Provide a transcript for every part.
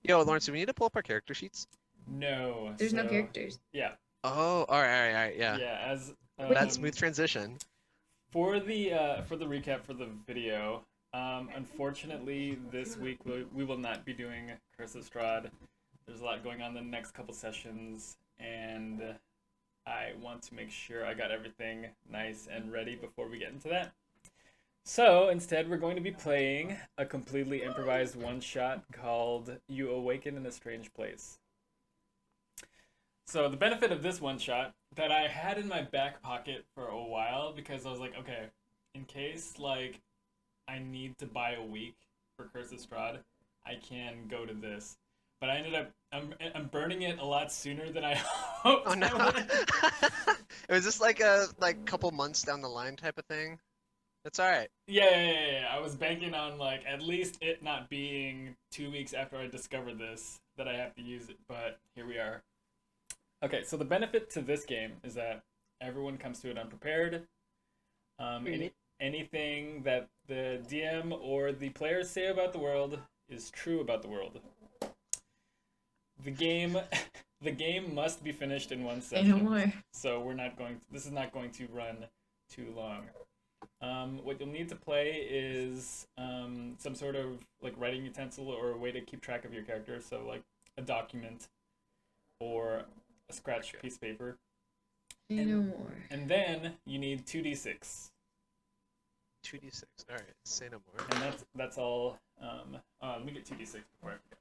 Yo, Lawrence, do we need to pull up our character sheets? No. There's no characters. Yeah. Oh, all right, yeah. Yeah. As That smooth transition. for the recap for the video, unfortunately this week we will not be doing Curse of Strahd. There's a lot going on in the next couple sessions, and I want to make sure I got everything nice and ready before we get into that. So instead, we're going to be playing a completely improvised one-shot called You Awaken in a Strange Place. So the benefit of this one-shot that I had in my back pocket for a while, because I was like, okay, in case like I need to buy a week for Curse of Strahd, I can go to this. But I ended up I'm burning it a lot sooner than I hoped. Oh no. It was just like a couple months down the line type of thing. That's all right. Yeah. I was banking on like at least it not being 2 weeks after I discovered this that I have to use it, but here we are. Okay, so the benefit to this game is that everyone comes to it unprepared. Anything that the DM or the players say about the world is true about the world. The game must be finished in one session. No more. So this is not going to run too long. What you'll need to play is some sort of like writing utensil or a way to keep track of your character. So like a document or a scratched piece of paper. No more. And then you need 2d6. 2d6. All right. Say no more. And that's all. Let me get 2d6 before I forget.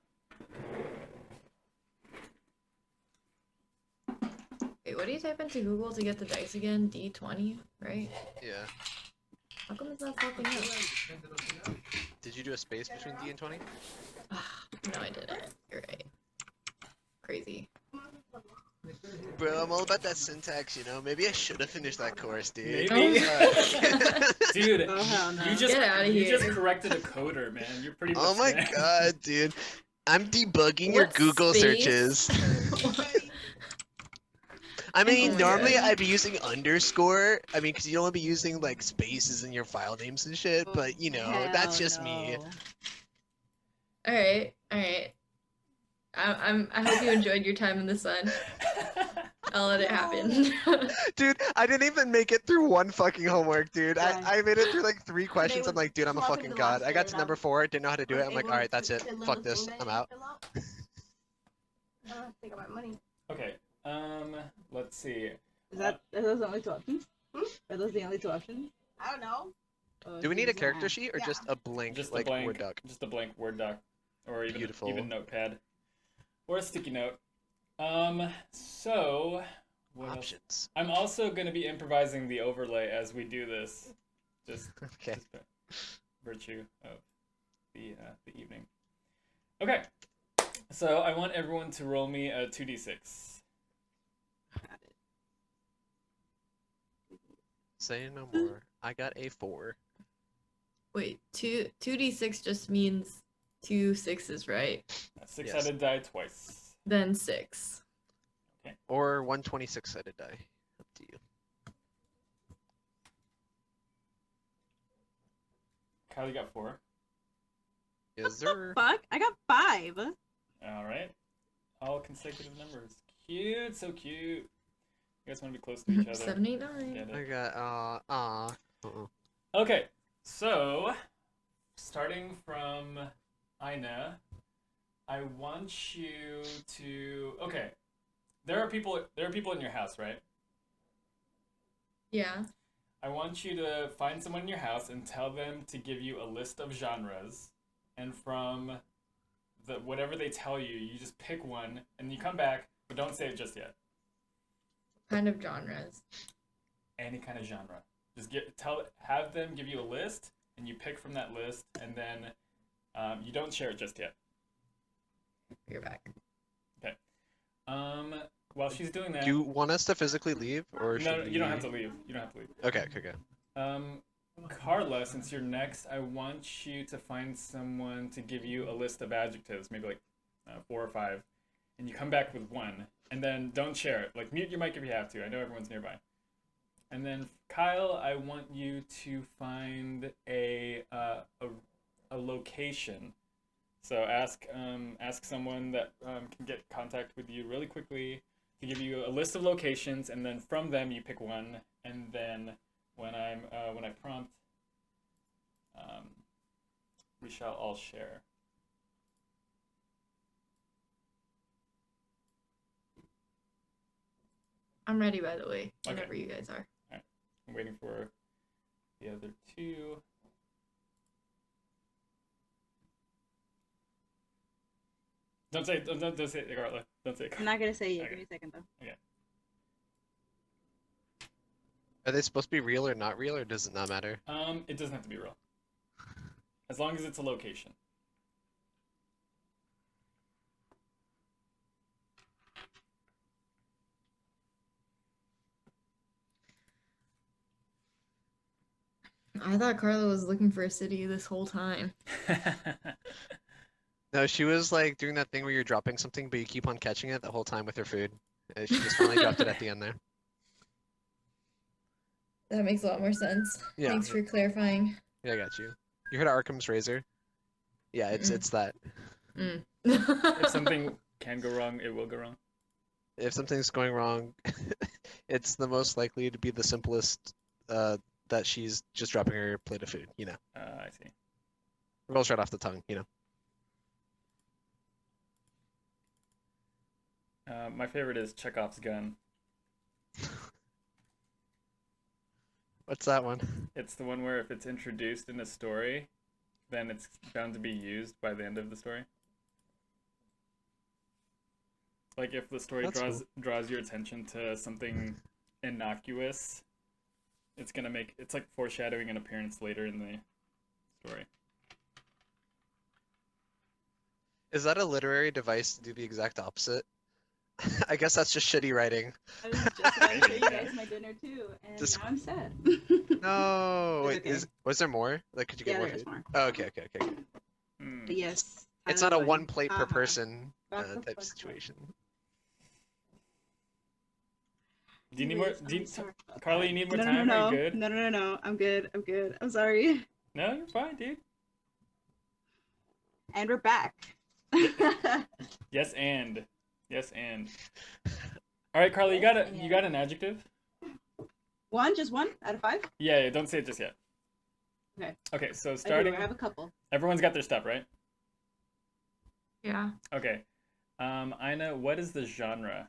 Wait, what do you type into Google to get the dice again? D20, right? Yeah. How come it's not popping up? Did you do a space between D and 20? No, I didn't. You're right. Crazy. Bro, I'm all about that syntax, you know? Maybe I should have finished that course, dude. Maybe. Oh. Dude, Oh, hell no. you just Get outta you here. just corrected a coder, man. You're pretty much Oh my there. god, dude. I'm debugging your What Google space? searches. I mean, Oh my normally God. I'd be using underscore. I mean, because you don't want to be using like spaces in your file names and shit. But you know, that's just me. All right. I hope you enjoyed your time in the sun. I'll let it happen. Dude, I didn't even make it through one fucking homework, dude. Dang. I made it through like 3 questions. would I'm like, dude, I'm a swap fucking into god. I got last to grade, number 4, didn't know how to do it. I'm like, able alright, that's to it. fill in Fuck the this. thing that I'm you out. fill out. I think I got money. Okay. Let's see. Are those the only 2 options? Are those the only 2 options? I don't know. Do we need a character sheet or just a blank, Just like, a blank Word doc? Just a blank Word doc, or even Beautiful. even notepad, or a sticky note. So what else? Options. I'm also going to be improvising the overlay as we do this. Just Okay. just by virtue of the evening. Okay. So I want everyone to roll me a 2d6. Say no more. I got a 4. Wait, 2d6 just means 2 6s, right? A 6-sided die twice. Then 6. Or 126-sided die. Up to you. Kyle, you got 4. Yes, sir. Fuck, I got 5. All right. All consecutive numbers. Cute, so cute. You guys want to be close to each other. 7, 8, 9. Get I it? got, Okay, so starting from Ina, I want you to. Okay, there are people in your house, right? Yeah. I want you to find someone in your house and tell them to give you a list of genres, and from whatever they tell you, you just pick one, and you come back, but don't say it just yet. Kind of genres. Any kind of genre. Just have them give you a list, and you pick from that list, and then you don't share it just yet. You're back. Okay. While she's doing that, do you want us to physically leave, or no, should you don't we- have to leave. You don't have to leave. Okay. Carla, since you're next, I want you to find someone to give you a list of adjectives, maybe like 4 or 5, and you come back with one, and then don't share it. Like mute your mic if you have to. I know everyone's nearby. And then Kyle, I want you to find a location. So ask someone that can get contact with you really quickly to give you a list of locations, and then from them you pick one, and then when I prompt, we shall all share. I'm ready, by the way, Okay. whenever you guys are. Alright. I'm waiting for the other two. Don't say it, Carla. Don't say it. I'm not gonna say it. Okay. Give me a second though. Okay. Are they supposed to be real or not real, or does it not matter? It doesn't have to be real. As long as it's a location. I thought Carla was looking for a city this whole time. No, she was like doing that thing where you're dropping something, but you keep on catching it the whole time with her food. And she just finally dropped it at the end there. That makes a lot more sense. Yeah. Thanks for clarifying. Yeah, I got you. You heard of Arkham's Razor? Yeah, it's that. If something can go wrong, it will go wrong. If something's going wrong, it's the most likely to be the simplest. That she's just dropping her plate of food. You know, I see. rolls right off the tongue. You know. My favorite is Chekhov's gun. What's that one? It's the one where if it's introduced in a story, then it's bound to be used by the end of the story. Like if the story That's draws your attention to something innocuous, it's like foreshadowing an appearance later in the story. Is that a literary device to do the exact opposite? I guess that's just shitty writing. I was just about to show you guys my dinner too, and Just- now I'm sad. No, It's wait, okay. was there more? Like, could you get Yeah, more there's food? more. Oh, okay. Hmm. But yes. It's not a another one plate per Uh-huh. person Back the type fuck situation. Do you need more? Anyways, I'm sorry about Carly, that. you need more No, time? no, Are no, you good? no. I'm good. I'm sorry. No, you're fine, dude. And we're back. Yes, and. All right, Carly, you got an adjective? Just one out of 5? Yeah, don't say it just yet. Okay. Okay, so I starting. have a couple. Everyone's got their stuff, right? Yeah. Okay. Ina, what is the genre?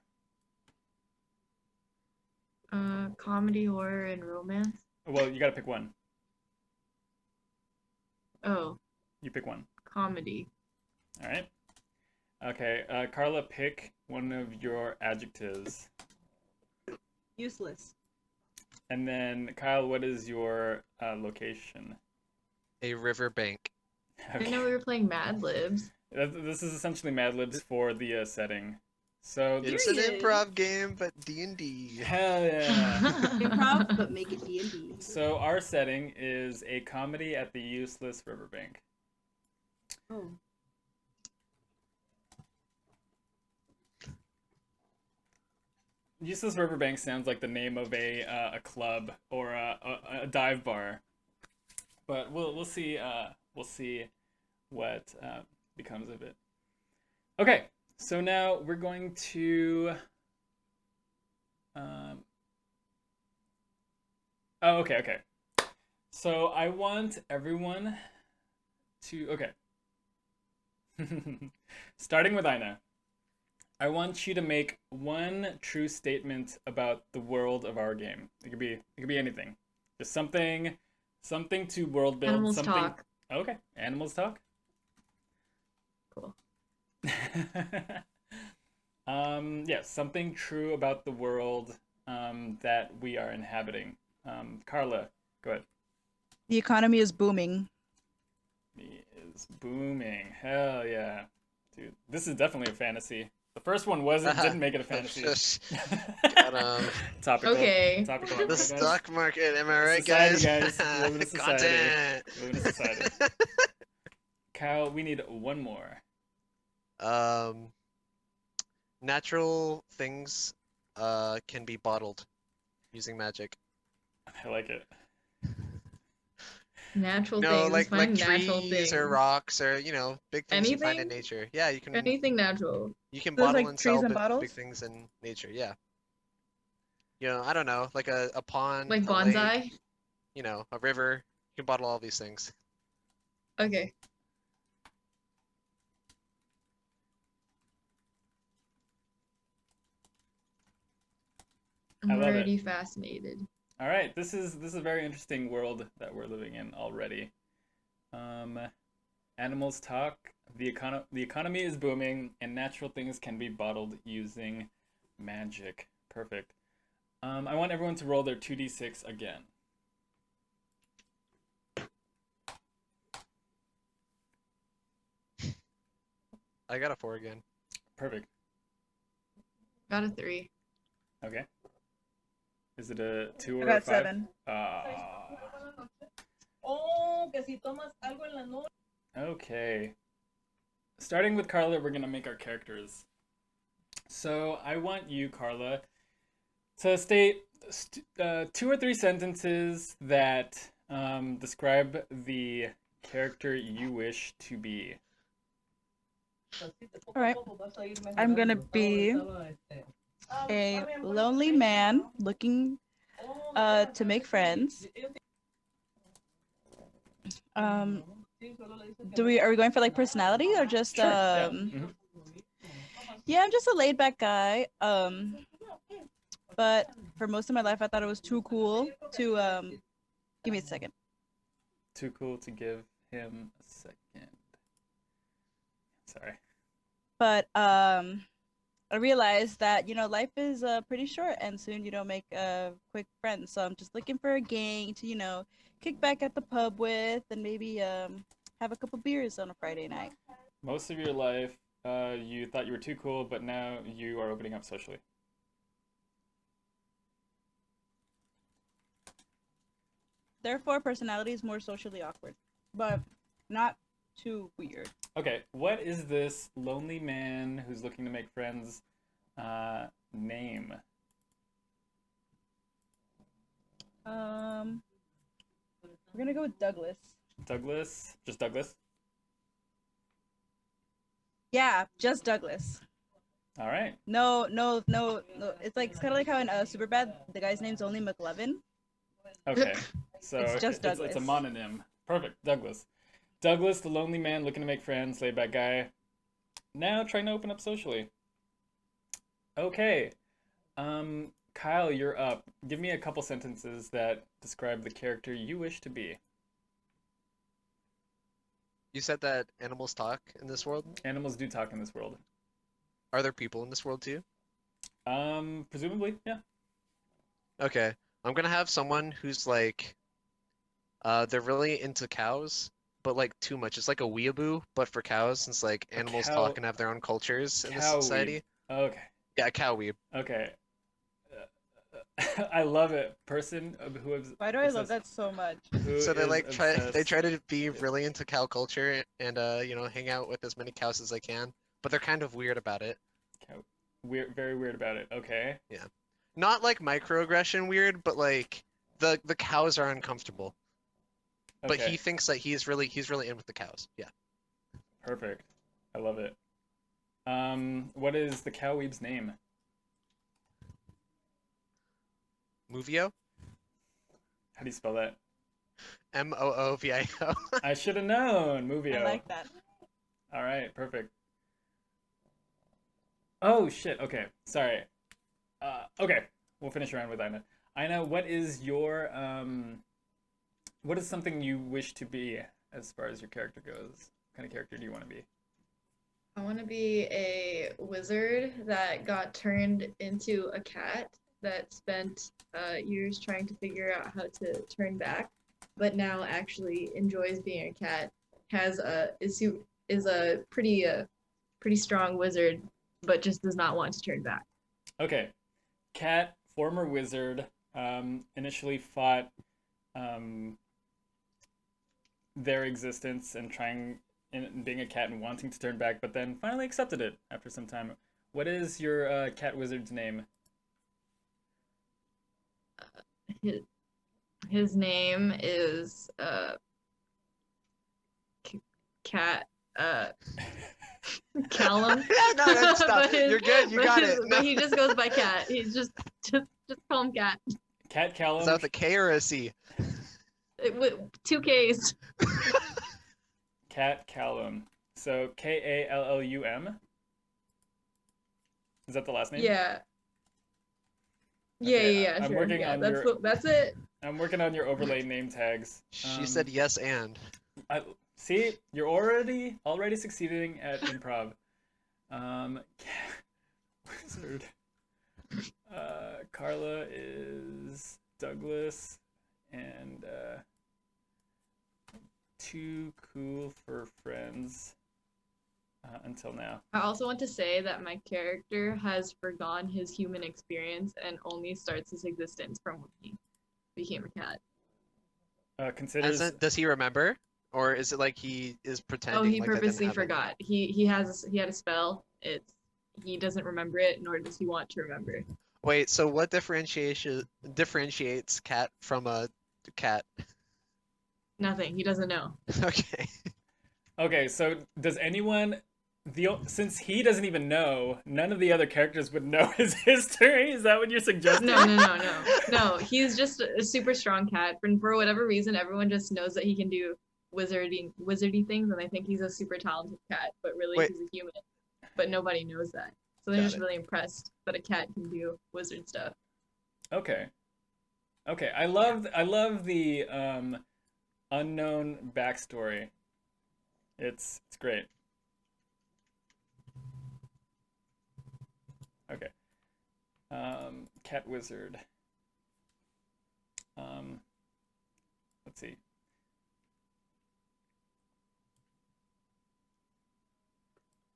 Comedy, horror, and romance. Well, you gotta pick one. Oh, You pick one. comedy. All right. Okay, Carla, pick one of your adjectives. Useless. And then, Kyle, what is your location? A riverbank. I didn't know we were playing Mad Libs. This is essentially Mad Libs for the setting. So It's an Period. improv game, but D&D. hell yeah. Improv, but make it D&D. So our setting is a comedy at the useless riverbank. Oh. Useless riverbank sounds like the name of a club or a dive bar, but we'll see what becomes of it. Okay, so now we're going to. Oh, okay. So I want everyone to starting with Ina. I want you to make one true statement about the world of our game. It could be anything. Just something to world build. Animals something. talk. Okay, animals talk. Cool. Yeah, something true about the world that we are inhabiting. Carla, go ahead. The economy is booming. It is booming. Hell yeah, dude. This is definitely a fantasy. The first one didn't make it a fantasy. Got Topical. Okay. Topical. the guys. stock market. Am I right, Society, guys? guys. Living in society. Content. Living in society. Kyle, we need one more. Natural things can be bottled using magic. I like it. Natural No, things. like Find natural trees or things. rocks or big things you find in Anything? nature. Yeah, Anything natural. you can There's bottle like and trees sell and big bottles. things in nature. Yeah. I don't know, like a pond, Like a lake, bonsai? a river. You can bottle all these things. Okay. I I'm love it. already fascinated. All right, this is a very interesting world that we're living in already. Um, Animals talk. The economy is booming, and natural things can be bottled using magic. Perfect. I want everyone to roll their 2d6 again. I got a 4 again. Perfect. Got a 3. Okay. Is it a 2 I or got a 5? 7. Okay. Starting with Carla, we're gonna make our characters. So I want you, Carla, to state 2 or 3 sentences that describe the character you wish to be. Alright. I'm gonna be a lonely man looking to make friends. Are we going for like personality or just Sure. Yeah. Yeah, I'm just a laid back guy. But for most of my life I thought it was too cool to give me a second. Too cool to give him a second. Sorry. But I realized that life is pretty short, and soon you don't make quick friends. So I'm just looking for a gang to kick back at the pub with, and maybe have a couple beers on a Friday night. Most of your life, you thought you were too cool, but now you are opening up socially. Therefore, personality is more socially awkward, but not too weird. Okay, what is this lonely man who's looking to make friends name? We're gonna go with Douglas. Douglas? Just Douglas? Yeah, just Douglas. All right. No. It's kind of like how in Superbad, the guy's name's only McLovin. Okay. So It's just it's a Douglas. mononym. Perfect. Douglas. Douglas, the lonely man looking to make friends, laid back guy. Now trying to open up socially. Okay. Kyle, you're up. Give me a couple sentences that describe the character you wish to be. You said that animals talk in this world. Animals do talk in this world. Are there people in this world too? Presumably, yeah. Okay. I'm gonna have someone who's like, they're really into cows, but like too much. It's like a weeaboo, but for cows, since like animals cow- talk and have their own cultures in this Cow society. weeb. Okay. Yeah, a cow weeb. Okay. I love it. Person who is. Why do I love that so much? So they like try obsessed. to be really into cow culture and hang out with as many cows as they can, but they're kind of weird about it. Weird, very weird about it. Okay. Yeah. Not like microaggression weird, but like the cows are uncomfortable. But Okay. he thinks that he's really in with the cows. Yeah. Perfect. I love it. What is the cow weeb's name? Movio? How do you spell that? Moovio. I should have known. Movio. I like that. All right, perfect. Oh shit. Okay, sorry. Okay, we'll finish around with Ina. Ina, what is your what is something you wish to be as far as your character goes? What kind of character do you want to be? I want to be a wizard that got turned into a cat that spent years trying to figure out how to turn back, but now actually enjoys being a cat. Is a pretty strong wizard, but just does not want to turn back. Okay, cat, former wizard, initially fought their existence and being a cat and wanting to turn back, but then finally accepted it after some time. What is your cat wizard's name? His name is cat, Callum. No, stop. But his- You're good. You but got his- it. But No. he just goes by cat. He's just call him cat. Cat Is Callum. that with a K or a C? With 2 Ks. Cat Callum. So Kallum. Is that the last name? Yeah. Okay, Yeah. I'm Sure. working Yeah, on that's your. that's it. I'm working on your overlay name tags. She said yes and. See, you're already succeeding at improv. Wizard. Carla is Douglas, and too cool for friends until now. I also want to say that my character has forgone his human experience and only starts his existence from when he became a cat. Considers Does he remember? Or is it like he is pretending He like that didn't purposely happen? forgot. He had a spell. He doesn't remember it, nor does he want to remember. Wait, so what differentiates cat from a cat? Nothing. He doesn't know. Okay. okay. So does anyone? Since he doesn't even know, none of the other characters would know his history. Is that what you're suggesting? No. He's just a super strong cat, and for whatever reason, everyone just knows that he can do wizardy things, and they think he's a super talented cat, but really Wait. he's a human. But nobody knows that, so they're Got just it. really impressed that a cat can do wizard stuff. Okay. Okay. I love the unknown backstory. It's great. Okay. Cat wizard. Let's see.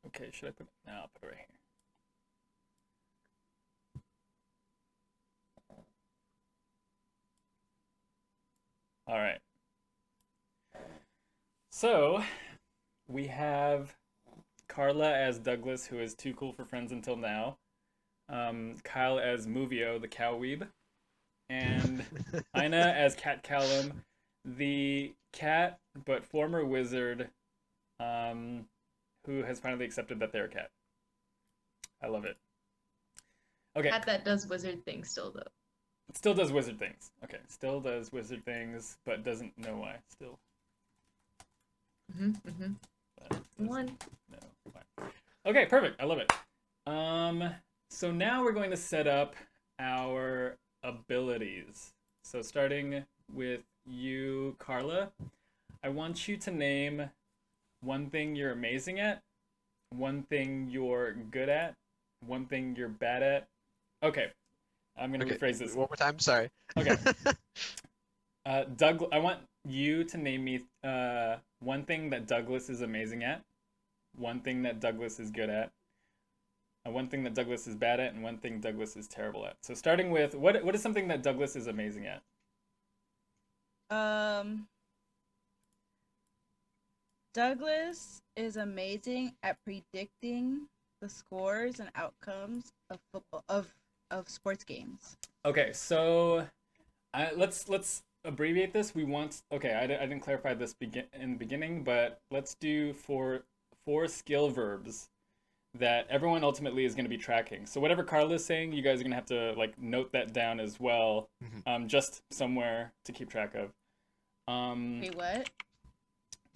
Okay, should I put it? No, I'll put it right here. All right. So we have Carla as Douglas, who is too cool for friends until now. Kyle as Movio, the cow weeb, and Ina as Cat Callum, the cat but former wizard, who has finally accepted that they're a cat. I love it. Okay. Cat that does wizard things still though. It still does wizard things. Okay, still does wizard things, but doesn't know why. Still. But doesn't One. know why. Okay, perfect. I love it. So now we're going to set up our abilities. So starting with you, Carla, I want you to name one thing you're amazing at, one thing you're good at, one thing you're bad at. Okay, I'm gonna rephrase this. One more time. Sorry. Okay. Doug, I want you to name me one thing that Douglas is amazing at, one thing that Douglas is good at, one thing that Douglas is bad at, and one thing Douglas is terrible at. So starting with, what is something that Douglas is amazing at? Douglas is amazing at predicting the scores and outcomes of football of sports games. Okay, so let's abbreviate this. We want I didn't clarify this in the beginning, but let's do four skill verbs that everyone ultimately is going to be tracking. So whatever Carla is saying, you guys are going to have to like note that down as well, just somewhere to keep track of. Wait, what?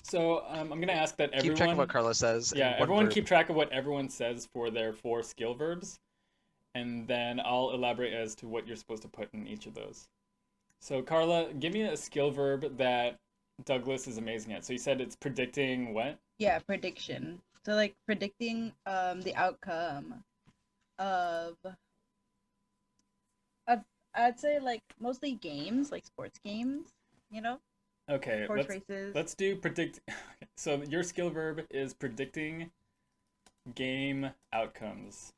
So I'm going to ask that everyone Keep track of what Carla says. Yeah, and one everyone verb. keep track of what everyone says for their 4 skill verbs, and then I'll elaborate as to what you're supposed to put in each of those. So Carla, give me a skill verb that Douglas is amazing at. So you said it's predicting what? Yeah, prediction. So like predicting the outcome of I'd say like mostly games, like sports games, you know? Okay, Horse races. let's do predict. So your skill verb is predicting game outcomes.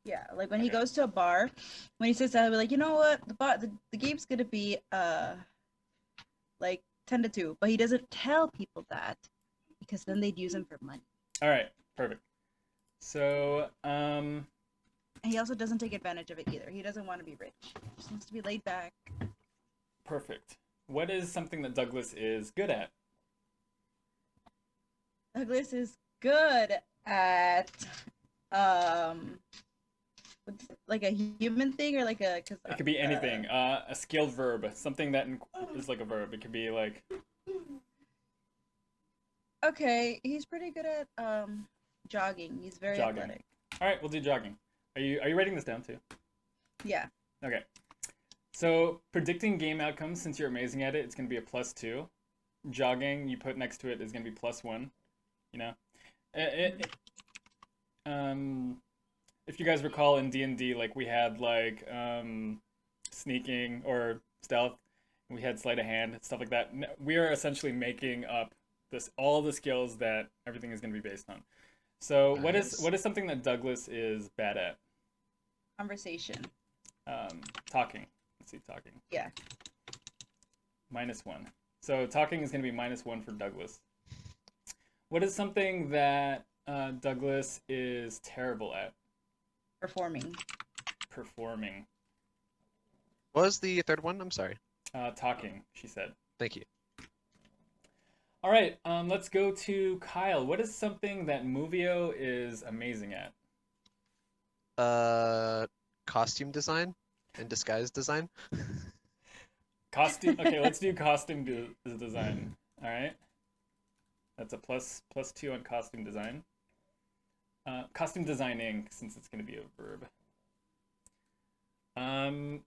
Yeah, like when he goes to a bar, when he sits down, he'll be like, you know what, the game's gonna be like 10-2, but he doesn't tell people that because then they'd use him for money. All right, perfect. So And he also doesn't take advantage of it either. He doesn't want to be rich. He just wants to be laid back. perfect. What is something that Douglas is good at? Douglas is good at like a human thing or like a cause, It could be anything. A skilled verb, something that is like a verb. It could be like. okay, he's pretty good at jogging. He's very Jogging. athletic. All right, we'll do jogging. Are you writing this down too? Yeah. Okay. So predicting game outcomes, since you're amazing at it, it's gonna be a +2. Jogging, you put next to it, is gonna be +1. You know, if you guys recall in D&D, like we had like sneaking or stealth, we had sleight of hand, stuff like that. We are essentially making up all the skills that everything is gonna be based on. So Nice. what is something that Douglas is bad at? Conversation. Talking. Let's see, talking. Yeah. -1. So talking is going to be -1 for Douglas. What is something that Douglas is terrible at? Performing. Performing. What was the third one? I'm sorry. Talking, she said. Thank you. All right, let's go to Kyle. What is something that Movio is amazing at? Costume design and disguise design. Costume. Okay, let's do costume design. All right. That's a +2 on costume design. Costume designing, since it's going to be a verb.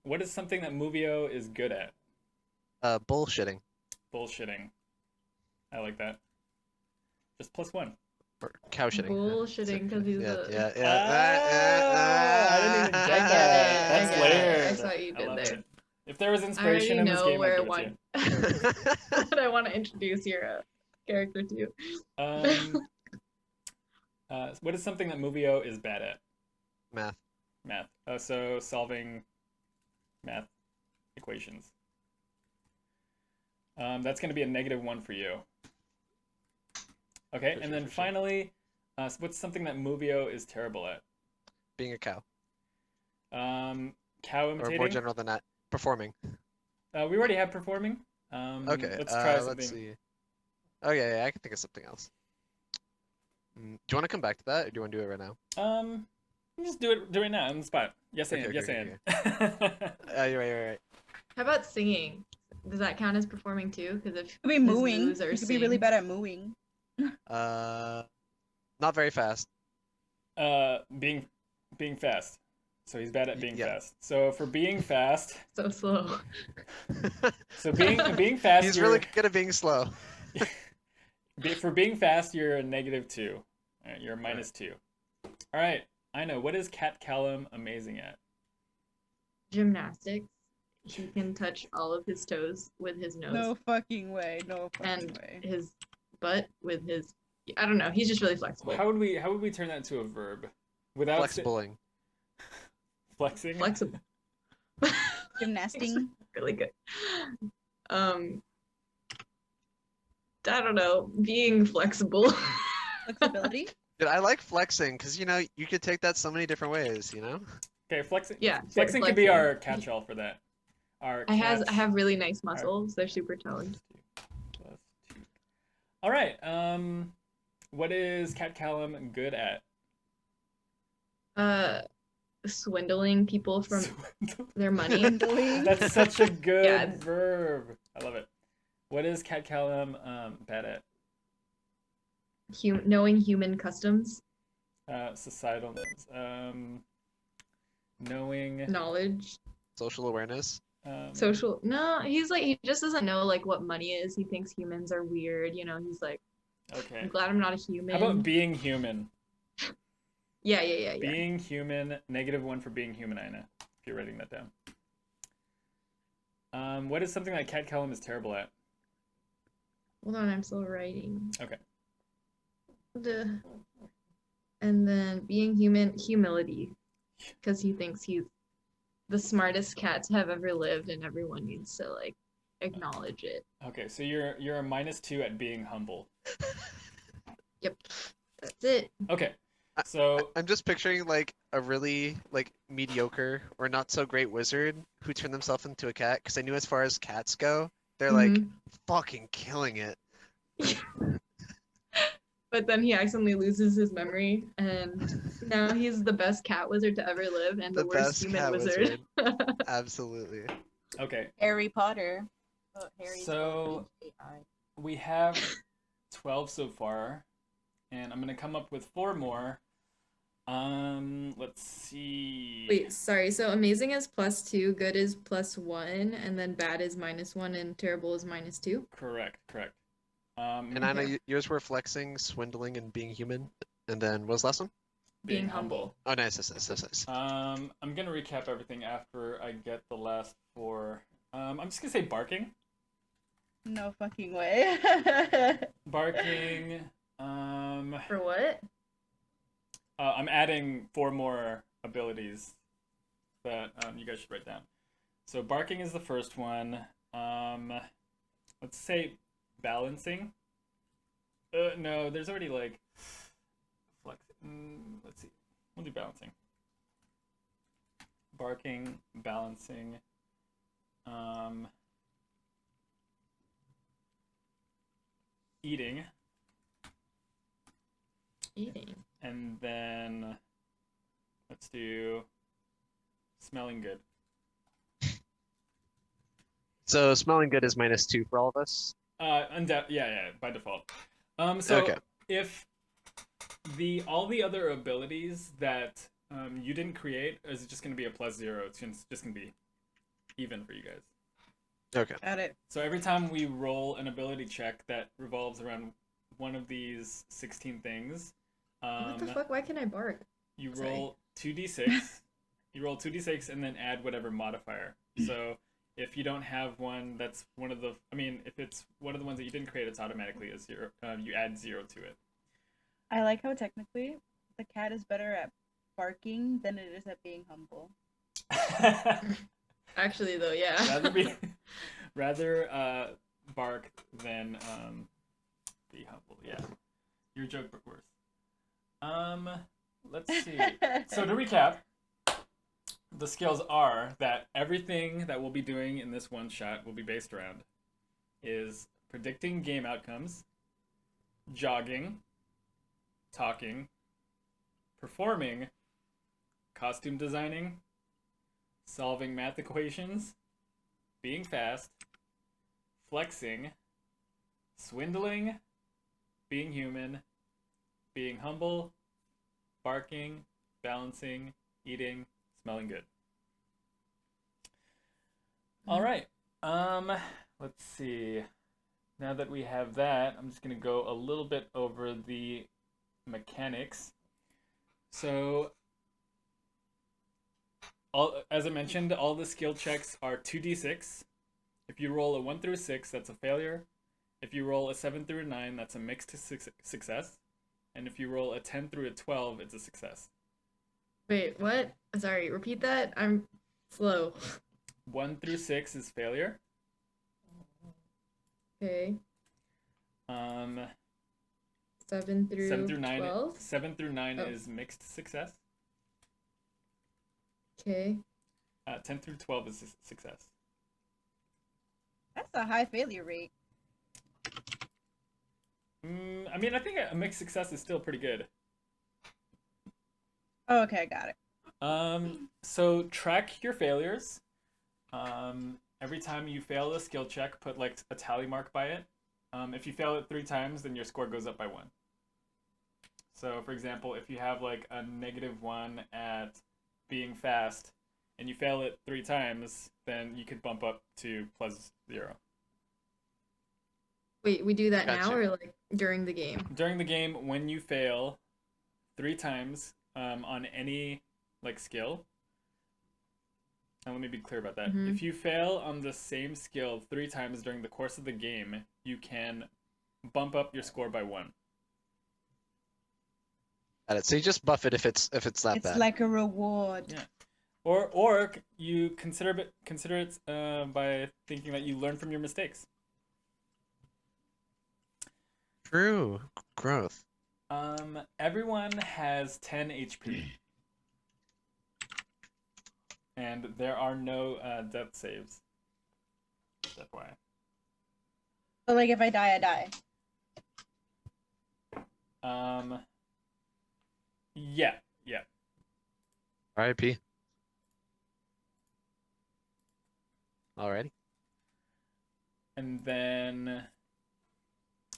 What is something that Movio is good at? Bullshitting. Bullshitting. I like that. Just +1. Or cow shitting. Bullshitting because he's Yeah, a. yeah, Ah, I didn't even I get get that. it, That's I get it. layered. I saw you I did love there. it. If there was I inspiration already in this know game, where I'd give it what I want to introduce your character to. to you. What is something that Movio is bad at? Math. Math. So solving math equations. That's going to be a -1 for you. Okay, For and sure, then for sure. finally, what's something that Movio is terrible at? Being a cow. Cow Or more imitating? general than that. Performing. We already have performing. Okay. Let's try something. Let's see. Okay, yeah, I can think of something else. Do you want to come back to that, or do you want to do it right now? Just do it now on the spot. Yes, Okay, and. okay, Yes, okay, and. You're right, you're right. How about singing? Does that count as performing too? Because if Could be his mooing. moves are He could be really sing- bad at mooing. Not very fast. Being fast. So he's bad at being Yeah. fast. So for being fast, So slow. so being fast, He's you're, really good at being slow. for being fast, you're a -2. All right, you're a -2. All right, I know. What is Cat Callum amazing at? Gymnastics. He can touch all of his toes with his nose No fucking way. No fucking and way. his butt with his. I don't know. He's just really flexible. How would we turn that into a verb without Flexibling. flexing? Flexible. Gymnasting. Really good. I don't know. Being flexible. Flexibility. Dude, I like flexing because you could take that so many different ways. Okay, flexing. Yeah, Flexing could be our catch-all for that. I have really nice muscles. They're super toned. +2. All right. What is Cat Callum good at? Swindling people from their money. Swindling. That's such a good Yeah. verb. I love it. What is Cat Callum bad at? Knowing human customs, Societal norms. Knowing. knowledge, Social awareness. social. No, he just doesn't know like what money is. He thinks humans are weird. He's like, Okay. I'm glad I'm not a human. How about being human? Yeah. Being human, -1 for being human, Ina, if you're writing that down. What is something that Cat Callum is terrible at? Hold on, I'm still writing. Okay. And then being human, humility, because he thinks he's the smartest cat to have ever lived, and everyone needs to like acknowledge it. Okay, so you're a -2 at being humble. Yep, that's it. Okay. So I'm just picturing like a really like mediocre or not so great wizard who turned themselves into a cat because I knew as far as cats go, they're like Mhm. fucking killing it. but then he accidentally loses his memory, and now he's the best cat wizard to ever live and The the worst best human cat wizard. Absolutely. Okay, Harry Potter. Oh, Harry's So- AI. we have 12 so far, and I'm gonna come up with 4 more. Let's see. Wait, sorry. So amazing is +2, good is +1, and then bad is -1, and terrible is -2. Correct. And I know yours were flexing, swindling, and being human. And then what was the last one? Being Being humble. Oh, nice. I'm gonna recap everything after I get the last 4. I'm just gonna say barking. No fucking way. Barking. For what? I'm adding 4 more abilities that you guys should write down. So barking is the first one. Let's say balancing. No, there's already like flex. Let's see. We'll do balancing. Barking, balancing. Eating, Eating. and then let's do smelling good. So smelling good is -2 for all of us. Yeah, by default. So Okay. if all the other abilities that you didn't create, is just going to be a +0. It's just going to be even for you guys. Okay. Got it. So every time we roll an ability check that revolves around one of these 16 things, What the fuck? Why can't I bark? you Sorry. roll 2d6. You roll 2d6 and then add whatever modifier. So if you don't have one, that's one of the. I mean, if it's one of the ones that you didn't create, it's automatically a 0. You add 0 to it. I like how technically the cat is better at barking than it is at being humble. Actually, though, yeah. rather bark than be humble. Yeah, your joke but worse. Let's see. So to recap, the skills are that everything that we'll be doing in this one shot will be based around is predicting game outcomes, jogging, talking, performing, costume designing, solving math equations, being fast, flexing, swindling, being human, being humble, barking, balancing, eating, smelling good. All right. Let's see. Now that we have that, I'm just going to go a little bit over the mechanics. So as I mentioned, all the skill checks are 2d6. If you roll a 1 through 6, that's a failure. If you roll a 7 through a 9, that's a mixed success. And if you roll a 10 through a 12, it's a success. Wait, what? Sorry, repeat that? I'm slow. 1 through 6 is failure. Okay. 7 through 7 through 9. 12? 7 through 9 Oh. is mixed success. Okay. 10 through 12 is success. That's a high failure rate. I mean, I think a mixed success is still pretty good. Oh, okay, I got it. So track your failures. Every time you fail a skill check, put like a tally mark by it. If you fail it 3 times, then your score goes up by 1. So, for example, if you have like a -1 at being fast, and you fail it 3 times, then you could bump up to +0. Wait, we do that now Gotcha. or like during the game? During the game, when you fail 3 times on any like skill, and let me be clear about that. Mhm. If you fail on the same skill 3 times during the course of the game, you can bump up your score by 1. Got it. So you just buff it if it's that It's bad. like a reward. Yeah. Or you consider it by thinking that you learn from your mistakes. True. Growth. Everyone has 10 HP. And there are no death saves. That's why. So like if I die, I die. Um, yeah, yeah. R.I.P. Alrighty. And then,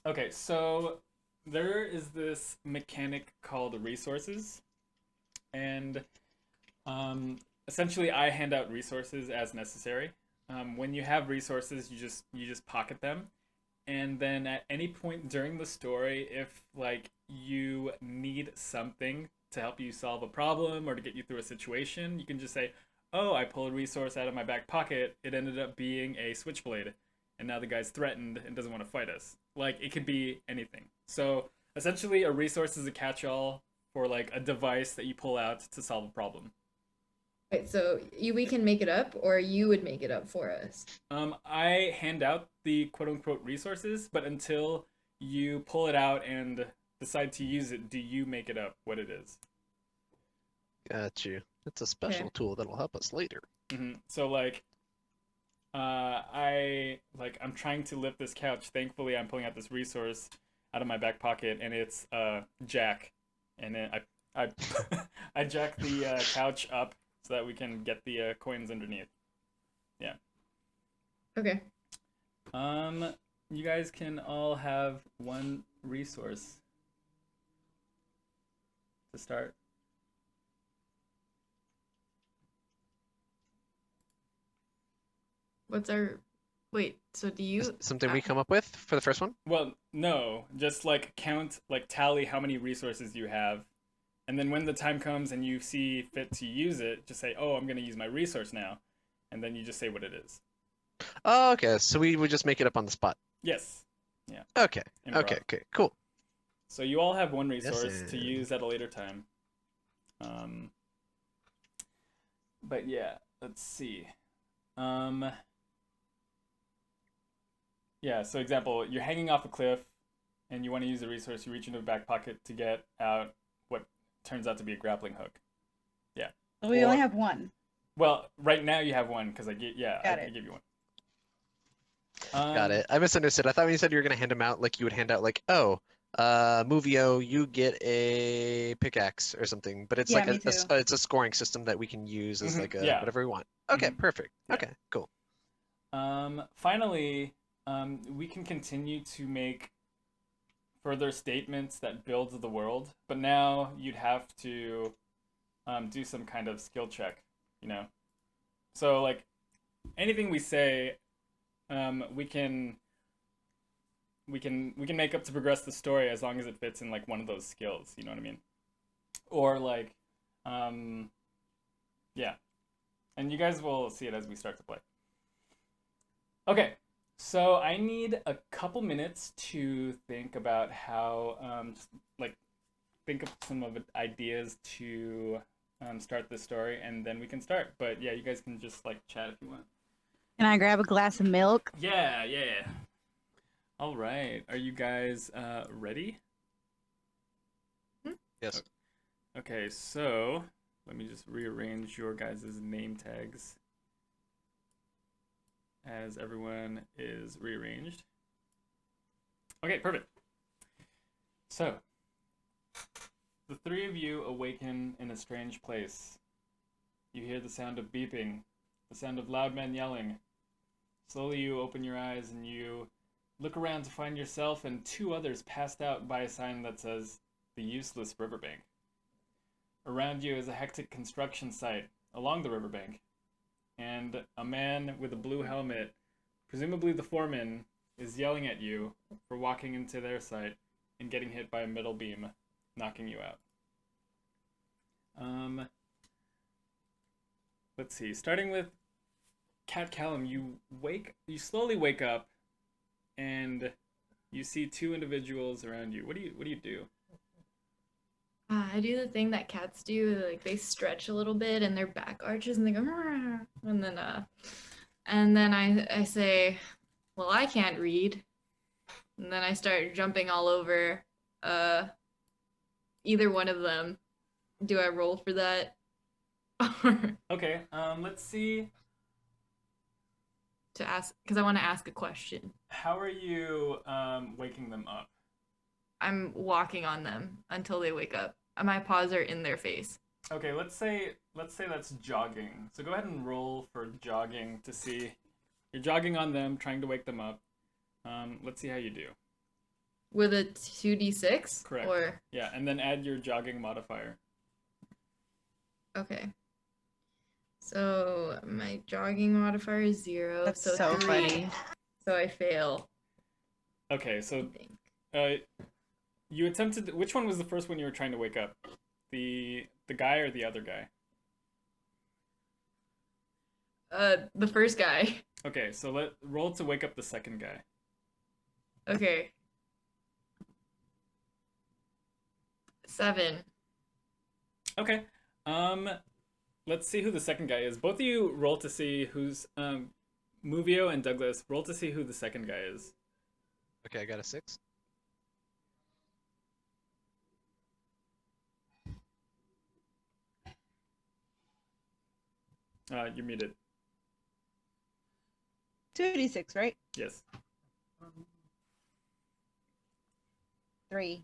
okay, so there is this mechanic called resources, and essentially I hand out resources as necessary. When you have resources, you just pocket them, and then at any point during the story, if like you need something to help you solve a problem or to get you through a situation, you can just say, "Oh, I pulled a resource out of my back pocket. It ended up being a switchblade, and now the guy's threatened and doesn't want to fight us." Like it could be anything. So essentially, a resource is a catch-all for like a device that you pull out to solve a problem. Wait, so we can make it up, or you would make it up for us? I hand out the quote unquote resources, but until you pull it out and decide to use it, do you make it up what it is? Got you. It's a special Okay. tool that'll help us later. So I'm trying to lift this couch. Thankfully, I'm pulling out this resource out of my back pocket, and it's jack, and then I I jack the couch up so that we can get the coins underneath. Yeah. Okay. You guys can all have one resource to start. What's our? Wait. So do you? Something we come up with for the first one? Well, no, just like count, like tally how many resources you have, and then when the time comes and you see fit to use it, just say, "Oh, I'm going to use my resource now," and then you just say what it is. Oh, okay. So we would just make it up on the spot. Yes. Yeah. Okay. Improv. Okay. Cool. So you all have one Yes, resource to and- use at a later time. But yeah, let's see. Yeah, so example, you're hanging off a cliff and you want to use a resource, you reach into a back pocket to get out what turns out to be a grappling hook. Yeah. So we Or- only have one. Well, right now you have one because I give you one. Got it. I misunderstood. I thought when you said you were gonna hand them out, like you would hand out like, oh, Movio, you get a pickaxe or something. But it's Yeah, like me too. it's a scoring system that we can use as like a yeah. whatever we want. Okay, perfect. Yeah. Okay, cool. Finally, we can continue to make further statements that build the world, but now you'd have to do some kind of skill check, you know? So, like, anything we say, we can make up to progress the story as long as it fits in, like, one of those skills, you know what I mean? Or, like, yeah. And you guys will see it as we start to play. Okay, so I need a couple minutes to think about how, just like, think of some of the ideas to start this story, and then we can start. But yeah, you guys can just like chat if you want. Can I grab a glass of milk? Yeah. All right, are you guys ready? Yes. Okay, so let me just rearrange your guys' name tags as everyone is rearranged. Okay, perfect. So, the three of you awaken in a strange place. You hear the sound of beeping, the sound of loud men yelling. Slowly you open your eyes and you look around to find yourself and two others passed out by a sign that says, "The Useless Riverbank." Around you is a hectic construction site along the riverbank, and a man with a blue helmet, presumably the foreman, is yelling at you for walking into their site and getting hit by a metal beam, knocking you out. Let's see. Starting with Callum, you slowly wake up, and you see two individuals around you. What do you do? I do the thing that cats do, like they stretch a little bit and their back arches and they go, "Meow." And then I say, well, I can't read. And then I start jumping all over either one of them. Do I roll for that? Okay, let's see. To ask, because I want to ask a question. How are you waking them up? I'm walking on them until they wake up. My paws are in their face. Okay, let's say that's jogging. So go ahead and roll for jogging to see. You're jogging on them, trying to wake them up. Let's see how you do. With a 2d6? Correct. Or Yeah, and then add your jogging modifier. okay. So my jogging modifier is 0. That's so so 3. funny. So I fail. Okay, I so think. you attempted. Which one was the first one you were trying to wake up? The guy or the other guy? The first guy. Okay, so roll to wake up the second guy. Okay. 7. Okay. Let's see who the second guy is. Both of you roll to see who's Movio and Douglas. Roll to see who the second guy is. Okay, I got a 6. You're muted. 2d6, right? Yes. 3.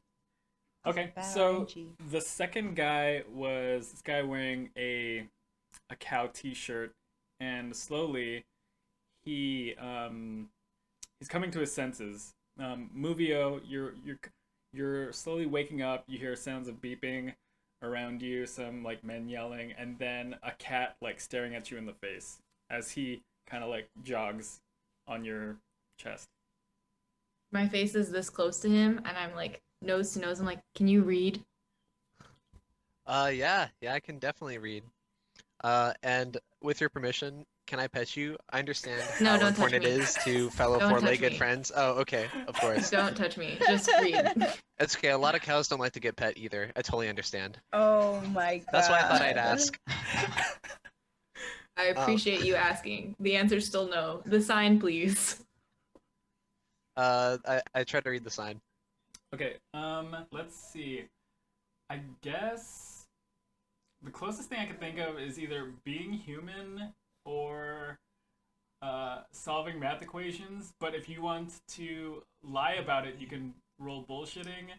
Okay, Bad so RNG. the second guy was this guy wearing a cow T-shirt, and slowly he's coming to his senses. Movio, you're slowly waking up. You hear sounds of beeping around you, some like men yelling, and then a cat like staring at you in the face as he kind of like jogs on your chest. My face is this close to him, and I'm like nose to nose. I'm like, can you read? Yeah, I can definitely read. And with your permission, can I pet you? I understand No, how don't touch important it me. is to fellow Don't touch four-legged me. friends. Oh, okay, of course. Don't touch me. Just read. It's okay. A lot of cows don't like to get pet either. I totally understand. Oh my god. That's why I thought I'd ask. I appreciate you asking. The answer's still no. The sign, please. I tried to read the sign. Okay, let's see. I guess the closest thing I can think of is either being human or solving math equations. But if you want to lie about it, you can roll bullshitting.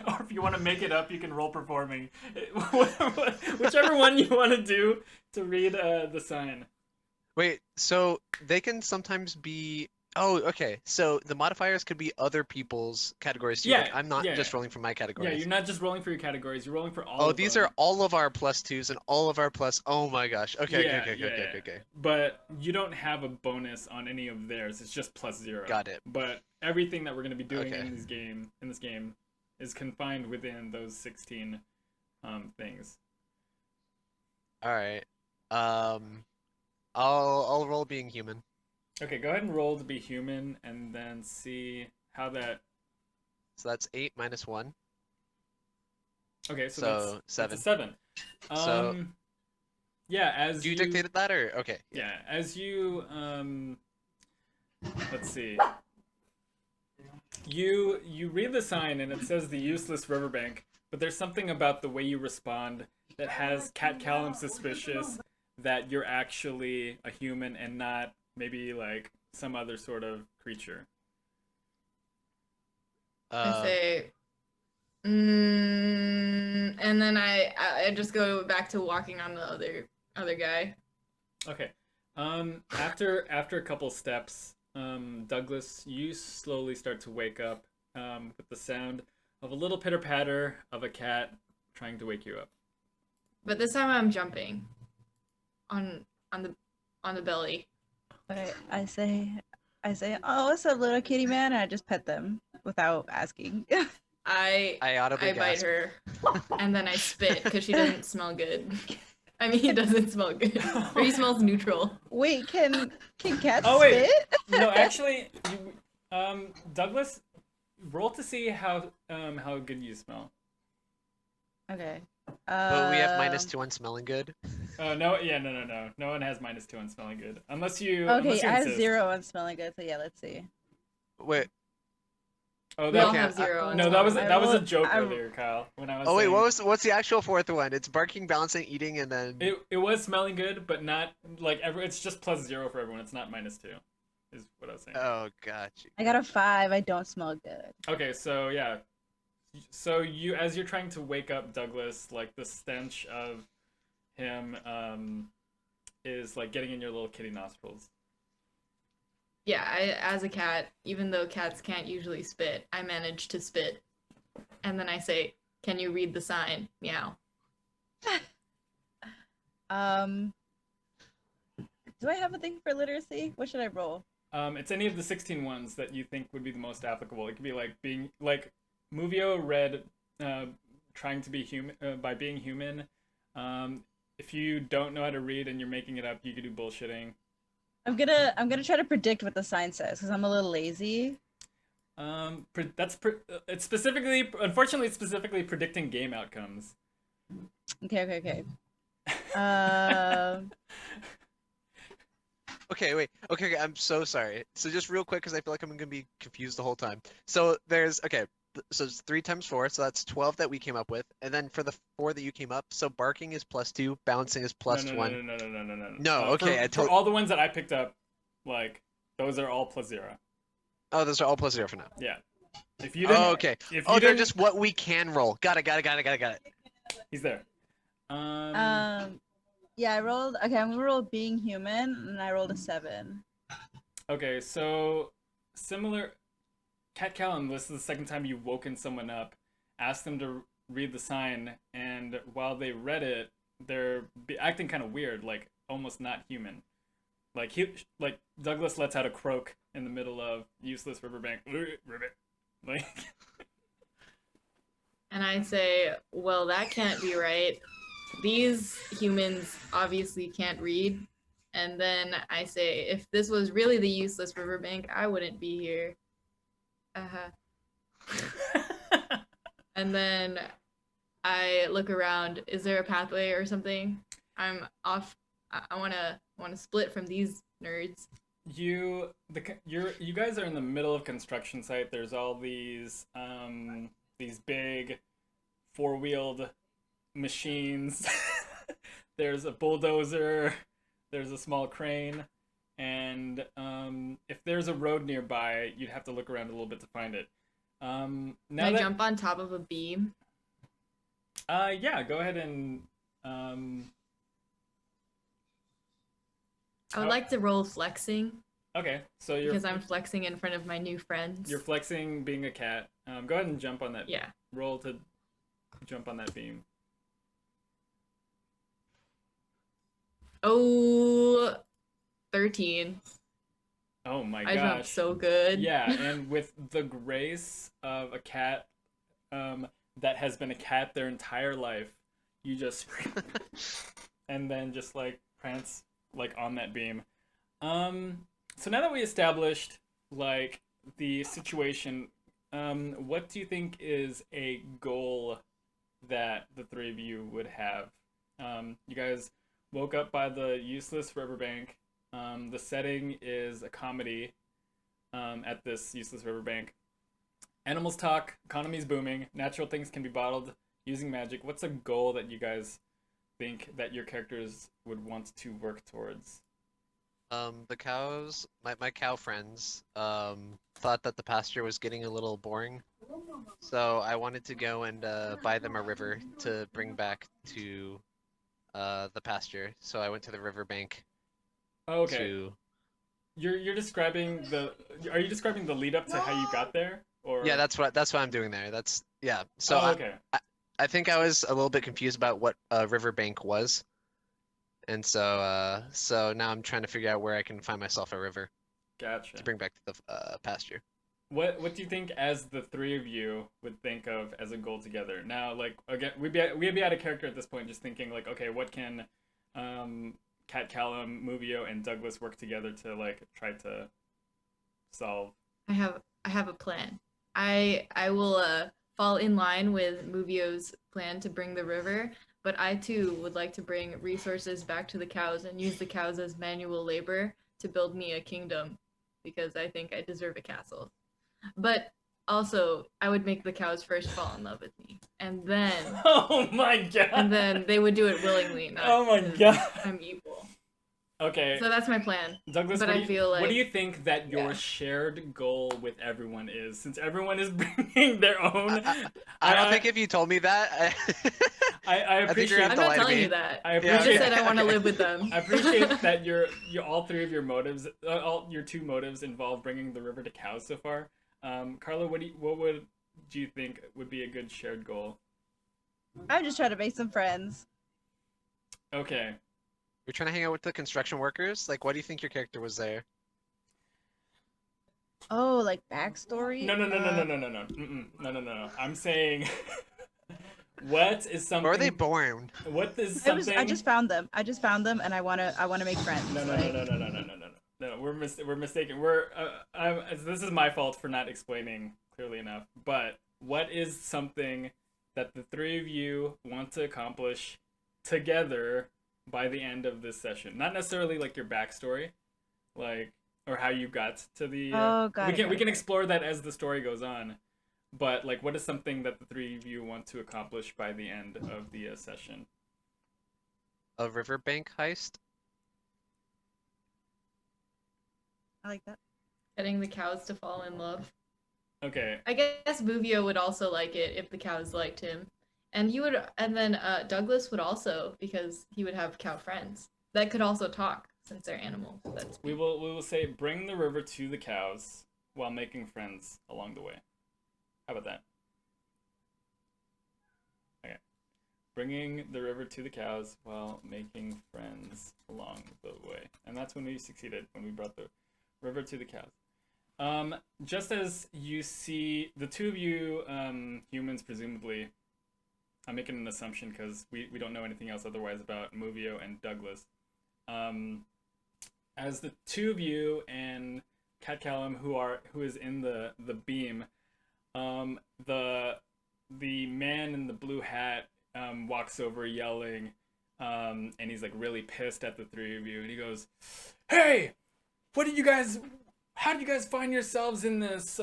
Or if you want to make it up, you can roll performing. Whichever one you want to do to read the sign. Wait, so they can sometimes be. Oh, okay. So the modifiers could be other people's categories too. Yeah, Like, I'm not yeah. just rolling for my Yeah, categories. you're not just rolling for your categories, you're rolling for all Oh, of these them. are all of our +2s and all of our plus. Oh my gosh. Okay, Yeah, okay. But you don't have a bonus on any of theirs. It's just +0. Got it. But everything that we're going to be doing Okay. in this game is confined within those 16 things. All right. I'll roll being human. Okay, go ahead and roll to be human and then see how that. So that's 8 minus 1. Okay, so So that's 7. a 7. So- Yeah, as Do you dictated that or okay? Yeah, as you let's see. You read the sign and it says the useless riverbank, but there's something about the way you respond that has Callum suspicious that you're actually a human and not maybe like some other sort of creature. I say, and then I just go back to walking on the other guy. Okay. After a couple steps, Douglas, you slowly start to wake up with the sound of a little pitter patter of a cat trying to wake you up. But this time I'm jumping on the belly. But I say, oh, what's up, little kitty man? And I just pet them without asking. I audibly bite gasp. her, and then I spit because she doesn't smell good. I mean, he doesn't smell good, or he smells neutral. Wait, can cats Oh, wait. spit? No, actually, Douglas, roll to see how good you smell. Okay. But we have -2 on smelling good. Oh no, yeah, no. No one has -2 on smelling good, unless you. Okay, unless you I have insist. 0 on smelling good, so yeah, let's see. Wait. Oh, We all that, have 0 on no, that was smelling. that was a rolled- joke I- earlier, Kyle. When I was. Oh wait, saying, what's the actual fourth one? It's barking, balancing, eating, and then. It was smelling good, but not like it's just +0 for everyone. It's not -2. is what I was saying. Oh, got you. I got a 5. I don't smell good. Okay, so yeah. So you, as you're trying to wake up Douglas, like the stench of him is like getting in your little kitty nostrils. Yeah, as a cat, even though cats can't usually spit, I manage to spit. And then I say, "Can you read the sign?" Meow. Do I have a thing for literacy? What should I roll? It's any of the 16 ones that you think would be the most applicable. It could be like being like Muvio read trying to be human by being human. If you don't know how to read and you're making it up, you could do bullshitting. I'm gonna try to predict what the sign says because I'm a little lazy. It's specifically, unfortunately, it's specifically predicting game outcomes. Okay. Okay, wait. Okay, I'm so sorry. So just real quick, because I feel like I'm gonna be confused the whole time. So there's so it's 3 times 4, so that's 12 that we came up with, and then for the 4 that you came up, so barking is +2, bouncing is +1. No. No, okay, For all the ones that I picked up, like those are all +0. Oh, those are all +0 for now. Yeah. If you didn't, Oh, okay. If Oh, you they're didn't, just what we can roll. Got it. he's there. Yeah, I rolled. Okay, I'm gonna roll being human, and I rolled a 7. Okay, so similar. Cat Callum, this is the second time you've woken someone up, asked them to read the sign, and while they read it, they're acting kind of weird, like almost not human. Like Douglas lets out a croak in the middle of useless riverbank. Ribbit. Like. And I say, "Well, that can't be right. These humans obviously can't read." And then I say, "If this was really the useless riverbank, I wouldn't be here." And then I look around. Is there a pathway or something? I'm off. I wanna split from these nerds. You guys are in the middle of construction site. There's all these big 4-wheeled machines. There's a bulldozer. There's a small crane. And if there's a road nearby, you'd have to look around a little bit to find it. Can I jump on top of a beam? Yeah, go ahead and I would like to roll flexing. Okay, so because I'm flexing in front of my new friends. You're flexing being a cat. Go ahead and jump on that. Yeah. Roll to jump on that beam. Oh, 13. Oh my I gosh. jumped so good. Yeah, and with the grace of a cat that has been a cat their entire life, you just and then just like prance like on that beam. So now that we established like the situation, what do you think is a goal that the 3 of you would have? You guys woke up by the useless riverbank. The setting is a comedy at this useless riverbank. Animals talk, economy's booming, natural things can be bottled using magic. What's a goal that you guys think that your characters would want to work towards? The cows, my cow friends, thought that the pasture was getting a little boring. So I wanted to go and buy them a river to bring back to the pasture. So I went to the riverbank. Oh, okay. To... You're describing the. Are you describing the lead up to how you got there? Or Yeah, that's what I'm doing there. That's yeah. So okay. I think I was a little bit confused about what a riverbank was, and so now I'm trying to figure out where I can find myself a river. Gotcha. To bring back to the pasture. What do you think as the 3 of you would think of as a goal together? Now, like again, we'd be out of character at this point, just thinking like, okay, what can Cat Callum, Muvio, and Douglas work together to like try to solve? I have a plan. I will fall in line with Muvio's plan to bring the river, but I too would like to bring resources back to the cows and use the cows as manual labor to build me a kingdom, because I think I deserve a castle. But also, I would make the cows first fall in love with me, and then oh my god, and then they would do it willingly. Not oh my god, I'm evil. Okay. So that's my plan. Douglas, But what, I do you, feel what do like- you think that your yeah. shared goal with everyone is? Since everyone is bringing their own... I don't think if you told me that, I I think you're gonna appreciate... have I'm to not lie to telling me. you that. I I appreciate- just said I want to Okay. live with them. I appreciate that all three of your motives, all your two motives involve bringing the river to cows so far. Carla, what would you think would be a good shared goal? I'm just trying to make some friends. Okay. You're trying to hang out with the construction workers? Like, why do you think your character was there? Oh, like backstory? No. No. I'm saying, what is something? Or are they born? What is I something? just found them. and I wanna make friends. No. We're mistaken. This is my fault for not explaining clearly enough. But what is something that the three of you want to accomplish together by the end of this session? Not necessarily like your backstory, like, or how you got to the. We can explore that as the story goes on. But like, what is something that the three of you want to accomplish by the end of the session? A riverbank heist? I like that. Getting the cows to fall in love. Okay. I guess Vuvio would also like it if the cows liked him. And you would, and then Douglas would also, because he would have cow friends that could also talk since they're animals. We will say bring the river to the cows while making friends along the way. How about that? Okay. Bringing the river to the cows while making friends along the way. And that's when we succeeded, when we brought the river to the cows. Just as you see, the two of you, humans presumably, I'm making an assumption because we don't know anything else otherwise about Movio and Douglas. As the two of you and Callum, who is in the beam, the man in the blue hat walks over yelling, and he's like really pissed at the three of you, and he goes, "Hey, how did you guys find yourselves in this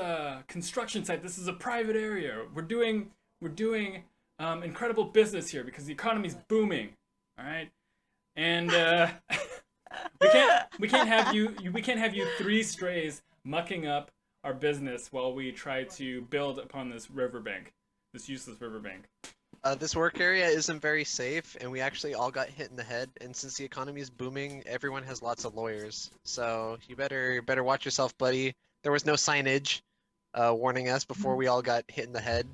construction site? This is a private area. We're doing incredible business here because the economy's booming. All right, and we can't have you three strays mucking up our business while we try to build upon this riverbank, this useless riverbank." This work area isn't very safe, and we actually all got hit in the head. And since the economy is booming, everyone has lots of lawyers. So you better watch yourself, buddy. There was no signage warning us before we all got hit in the head.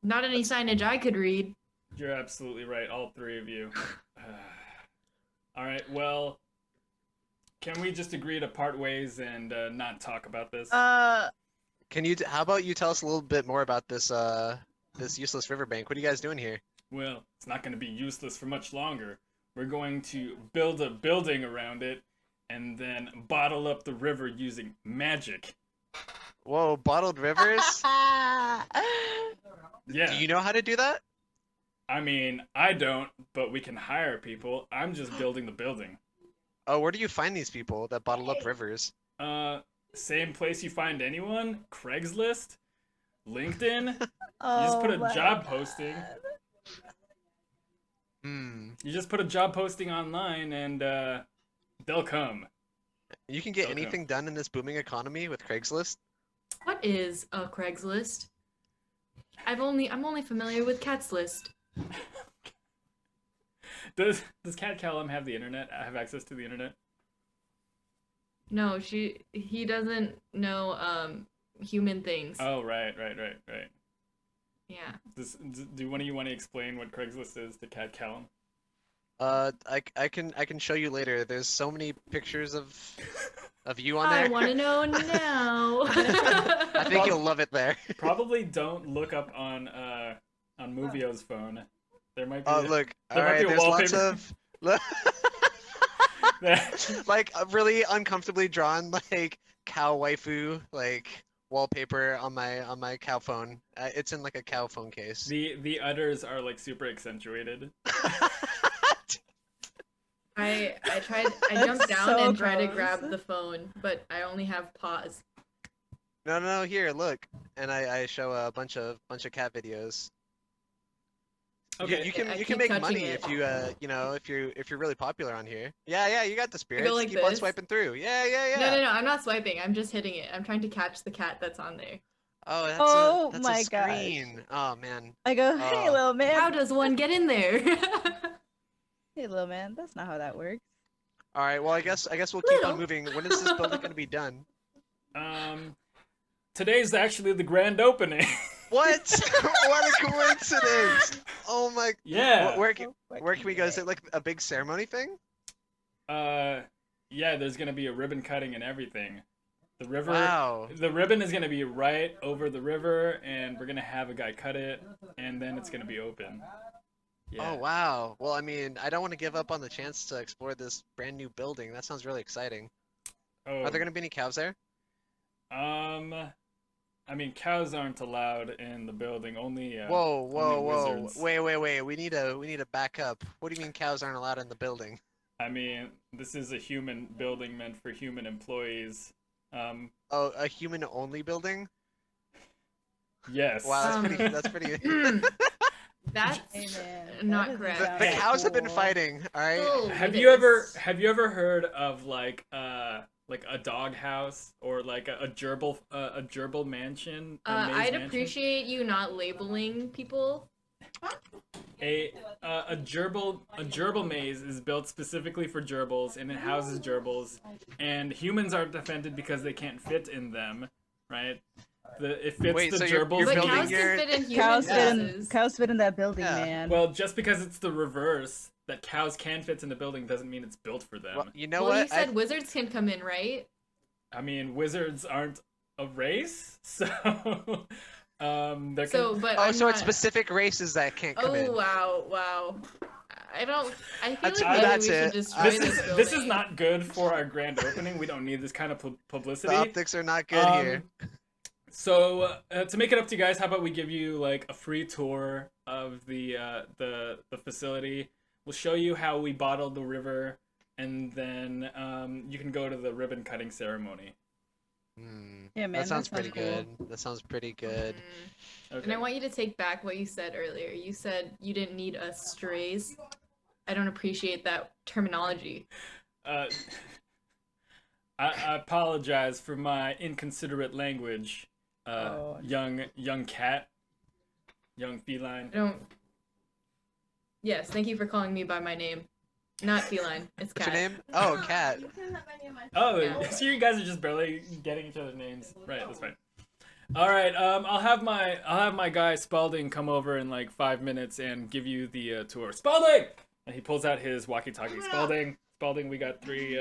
Not any signage I could read. You're absolutely right, all three of you. All right, well, can we just agree to part ways and not talk about this? Can you? How about you tell us a little bit more about this this useless riverbank? What are you guys doing here? Well, it's not going to be useless for much longer. We're going to build a building around it and then bottle up the river using magic. Whoa, bottled rivers? Yeah. Do you know how to do that? I mean, I don't, but we can hire people. I'm just building the building. Oh, where do you find these people that bottle up rivers? Same place you find anyone? Craigslist? LinkedIn? You Oh, just put a my job God. posting. Hmm. You just put a job posting online and they'll come. You can get Okay. anything done in this booming economy with Craigslist? What is a Craigslist? I'm only familiar with Cat's List. Does Callum have the internet? Have access to the internet? No, he doesn't know human things. Oh, right. Yeah. Do one of you want to explain what Craigslist is to Callum? I can show you later. There's so many pictures of you on I there. want to know now. I think you'll love it there. Probably don't look up on Movio's phone. There might be. Oh, look. there All might be right, a there's lots wallpaper. of like a really uncomfortably drawn like cow waifu like wallpaper on my cow phone. It's in like a cow phone case. The udders are like super accentuated. I That's jumped down so and tried to gross. grab the phone, but I only have paws. No, here, look. And I show a bunch of cat videos. Okay. You I can keep make touching money it. if you you know if you're really popular on here. Yeah, you got the spirits. like Keep on this? swiping through. Yeah. No, I'm not swiping. I'm just hitting it. I'm trying to catch the cat that's on there. Oh, Oh that's a my gosh. screen. Oh man. I go, hey, little man. How does one get in there? Hey, little man. That's not how that works. All right. Well, I guess we'll keep on Little. moving. When is this building gonna be done? Today's actually the grand opening. What? What a coincidence! Oh my. Yeah. Where can we go? Is it like a big ceremony thing? Yeah, there's gonna be a ribbon cutting and everything. The river. Wow. The ribbon is gonna be right over the river, and we're gonna have a guy cut it, and then it's gonna be open. Yeah. Oh wow. Well, I mean, I don't want to give up on the chance to explore this brand new building. That sounds really exciting. Oh. Are there gonna be any cows there? I mean, cows aren't allowed in the building. Only. Whoa. only wizards. Wait. We need to back up. What do you mean cows aren't allowed in the building? I mean, this is a human building meant for human employees. Oh, a human-only building? Yes. Wow, that's pretty. That's Hey, man. not That correct. doesn't The sound cows have been cool. fighting. All right. Oh, Have it you ever is. heard of like a dog house or like a gerbil mansion? A maze I'd mansion? appreciate you not labeling people. a gerbil maze is built specifically for gerbils, and it houses gerbils, and humans aren't offended because they can't fit in them, right? It fits Wait, the so you're gerbils. But building cows your- can fit in human Cows fit in houses. cows fit in that building, Yeah. man. Well, just because it's the reverse, that cows can fit in the building doesn't mean it's built for them. Well, you know Well, what? you said wizards can come in, right? I mean, wizards aren't a race, so there So, can... but Oh, I'm so not... it's specific races that can't come in. Oh wow. I feel That's- like maybe that's we should it. destroy this is building. not good for our grand opening. We don't need this kind of The publicity. optics are not good here. So to make it up to you guys, how about we give you like a free tour of the facility? We'll show you how we bottled the river, and then you can go to the ribbon cutting ceremony. Yeah, man. That sounds pretty cool. good. That sounds pretty good. Okay. And I want you to take back what you said earlier. You said you didn't need us strays. I don't appreciate that terminology. I apologize for my inconsiderate language, Oh. young cat, young feline. I don't. Yes, thank you for calling me by my name. Not feline. It's What's cat. your name? Oh, Cat. Oh, Yeah. so you guys are just barely getting each other's names. Right, that's fine. All right, I'll have my guy Spalding come over in like 5 minutes and give you the tour. Spalding! And he pulls out his walkie-talkie. Spalding, we got three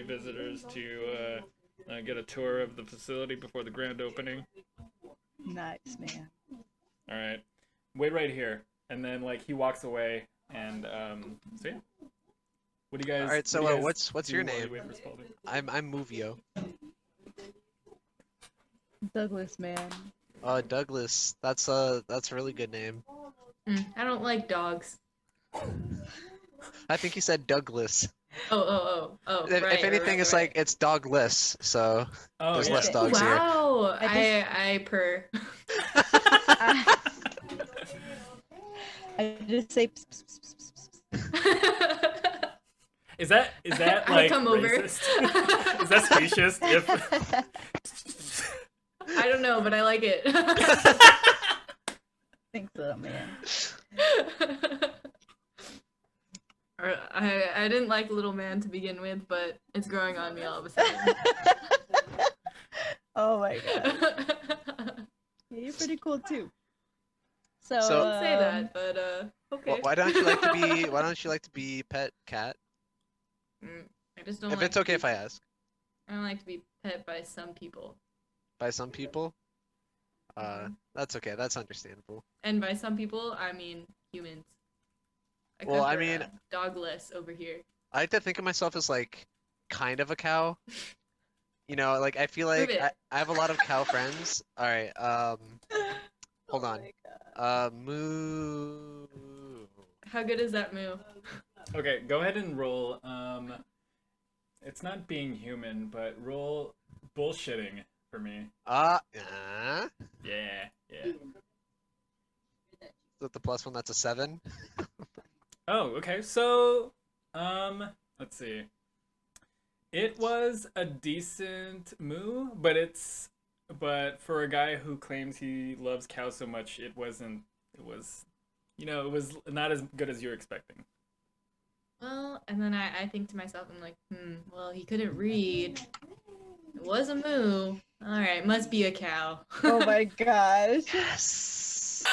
visitors to get a tour of the facility before the grand opening. Nice, man. All right, wait right here. And then like he walks away, and so yeah. What do you guys? All right. So what do you guys what's do your while you name? wait for Spalding? I'm Movio. Douglas, man. Douglas. That's a really good name. I don't like dogs. I think you said Douglas. Oh. If anything, it's like it's dogless. So Oh, there's yeah. less dogs here. Wow. I I purr. I just say. Pss, pss, pss, pss, pss. Is that I like come over. racist? Is that specious? If I don't know, but I like it. Think so, man. Or, I didn't like Little Man to begin with, but it's growing on me all of a sudden. Oh my god. Yeah, you're pretty cool too. So, So- Don't say that, but okay. Why don't you like to be pet cat? I just don't If like it's okay to if I ask. I don't like to be pet by some people. By some people. That's okay. That's understandable. And by some people, I mean humans. Well, I prefer, mean- dogless over here. I like to think of myself as like kind of a cow. You know, like I feel like Prove it. I have a lot of cow friends. All right. Hold on. Moo. How good is that moo? okay, go ahead and roll. It's not being human, but roll bullshitting for me. Uh. Yeah. With the +1, that's a 7. Oh, okay. So, let's see. It was a decent moo, but for a guy who claims he loves cows so much, it was not as good as you were expecting. Well, and then I think to myself, I'm like, well, he couldn't read. It was a moo. All right, must be a cow. Oh my gosh. Yes.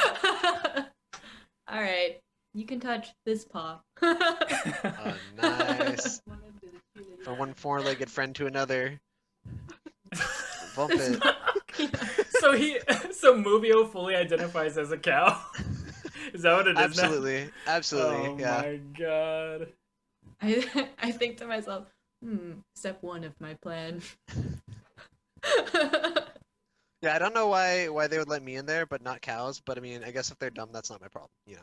All right, you can touch this paw. Oh, nice. From one four-legged friend to another. Bump it. So Movio fully identifies as a cow. Is that what it is Absolutely. now? Absolutely. Oh Yeah. my god. I think to myself, step 1 of my plan. Yeah, I don't know why they would let me in there, but not cows. But I mean, I guess if they're dumb, that's not my problem. You know.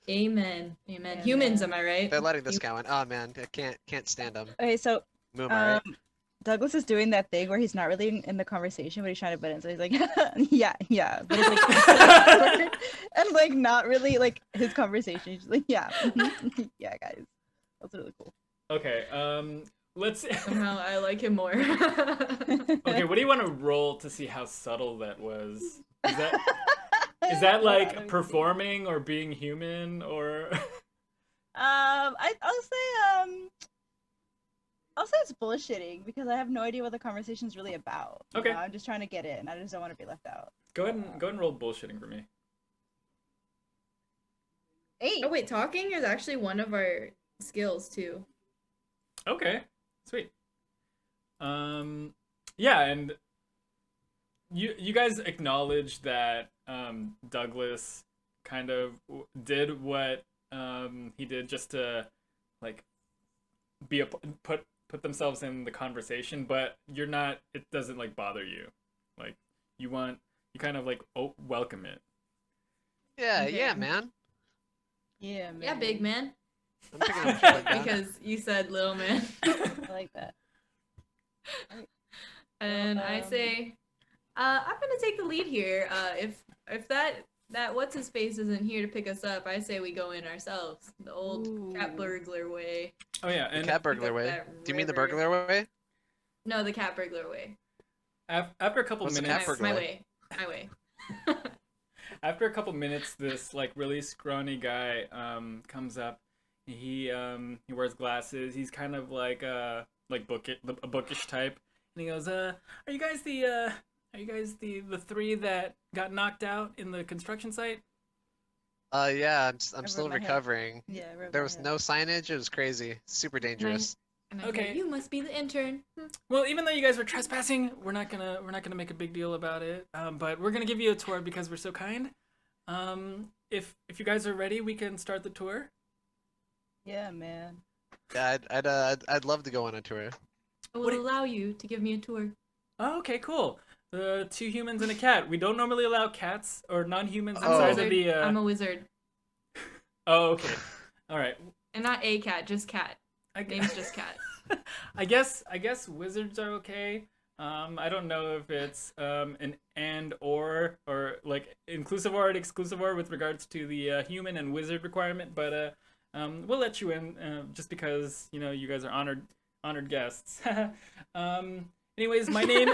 Amen. Amen. Amen. Humans, am I right? They're letting this cow in. Oh man, I can't stand them. Okay, so Moo, am I right? Douglas is doing that thing where he's not really in the conversation, but he's trying to butt in. So he's like, yeah, but it's like, and like not really like his conversation. He's just like, yeah, yeah, guys, that's really cool. Okay, let's. Somehow I like him more. Okay, what do you want to roll to see how subtle that was? Is that like performing or being human or? I'll say it's bullshitting because I have no idea what the conversation's really about. Okay. I'm just trying to get in. I just don't want to be left out. Go ahead and roll bullshitting for me. 8. Oh wait, talking is actually one of our skills too. Okay, sweet. Yeah, and you guys acknowledge that Douglas kind of did what he did just to like put themselves in the conversation, but you're not. It doesn't like bother you. Like you kind of like welcome it. Yeah, Okay. yeah, man. Yeah, man. Yeah, big man. I'm picking up shit like that. Because you said little man. I like that. And I say, I'm gonna take the lead here. If that what's his face isn't here to pick us up, I say we go in ourselves, the old cat burglar way. Oh yeah, The and cat burglar up way. that Do you mean the river. burglar way? No, the cat burglar way. after a couple What's the minutes, cat burglar? My way. My way. after a couple minutes, this like really scrawny guy comes up. He wears glasses. He's kind of like a bookish type, and he goes, "Are you guys the three that got knocked out in the construction site?" Yeah, I'm Over still my head. recovering. Yeah, right There by was it. no signage. It was crazy. Super dangerous. And I Okay. say, you must be the intern. Well, even though you guys were trespassing, we're not gonna make a big deal about it. But we're gonna give you a tour because we're so kind. If you guys are ready, we can start the tour. Yeah, man. Yeah, I'd love to go on a tour. I What will do you- allow you to give me a tour. Oh, okay, cool. The 2 humans and a cat. We don't normally allow cats or non-humans Oh. inside of Wizard. the. I'm a wizard. Oh, okay. All right. And not a cat, just cat. Name's just cat. I guess wizards are okay. I don't know if it's an and or like inclusive or and exclusive or with regards to the human and wizard requirement, but we'll let you in just because you guys are honored guests. Anyways, my name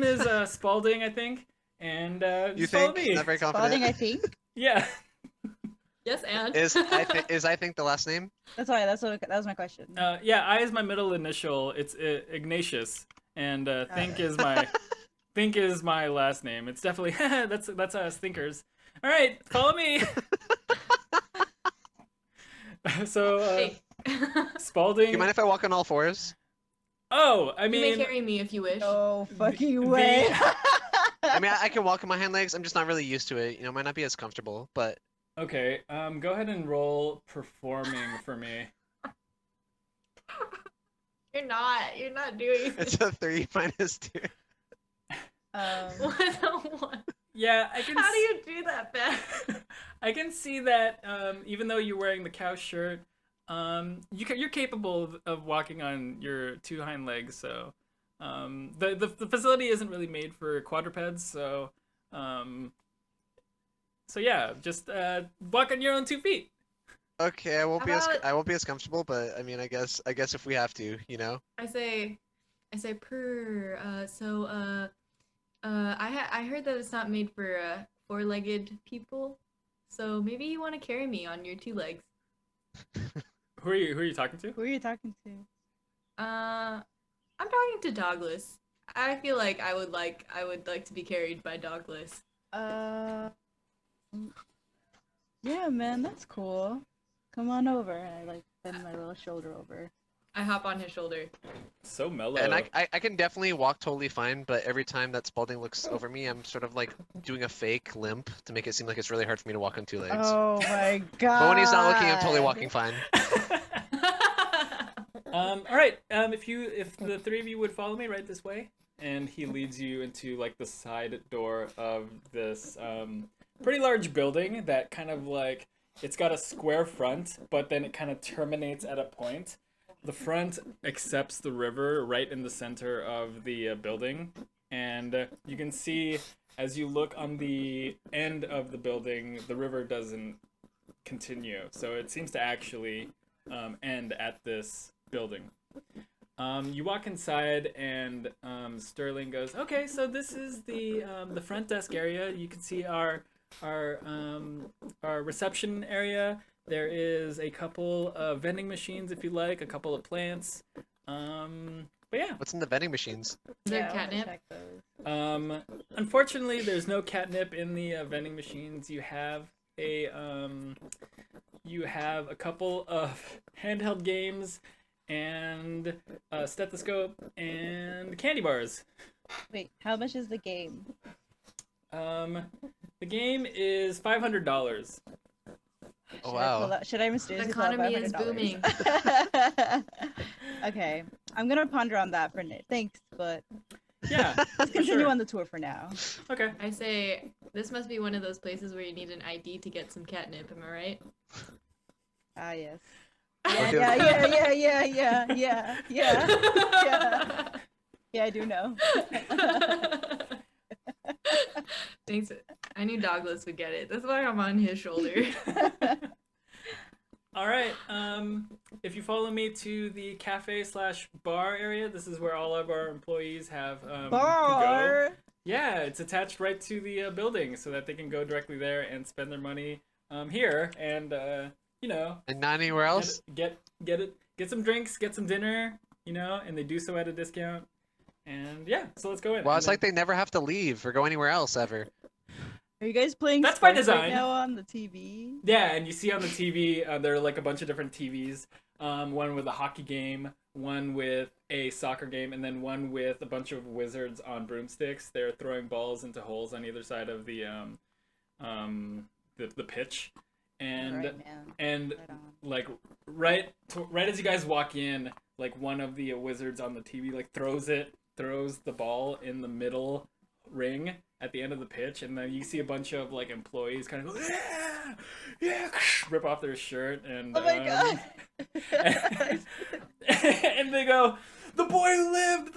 is Spalding, I think, and You just follow think? me. Not very Spalding, confident. I think. Yeah. Yes, and Is I think the last name? That was my question. Yeah. I is my middle initial. It's Ignatius, and think is my last name. It's definitely that's us thinkers. All right, follow me. So Hey. Spalding. Do you mind if I walk on all fours? Oh, I You may mean, carry me if you wish. No fucking the- way. I mean, I can walk on my hind legs. I'm just not really used to it. You know, might not be as comfortable, but okay. Go ahead and roll performing for me. You're not doing it. it's a 3 minus 2. What a one. Yeah, I can. How do you do that, Ben? I can see that even though you're wearing the cow shirt, you're capable of walking on your 2 hind legs. So the facility isn't really made for quadrupeds. So So yeah, just walk on your own 2 feet. Okay, I won't How be as about- I won't be as comfortable, but I mean, I guess if we have to, you know. I say purr. I heard that it's not made for four-legged people, so maybe you want to carry me on your 2 legs. Who are you talking to? Who are you talking to? I'm talking to Dogless. I feel like I would like to be carried by Dogless. Yeah, man, that's cool. Come on over. And I like bend my little shoulder over. I hop on his shoulder. So mellow. And I can definitely walk totally fine, but every time that Spalding looks over me, I'm sort of like doing a fake limp to make it seem like it's really hard for me to walk on 2 legs. Oh my god. But when he's not looking, I'm totally walking fine. All right. If the 3 of you would follow me right this way, and he leads you into like the side door of this pretty large building that kind of like it's got a square front, but then it kind of terminates at a point. The front accepts the river right in the center of the building, and you can see as you look on the end of the building, the river doesn't continue. So it seems to actually end at this building. You walk inside, and Sterling goes, "Okay, so this is the front desk area. You can see our reception area. There is a couple of vending machines if you like, a couple of plants. But yeah, What's in the vending machines? Is there Yeah, I wanna catnip? check those. unfortunately, there's no catnip in the vending machines. You have a couple of handheld games and a stethoscope and candy bars. Wait, how much is the game? The game is $500. Oh wow. Should I The mysteriously pull out economy is $500? booming. Okay, I'm gonna ponder on that for now. Thanks, but Yeah, let's for continue sure. on the tour for now. Okay. I say this must be one of those places where you need an ID to get some catnip. Am I right? Ah, yes. Okay. Yeah. Yeah, I do know. Thanks. I knew Douglas would get it. That's why I'm on his shoulder. All right. If you follow me to the cafe/bar area, this is where all of our employees have can go. Bar. Yeah, it's attached right to the building, so that they can go directly there and spend their money here, and you know, And not anywhere else? get some drinks, get some dinner, you know, and they do so at a discount. And yeah, so let's go in. Well, And it's like they never have to leave or go anywhere else ever. Are you guys playing That's by sports design. right now on the TV? yeah, and you see on the TV, there are like a bunch of different TVs. One with a hockey game, one with a soccer game, and then one with a bunch of wizards on broomsticks. They're throwing balls into holes on either side of the pitch. And Right, man. and Right on. like right as you guys walk in, like one of the wizards on the TV like throws the ball in the middle ring at the end of the pitch, and then you see a bunch of like employees kind of go yeah, rip off their shirt, and Oh my god. and they go, the boy who lived.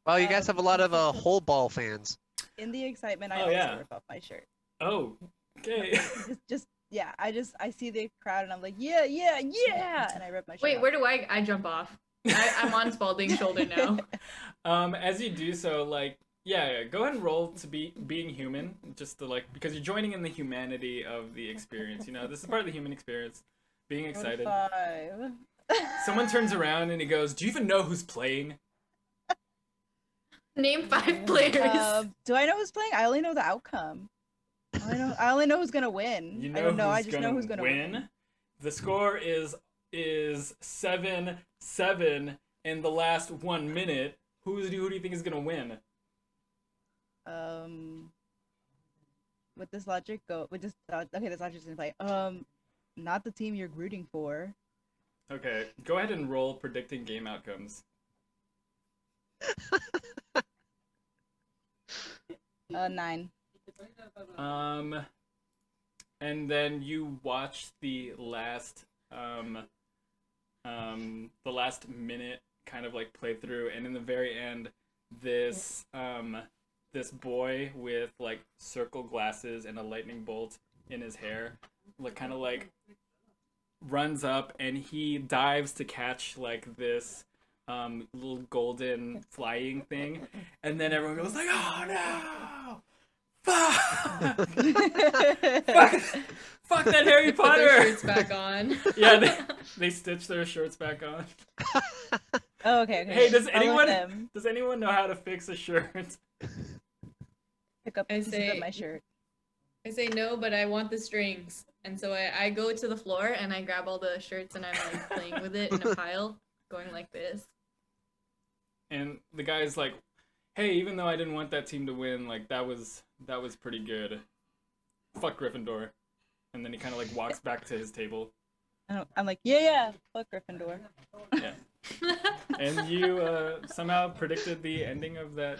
Well, you guys have a lot of whole ball fans. In the excitement, I Oh, also yeah. rip off my shirt. Oh, okay. Just yeah, I see the crowd and I'm like, yeah, and I rip my shirt Wait, off. where do I jump off? I'm on Spalding's shoulder now. As you do so, like, yeah, go ahead and roll to being human, just to like, because you're joining in the humanity of the experience. You know, this is part of the human experience. Being excited. 5. Someone turns around and he goes, "Do you even know who's playing?" Name 5 players. Do I know who's playing? I only know the outcome. I only know who's gonna win. You I know don't know. who's I just know who's gonna win. The score is 7-7 in the last 1 minute. Who do you think is gonna win? With this logic, go with this. Okay, this logic's gonna play. Not the team you're rooting for. Okay, go ahead and roll predicting game outcomes. 9. And then you watch the last minute kind of like play through, and in the very end, this this boy with like circle glasses and a lightning bolt in his hair, like kind of like runs up and he dives to catch like this little golden flying thing, and then everyone goes like, "Oh no! Fuck! Fuck that Harry Put their Potter!" shirts back on. Yeah, they stitch their shirts back on. Oh, okay. Hey, does I'll let anyone know how to fix a shirt? pick up I pieces say- of my shirt? I say no, but I want the strings. And so I go to the floor and I grab all the shirts and I'm like playing with it in a pile, going like this. And the guy's like, "Hey, even though I didn't want that team to win, like that was pretty good. Fuck Gryffindor." And then he kind of like walks back to his table. I'm like, yeah, fuck Gryffindor. Yeah. And you somehow predicted the ending of that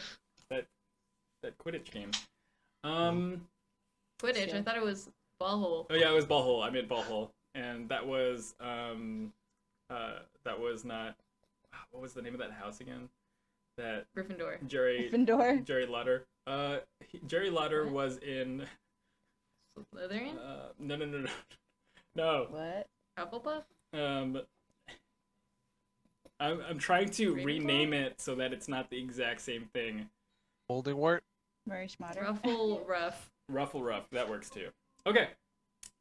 Quidditch game. Quidditch, I thought it was ball hole. Oh yeah, it was ball hole. I made ball hole, and that was not. What was the name of that house again? That Gryffindor. Gryffindor. Jerry Lauder. Jerry Lauder was in. Slytherin? No. What? Hufflepuff? I'm trying to Ravenclaw? rename it so that it's not the exact same thing. Voldemort. Murray Schmatter. Ruffle Ruff. Ruffle Ruff, that works too. Okay,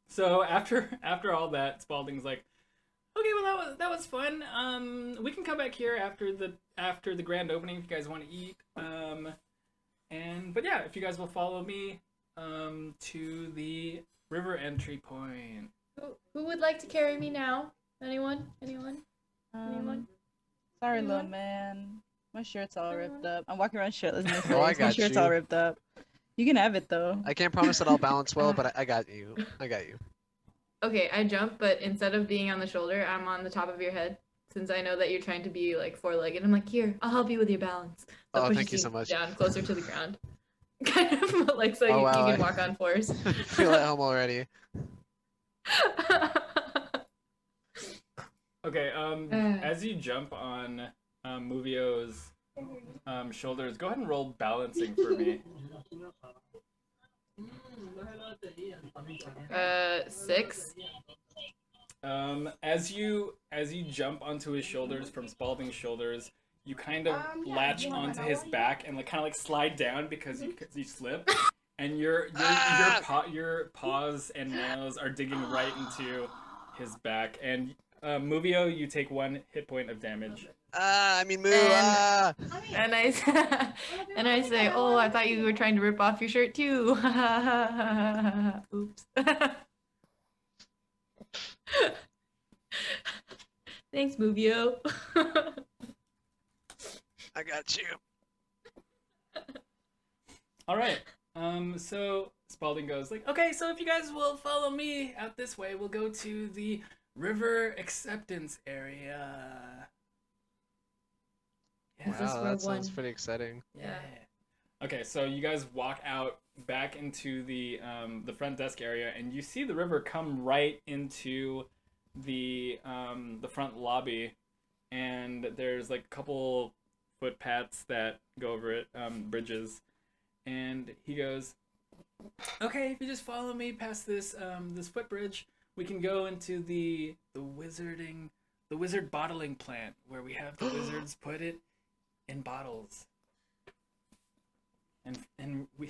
so after all that, Spalding's like, "Okay, well that was fun. We can come back here after the grand opening if you guys want to eat. But yeah, if you guys will follow me to the river entry point." Who would like to carry me now? Anyone? Anyone? Sorry, little man. My shirt's all ripped up. I'm walking around shirtless in my face. Oh, I My got shirt's you. all ripped up. You can have it though. I can't promise that I'll balance well, but I got you. I got you. Okay, I jump, but instead of being on the shoulder, I'm on the top of your head. Since I know that you're trying to be like four-legged, I'm like, here, I'll help you with your balance. That Oh, pushes thank you so much. Down closer to the ground. Kind of like so Oh, you wow, can I- walk on fours. Feel at home already. Okay, as you jump on Movio's shoulders, go ahead and roll balancing for me. 6. As you jump onto his shoulders from Spalding's shoulders, you kind of latch onto his back and like kind of like slide down because you slip, and your paws and nails are digging right into his back. And Movio, you take 1 hit point of damage. Moo. And I say, oh, I thought you were trying to rip off your shirt too. Oops. Thanks, Movio. I got you. All right. So Spalding goes like, "Okay, so if you guys will follow me out this way, we'll go to the river acceptance area." Yeah. Is this Wow, where that sounds one- pretty exciting. Yeah. Okay, so you guys walk out back into the front desk area, and you see the river come right into the front lobby, and there's like a couple footpaths that go over it, bridges, and he goes, "Okay, if you just follow me past this this footbridge, we can go into the wizard bottling plant where we have the wizards put it in bottles." And we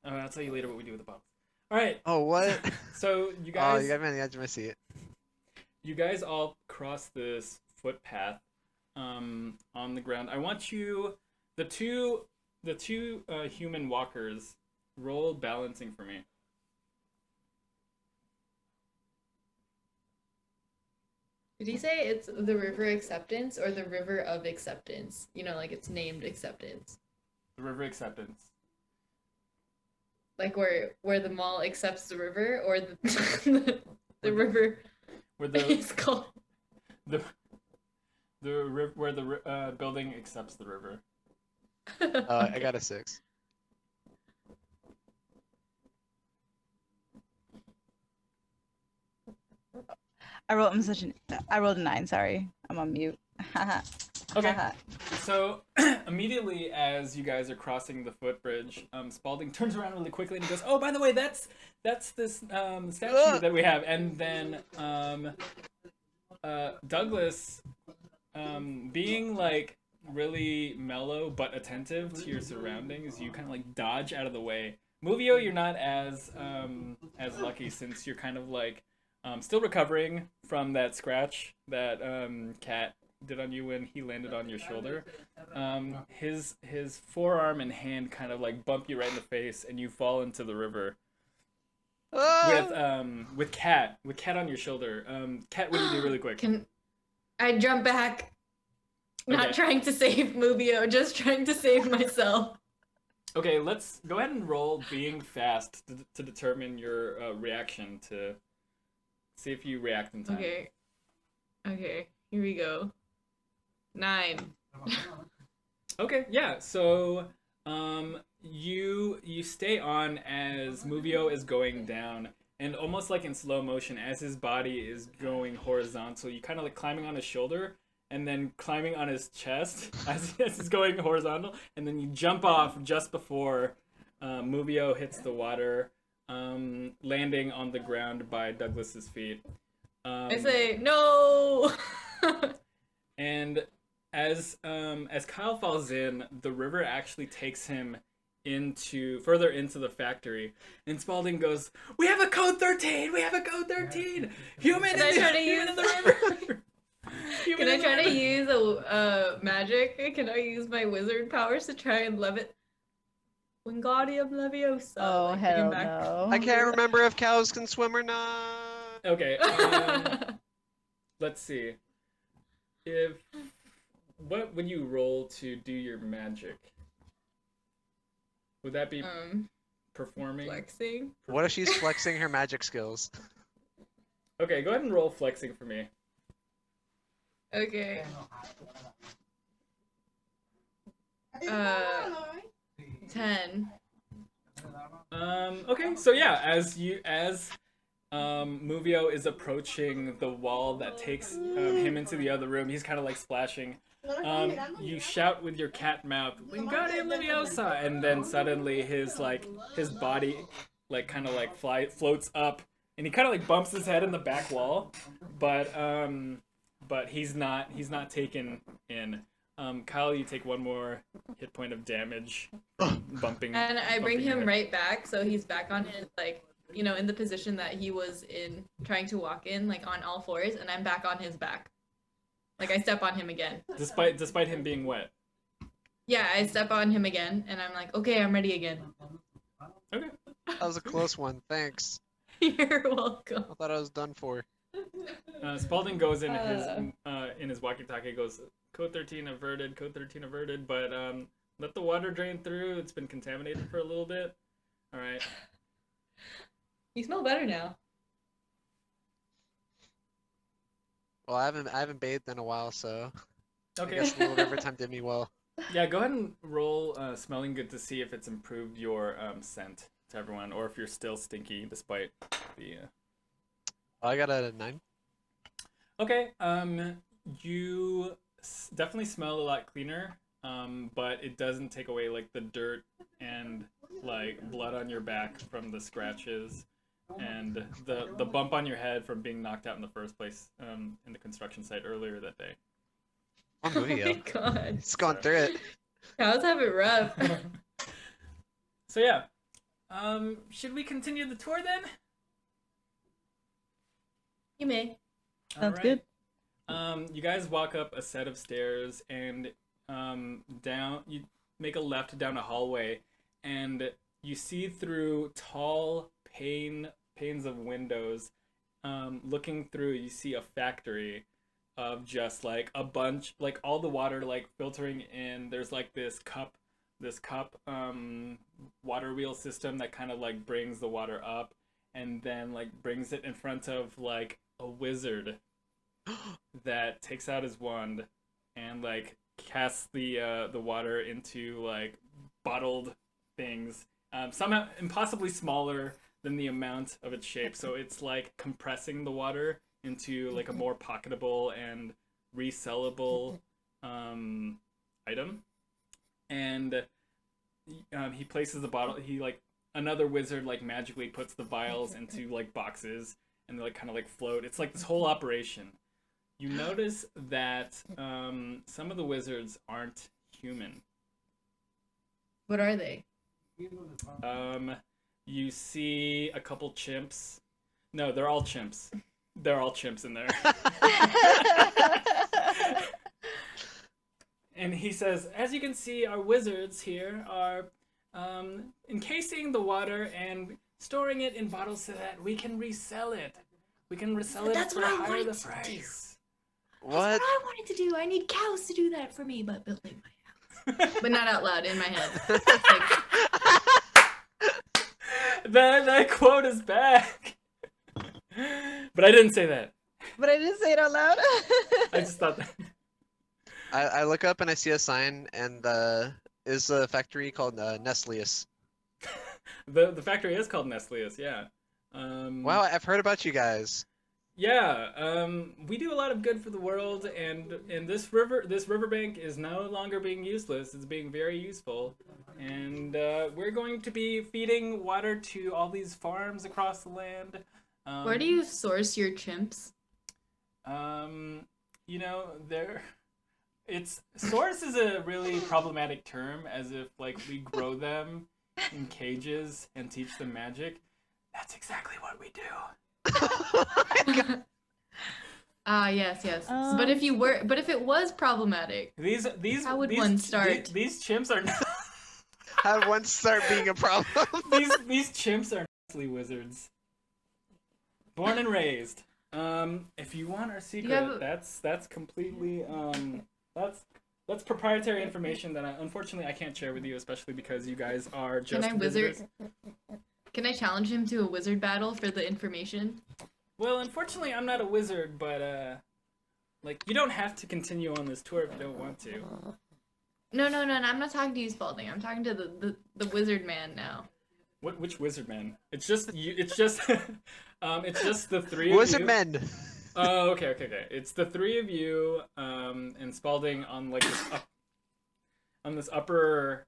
I'll tell you later what we do with the bottles. All right. Oh, what? So you Oh, guys you got me on the edge of my seat. you guys all cross this footpath on the ground. I want you the two human walkers roll balancing for me. Did he say it's the river acceptance or the river of acceptance? You know, like it's named acceptance. The river acceptance. Like where the mall accepts the river, or the river Where the is called. the where the building accepts the river. I got a 6. I rolled a 9. Sorry, I'm on mute. Okay. So immediately as you guys are crossing the footbridge, Spalding turns around really quickly and he goes, "Oh, by the way, that's this statue that we have." And then Douglas, being like really mellow but attentive to your surroundings, you kind of like dodge out of the way. Movio, you're not as lucky since you're kind of like still recovering from that scratch that Cat did on you when he landed on your shoulder. His forearm and hand kind of like bump you right in the face, and you fall into the river with Cat on your shoulder. Cat, what do you do really quick? Can I jump back? Not Okay. trying to save Mubio, just trying to save myself. Okay, let's go ahead and roll being fast to determine your reaction, to see if you react in time. Okay, here we go. 9. Okay, yeah. So, you stay on as Muvio is going down, and almost like in slow motion, as his body is going horizontal, you kind of like climbing on his shoulder, and then climbing on his chest as he's going horizontal, and then you jump off just before Muvio hits the water, landing on the ground by Douglas's feet. I say no. And as Kyle falls in, the river actually takes him further into the factory, and Spalding goes, "We have a code 13! We have a code 13! Human in the river!" Can I try to use a magic? Can I use my wizard powers to try and levitate? Wingardium Leviosa. Oh, like, hell bring him back. no. I can't remember if cows can swim or not. Okay, let's see. What would you roll to do your magic? Would that be performing? Flexing. What if she's flexing her magic skills? Okay, go ahead and roll flexing for me. Okay. 10. Okay, so yeah, as Muvio is approaching the wall that takes him into the other room, he's kind of like splashing. You shout with your cat mouth, "Wingardium Leviosa!" And then suddenly his body like kind of like floats up, and he kind of like bumps his head in the back wall, but he's not taken in. Kyle, you take one more hit point of damage from bumping. And I bring bumping your him head. right back, so he's back on his, like, you know, in the position that he was in, trying to walk in, like, on all fours, and I'm back on his back. Like, I step on him again. Despite him being wet. Yeah, I step on him again, and I'm like, okay, I'm ready again. Okay. That was a close one, thanks. You're welcome. I thought I was done for. Spalding goes in his walkie-talkie, goes, "Code 13 averted, code 13 averted, but let the water drain through. It's been contaminated for a little bit. All right." You smell better now. Well, I haven't bathed in a while, so I Okay. guess the little river time did me well. Yeah, go ahead and roll smelling good to see if it's improved your scent to everyone, or if you're still stinky despite the. I got a 9. Okay. You definitely smell a lot cleaner, but it doesn't take away like the dirt and like blood on your back from the scratches and the bump on your head from being knocked out in the first place in the construction site earlier that day. Oh, Oh my Muvio. god. It's gone through it. Cows have it rough. So yeah, should we continue the tour then? You may. Sounds good. You guys walk up a set of stairs and down. You make a left down a hallway, and you see through tall panes of windows. Looking through, you see a factory of just like a bunch, like all the water like filtering in. There's like this cup water wheel system that kind of like brings the water up and then like brings it in front of like a wizard that takes out his wand and like casts the water into like bottled things, somehow impossibly smaller than the amount of its shape, so it's like compressing the water into like a more pocketable and resellable item, and he places the bottle. Another wizard like magically puts the vials into like boxes, and they like kind of like float. It's like this whole operation. You notice that some of the wizards aren't human. What are they? You see a couple chimps. No, they're all chimps. They're all chimps in there. And he says, as you can see, our wizards here are encasing the water and storing it in bottles so that we can resell it. We can resell it That's for what I higher wanted the to price. That's what I wanted to do. I need cows to do that for me, but building my house. But not out loud, in my head. That quote is back. But I didn't say that. But I didn't say it out loud. I just thought that. I look up and I see a sign, and is a factory called Nestleus. The factory is called Nestleus, yeah. Wow, I've heard about you guys. Yeah, we do a lot of good for the world, and this riverbank is no longer being useless. It's being very useful, and we're going to be feeding water to all these farms across the land. Where do you source your chimps? You know, source is a really problematic term, as if like we grow them in cages and teach them magic. That's exactly what we do. Yes. But if it was problematic, These how would one start? These chimps are not, Have one start being a problem. these chimps are nicely wizards. Born and raised. If you want our secret, that's completely that's proprietary information that unfortunately I can't share with you, especially because you guys are just visitors. Can I challenge him to a wizard battle for the information? Well, unfortunately, I'm not a wizard, but like you don't have to continue on this tour if you don't want to. No. I'm not talking to you, Spalding. I'm talking to the wizard man now. Which wizard man? It's just you. It's just it's just the three of you. Wizard men. Oh, okay. It's the three of you, and Spalding on like this upper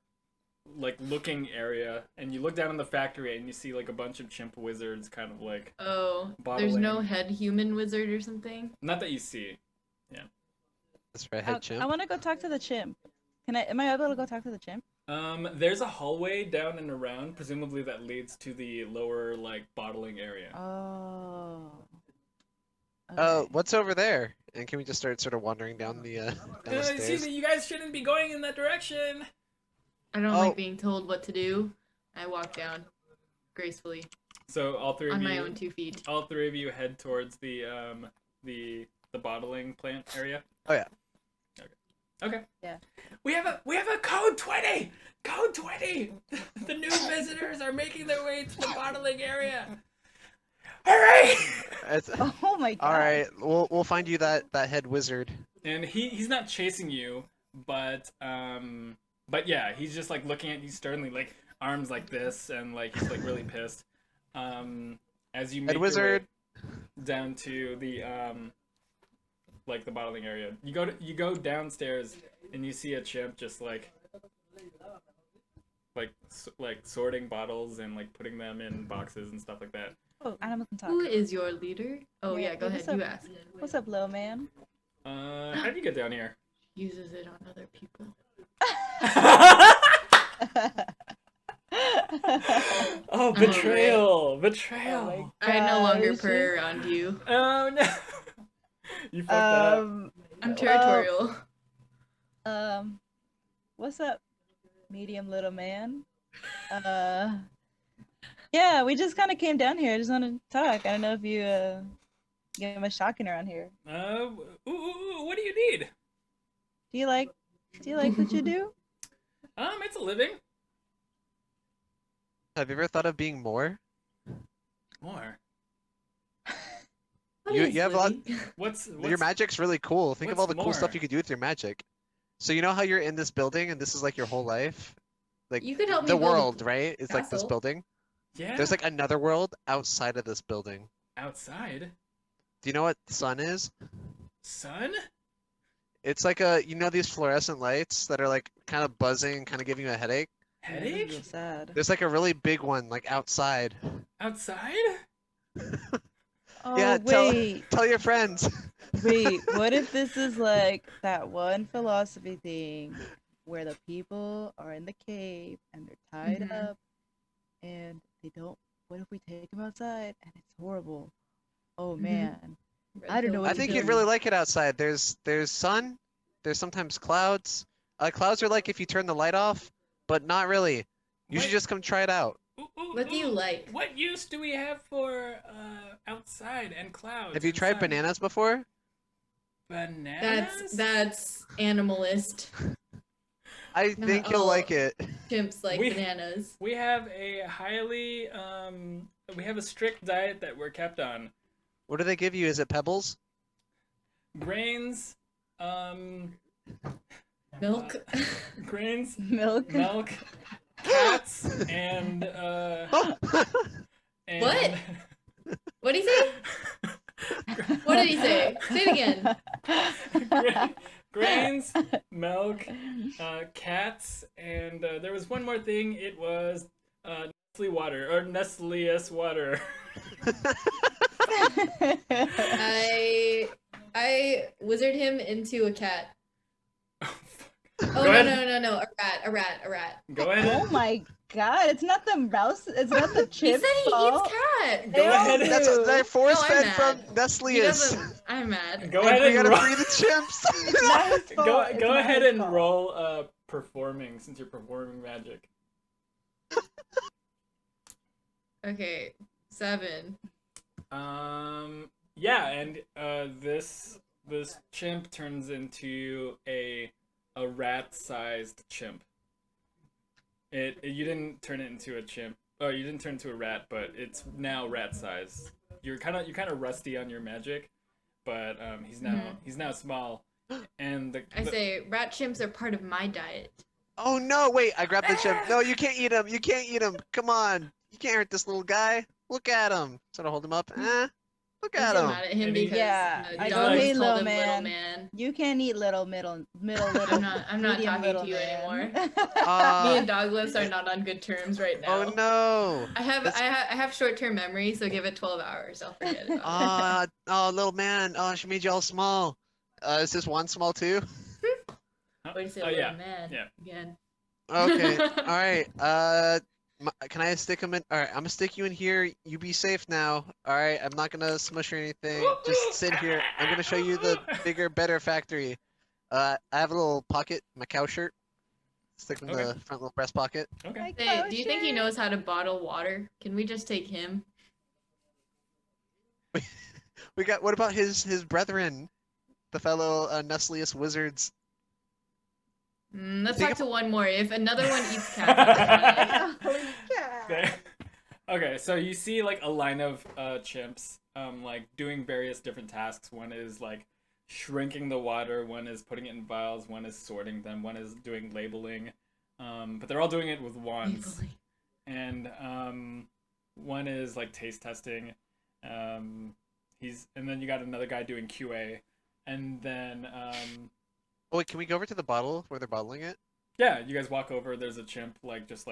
like looking area, and you look down in the factory and you see like a bunch of chimp wizards kind of like there's no head human wizard or something? Not that you see. Yeah. That's right, head chimp. I want to go talk to the chimp. Am I able to go talk to the chimp? There's a hallway down and around, presumably that leads to the lower like bottling area. Oh. What's over there? And can we just start sort of wandering down the stairs? Excuse me, you guys shouldn't be going in that direction. I don't like being told what to do. I walk down gracefully. So all three of you on my own 2 feet. All three of you head towards the bottling plant area. Oh yeah. Okay. Yeah. We have a code 20. Code 20. The new visitors are making their way to the bottling area. Hooray! Oh my god. All right, we'll find you that head wizard. And he's not chasing you, but yeah, he's just like looking at you sternly, like arms like this, and like he's like really pissed. As you make Head wizard your way down to the like the bottling area, you go downstairs and you see a chimp just like sorting bottles and like putting them in boxes and stuff like that. Oh, animals can talk. Who is your leader? Oh Yeah, yeah, go ahead. You ask. What's up, little man? How did you get down here? Uses it on other people. Oh, betrayal! Betrayal! I no longer purr around you. Oh no! You fucked up. I'm territorial. What's up, medium little man? Yeah, we just kind of came down here. I just want to talk. I don't know if you get much talking around here. What do you need? Do you like what you do? It's a living. Have you ever thought of being more? More. You have a lot. What's Your magic's really cool. Think of all the cool more? stuff you could do with your magic. So you know how you're in this building and this is like your whole life? Like You could help me the build a world, right? It's like this castle. building. Yeah. There's like another world outside of this building. Outside. Do you know what sun is? Sun? It's like you know these fluorescent lights that are like kind of buzzing, kind of giving you a headache? Yeah, this is real Headache? sad. There's like a really big one like outside. Outside? Oh Yeah, wait, tell your friends. wait. What if this is like that one philosophy thing where the people are in the cave and they're tied Mhm. up and they don't. What if we take them outside and it's horrible? Oh Mhm. man, Red I don't know pill, what I to blue think pill. you'd do. really like it outside. There's sun, there's sometimes clouds. Clouds are like if you turn the light off, but not really. You should What? just come try it out. What do you like? What use do we have for outside and clouds Have you and tried sun? bananas before? Bananas? That's animalist. I Not think you'll all like it. chimps like We- bananas. We have a highly we have a strict diet that we're kept on. What do they give you? Is it pebbles? Grains, um Milk. grains, Milk. milk, cats, and and What? What did he say? What did he say? Say it again. Grains, milk, cats, and there was one more thing. It was Nestle water or Nestleus water. I wizard him into a cat. Oh Go no, ahead. no, a rat. Go ahead. Oh my god, it's not the mouse, it's not the He chip said he fault. eats cat. Go They all ahead. do. They're force No, I'm fed mad. from He Nestleus. doesn't. I'm mad. Go We ahead and gotta roll. free the chimps. It's not his fault. Go It's go not ahead his and fault. roll performing since you're performing magic. Okay, 7. Yeah, and this chimp turns into a rat-sized chimp. You didn't turn it into a chimp. Oh, you didn't turn into a rat, but it's now rat size. You're kind of rusty on your magic, but he's now small, and I say rat chimps are part of my diet. Oh no, wait, I grabbed the chimp. No, you can't eat him. You can't eat him. Come on. You can't hurt this little guy. Look at him. Sort of hold him up. Look I'm at so him. mad at him And he- because Yeah, I go, Douglas "Hey, called little him little man." man. You can't eat little I'm little. not medium talking little to you man. anymore. Me Uh, and Douglas are not on good terms right now. oh no. I have short-term memory, so give it 12 hours. I'll forget about it. Oh, little man. Oh, she made you all small. Is this one small too? What do you say, Oh, little yeah, man? yeah. Again. Okay. All right. Can I stick him in? All right. I'm gonna stick you in here. You be safe now. All right. I'm not gonna smush or anything. Just sit here. I'm gonna show you the bigger, better factory. I have a little pocket, my cow shirt. Stick him in Okay. the front little breast pocket. Okay. Like Say, do you think he kosher. knows how to bottle water? Can we just take him? We got. What about his brethren, the fellow Nestleus wizards? Let's Think talk to one more. If another one eats cats, that's fine. Holy cow. Okay. Okay, so you see like a line of chimps like doing various different tasks. One is like shrinking the water, one is putting it in vials, one is sorting them, one is doing labeling. But they're all doing it with wands. And one is like taste testing. And then you got another guy doing QA. And then Oh wait, can we go over to the bottle where they're bottling it? yeah, you guys walk over, there's a chimp just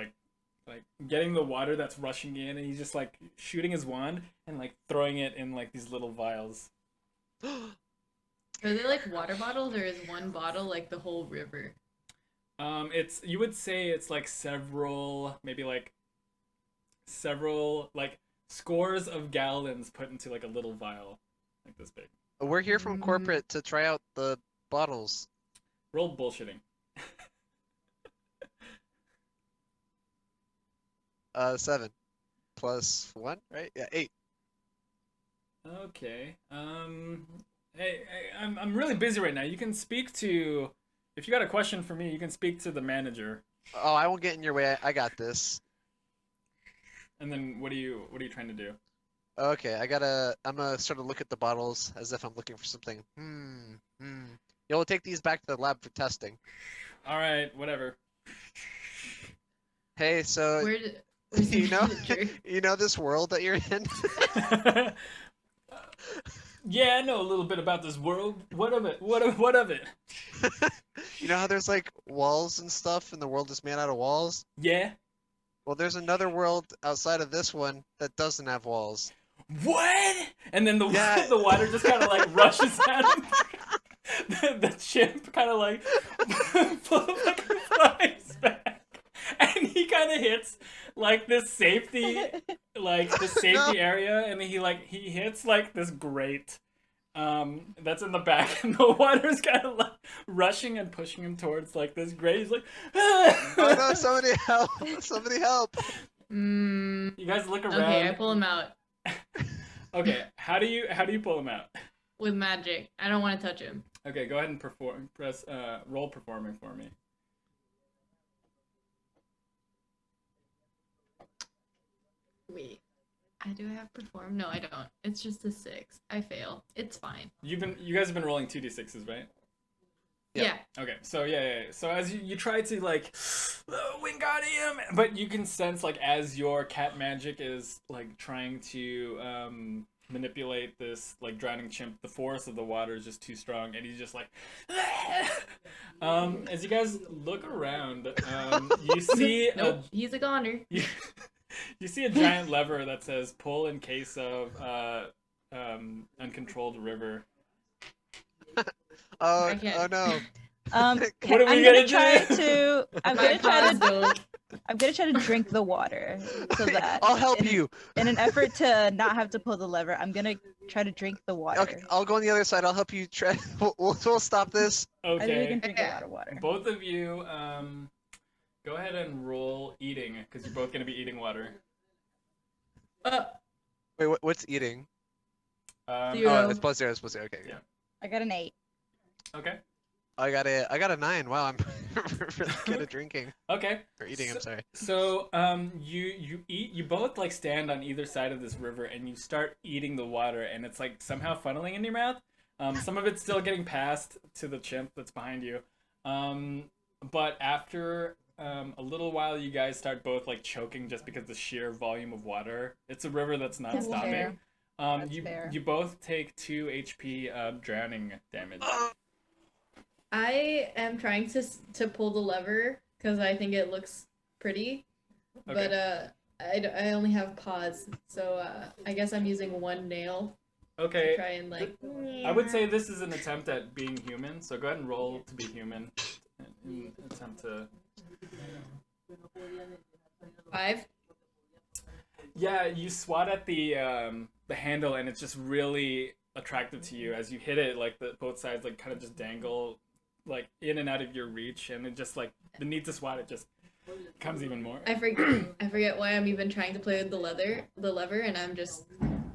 getting the water that's rushing in, and he's just like shooting his wand and like throwing it in like these little vials. Are they like water bottles, or is one bottle like the whole river? It's you would say it's like several scores of gallons put into like a little vial, like this big. We're here from corporate to try out the bottles. Roll bullshitting. 7 plus 1, right? Yeah, 8. Okay. Hey, I'm really busy right now. You can speak to, if you got a question for me, you can speak to the manager. Oh, I won't get in your way. I got this. And then what are you trying to do? Okay, I'm gonna sort of look at the bottles as if I'm looking for something. You'll take these back to the lab for testing. All right, whatever. Hey, so Where's you the know, manager? you know this world that you're in? Yeah, I know a little bit about this world. What of it? What of it? You know how there's like walls and stuff, and the world is made out of walls? Yeah. Well, there's another world outside of this one that doesn't have walls. What? And then the Yeah. the water just kind of like rushes at him. The chimp kind of like flies back, and he kind of hits like this safety, area, and then he hits like this grate. That's in the back, and the water's kind of like rushing and pushing him towards like this grate. He's like, Oh no! Somebody help! Somebody help! Mm, you guys look around. okay, I pull him out Okay, how do you pull him out? with magic. I don't want to touch him. Okay, go ahead and press roll performing for me. Wait, I do have perform. No, I don't. It's just a 6. I fail. It's fine. You guys have been rolling 2d6s, right? Yeah. Yeah. Okay, so yeah. So as you try to like, Wingardium, but you can sense like as your cat magic is like trying to manipulate this like drowning chimp, the force of the water is just too strong, and he's just like, as you guys look around, you see Nope, he's a goner. you see a giant lever that says "pull in case of uncontrolled river." Oh, I can't. oh no! What are we I'm gonna gonna try do? to. I'm My gonna try paws to. don't. I'm gonna try to drink the water so that I'll help in, you. in an effort to not have to pull the lever. I'm gonna try to drink the water. Okay, I'll go on the other side. I'll help you. Try. We'll stop this. I think we Okay. can drink a lot of water. Both of you, go ahead and roll eating, because you're both going to be eating water. Wait, what's eating? Zero. Oh, it's +0. It's +0. Okay. Yeah. I got an 8. Okay. I got a 9. Wow, I'm really good at drinking Okay. or eating. I'm sorry. So, you both like stand on either side of this river, and you start eating the water, and it's like somehow funneling in your mouth. Some of it's still getting passed to the chimp that's behind you. But after a little while, you guys start both like choking just because the sheer volume of water. It's a river that's not That's stopping. fair. That's You fair. you both take 2 HP drowning damage. I am trying to pull the lever because I think it looks pretty, Okay. but I only have paws, so I guess I'm using one nail to Okay. try and like. I would say this is an attempt at being human, so go ahead and roll to be human. In attempt to. 5. Yeah, you swat at the handle, and it's just really attractive to you as you hit it. Like both sides like kind of just dangle, like in and out of your reach, and it just like the need to swat it just comes even more. I forget why I'm even trying to play with the lever, and I'm just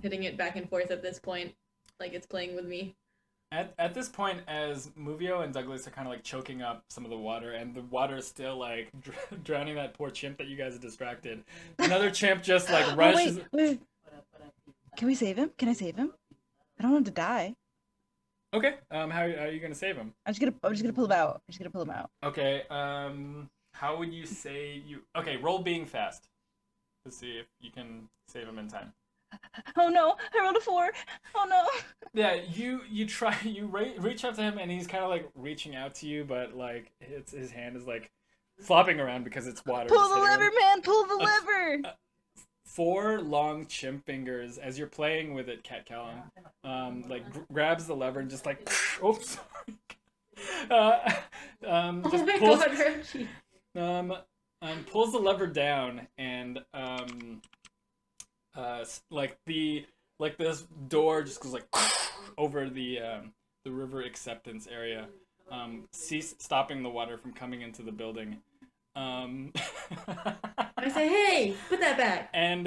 hitting it back and forth at this point, like it's playing with me. At this point, as Muvio and Douglas are kind of like choking up some of the water, and the water is still like drowning that poor chimp that you guys distracted. Another chimp just like rushes. Oh, wait. Can we save him? Can I save him? I don't want him to die. Okay. How are you gonna save him? I'm just gonna pull him out. I'm just gonna pull him out. Okay. How would you say you? Okay, roll being fast to see if you can save him in time. Oh no! I rolled a 4. Oh no! Yeah, you try reach out to him, and he's kind of like reaching out to you, but like his hand is like flopping around because it's water. Pull just the hitting him. lever, man! Pull the lever! 4 long chimp fingers as you're playing with it, Cat Callum, like grabs the lever and just like, oops, sorry. Oh Just my pulls, god, Reggie. pulls the lever down, and like this door just goes like over the river acceptance area, stopping the water from coming into the building. I say, hey, put that back. And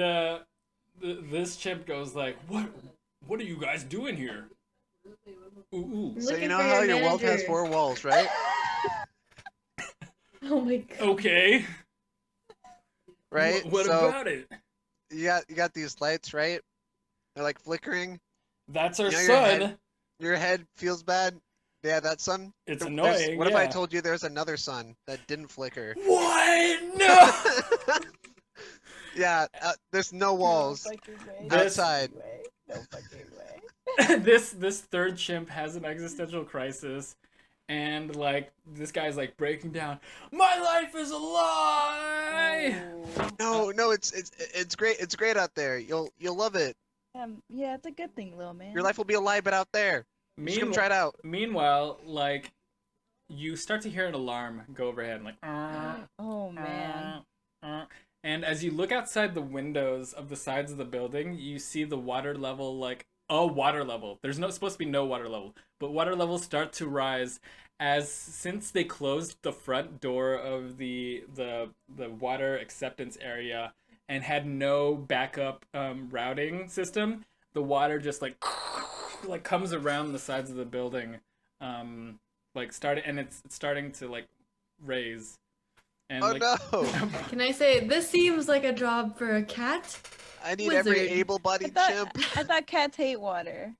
this chimp goes like, what are you guys doing here? Ooh. So you Looking know for how your your world has manager. 4 walls, right? Oh my god. Okay. Right. What so about it? you got these lights, right? They're like flickering. That's our You know, son. Your head feels bad. Yeah, that sun. It's There's- annoying. What if I yeah. told you there's another sun that didn't flicker? What? No. Yeah, there's no walls No fucking way. This- outside. No fucking way. this third chimp has an existential crisis, and like this guy's like breaking down. My life is a lie. No, it's great. It's great out there. You'll love it. Yeah, it's a good thing, little man. Your life will be a lie, but out there. Just come try it out. Meanwhile, like you start to hear an alarm go overhead, like. Oh man. And as you look outside the windows of the sides of the building, you see the water level, like a water level. There's supposed to be no water level, but water levels start to rise since they closed the front door of the water acceptance area and had no backup routing system. The water just like comes around the sides of the building, and it's starting to like raise. And, Oh like, no! Can I say this seems like a job for a cat? I need Wizard. every able-bodied chimp. I thought cats hate water.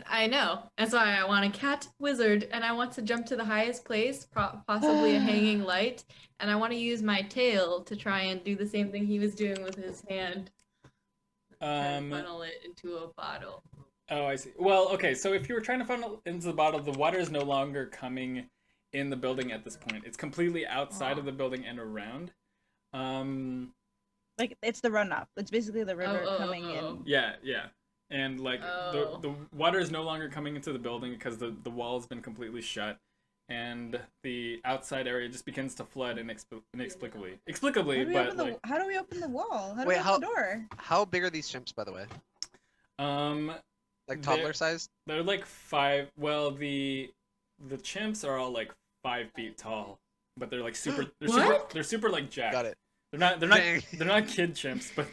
I know. That's why I want a cat wizard, and I want to jump to the highest place, possibly a hanging light, and I want to use my tail to try and do the same thing he was doing with his hand. And funnel it into a bottle. Oh, I see. Well, okay, so if you were trying to funnel into the bottle, the water is no longer coming in the building at this point. It's completely outside of the building and around. Like it's the runoff. It's basically the river coming in. Yeah. And like the water is no longer coming into the building because the wall has been completely shut, and the outside area just begins to flood inexplicably. How do we open the wall? How do Wait, we open the door? How big are these chimps, by the way? Like toddler sized? They're like 5. Well, the chimps are all like 5 feet tall, but they're like super. They're super like jacked. Got it. They're not kid chimps, but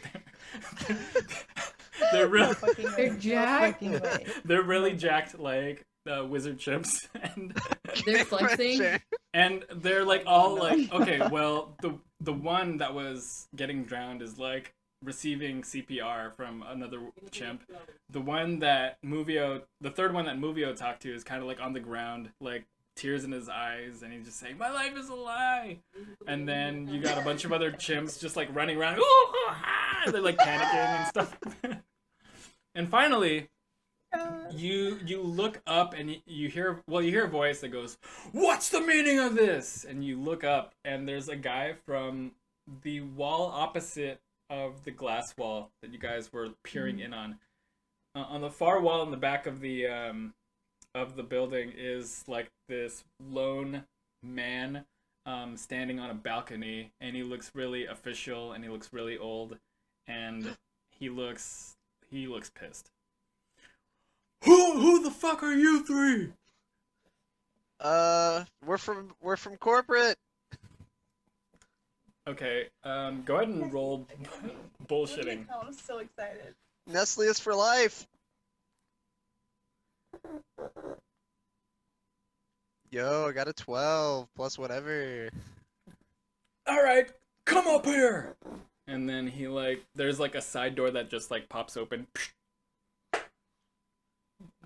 they're really They're jacked. they're really jacked like wizard chimps, and They're flexing. and they're like all like okay. Well, the one that was getting drowned is like receiving CPR from another chimp. The one that the third one that Muvio talked to is kind of like on the ground, like tears in his eyes, and he's just saying, "My life is a lie." And then you got a bunch of other chimps just like running around. They're like panicking and stuff. And finally, you look up and you hear a voice that goes, "What's the meaning of this?" And you look up, and there's a guy from the wall opposite of the glass wall that you guys were peering in on. On the far wall in the back of the building is like this lone man standing on a balcony, and he looks really official and he looks really old, and he looks pissed. Who the fuck are you three? We're from corporate. Okay, go ahead and roll bullshitting. Oh, I'm so excited. Nestle is for life. Yo, I got a 12 plus whatever. All right, come up here. And then he there's like a side door that just like pops open.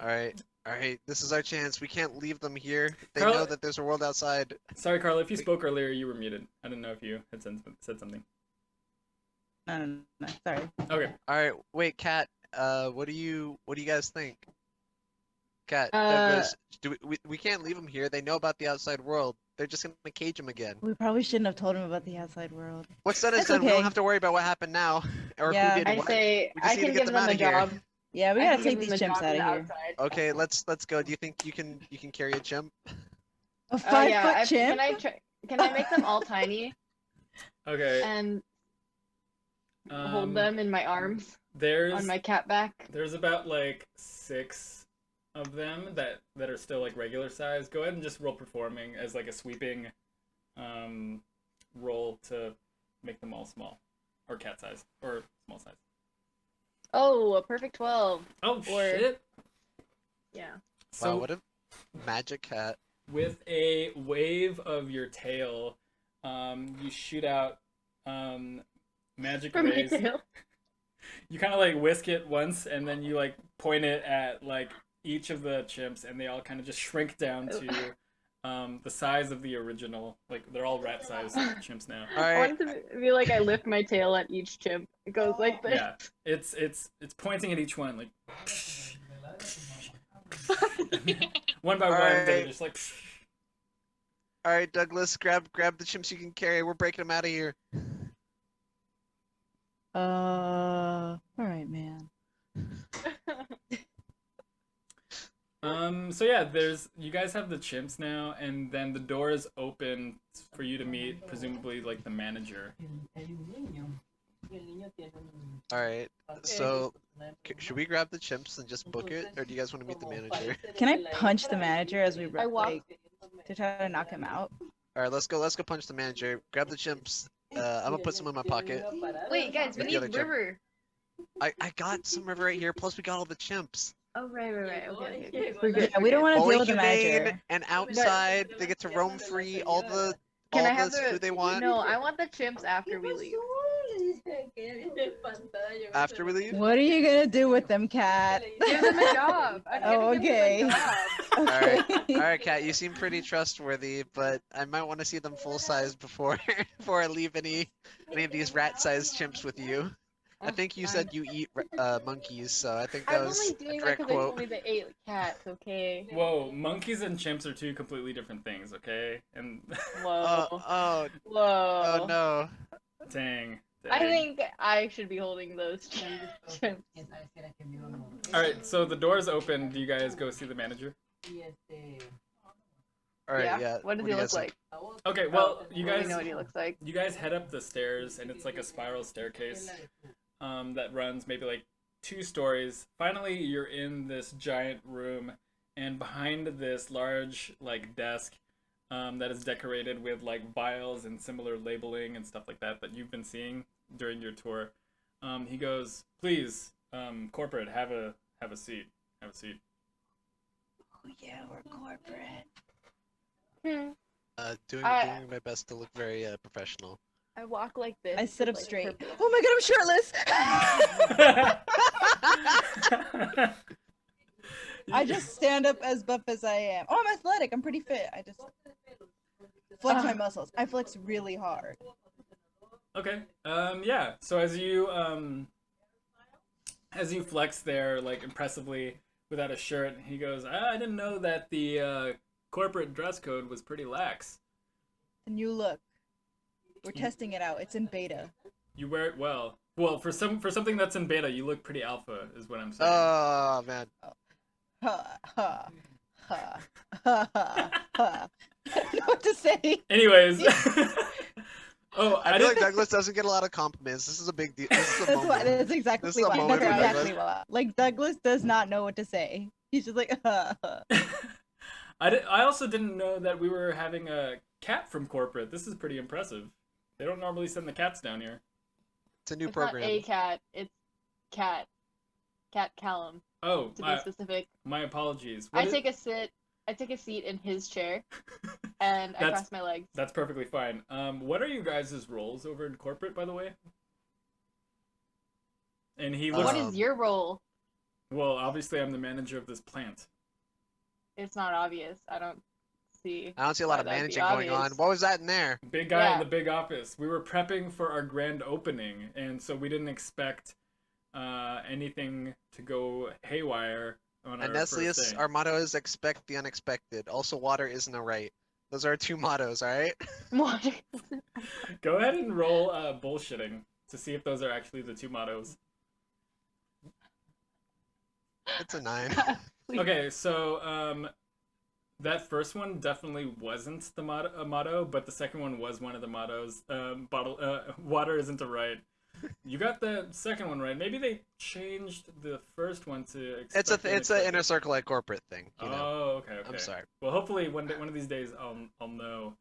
All right. This is our chance. We can't leave them here. They Carla- know that there's a world outside. Sorry, Carla, if you spoke earlier, you were muted. I didn't know if you had said something. No, sorry. Okay. All right. Wait, Kat. What do you guys think? Kat, we can't leave them here. They know about the outside world. They're just gonna cage them again. We probably shouldn't have told him about the outside world. What's said is It's done. We don't okay. have to worry about what happened now, or Yeah. who did I what. say We just I need to can get give them them out a of here. job. Yeah, we I gotta can take give these them a chimps job out on of the here. outside. Okay, let's go. Do you think you can carry a chimp? A 5 Yeah, foot chimp? can I make them all tiny Okay. and hold Um, them in my arms on my cat back? There's about like 6 of them that are still like regular size. Go ahead and just roll performing as like a sweeping roll to make them all small, or cat size, or small size. Oh, a perfect 12. Oh Or- shit! Yeah. So Wow, what a magic cat. with a wave of your tail, you shoot out magic For my rays. tail. You kind of like whisk it once, and then you like point it at like each of the chimps, and they all kind of just shrink down to the size of the original. Like they're all rat-sized chimps now. All I right. want it to be like I lift my tail at each chimp. It goes like this. Yeah, it's pointing at each one like. One by one, they're just like. All right, Douglas, grab the chimps you can carry. We're breaking them out of here. All right, man. So yeah, you guys have the chimps now, and then the door is open for you to meet, presumably like the manager. All right. So, should we grab the chimps and just book it, or do you guys want to meet the manager? Can I punch the manager as we I walk. like to try to knock him out? All right, let's go punch the manager. Grab the chimps. I'm gonna put some in my pocket. Wait, guys, we With the other need chimp. river. I got some river right here. Plus, we got all the chimps. Oh, right. Okay. We're good. Yeah, we don't want to All deal with the humane manager. and outside. They get to roam free. All the food they want. No, I want the chimps after we leave. After we leave. What are you gonna do with them, Cat? Give them a job. Oh, okay. All right, Kat. You seem pretty trustworthy, but I might want to see them full size before I leave any of these rat-sized chimps with you. I think you said you eat monkeys, so I think that I'm was only a doing that direct because I quote. only the 8 cats, okay? Whoa, monkeys and chimps are two completely different things, okay? And Whoa. Oh Whoa. no. dang. I think I should be holding those chimps. All right, so the door's open. Do you guys go see the manager? All right, yeah. What does do he you look guys think? like? Okay, well, you We guys know what he looks like. head up the stairs, and it's like a spiral staircase that runs maybe like 2 stories. Finally, you're in this giant room, and behind this large like desk that is decorated with like vials and similar labeling and stuff like that you've been seeing during your tour. He goes, "Please, corporate, have a seat. Have a seat." Oh yeah, we're corporate. Doing my best to look very professional. I walk like this. I sit with, up like, straight. purple- Oh my god, I'm shirtless! I just stand up as buff as I am. Oh, I'm athletic. I'm pretty fit. I just flex my muscles. I flex really hard. Okay. Yeah. So as you flex there, like impressively without a shirt, he goes, "I didn't know that the corporate dress code was pretty lax. And you look. We're testing it out. It's in beta. You wear it well. Well, for something that's in beta, you look pretty alpha, is what I'm saying." Oh man. Ha ha ha ha ha ha. I don't know what to say. Anyways. Oh, I feel like Douglas doesn't get a lot of compliments. This is a big deal. This is a moment. That's exactly This is a why. moment That's for exactly Douglas. why. Like Douglas does not know what to say. He's just like, I also didn't know that we were having a cat from corporate. This is pretty impressive. They don't normally send the cats down here. It's a new It's program. not a cat. It's cat. Cat Callum, Oh, to be specific. my apologies. I take a seat in his chair, and I cross my legs. That's perfectly fine. What are you guys' roles over in corporate, by the way? And he looks. What is your role? Well, obviously, I'm the manager of this plant. It's not obvious. I don't see. I don't see a lot why of that'd be managing going on. obvious. What was that in there? Big guy in Yeah. the big office. We were prepping for our grand opening, and so we didn't expect anything to go haywire on our And first Neslius, day. our motto is expect the unexpected. Also, water isn't a right. Those are our 2 mottos, all right? What? Go ahead and roll bullshitting to see if those are actually the 2 mottos. It's a 9. Okay, so that first one definitely wasn't the motto, but the second one was one of the mottos. Water isn't a right. You got the second one right. Maybe they changed the first one to. It's a inner circle at corporate thing. You know? Oh, okay. I'm sorry. Well, hopefully one of these days I'll know.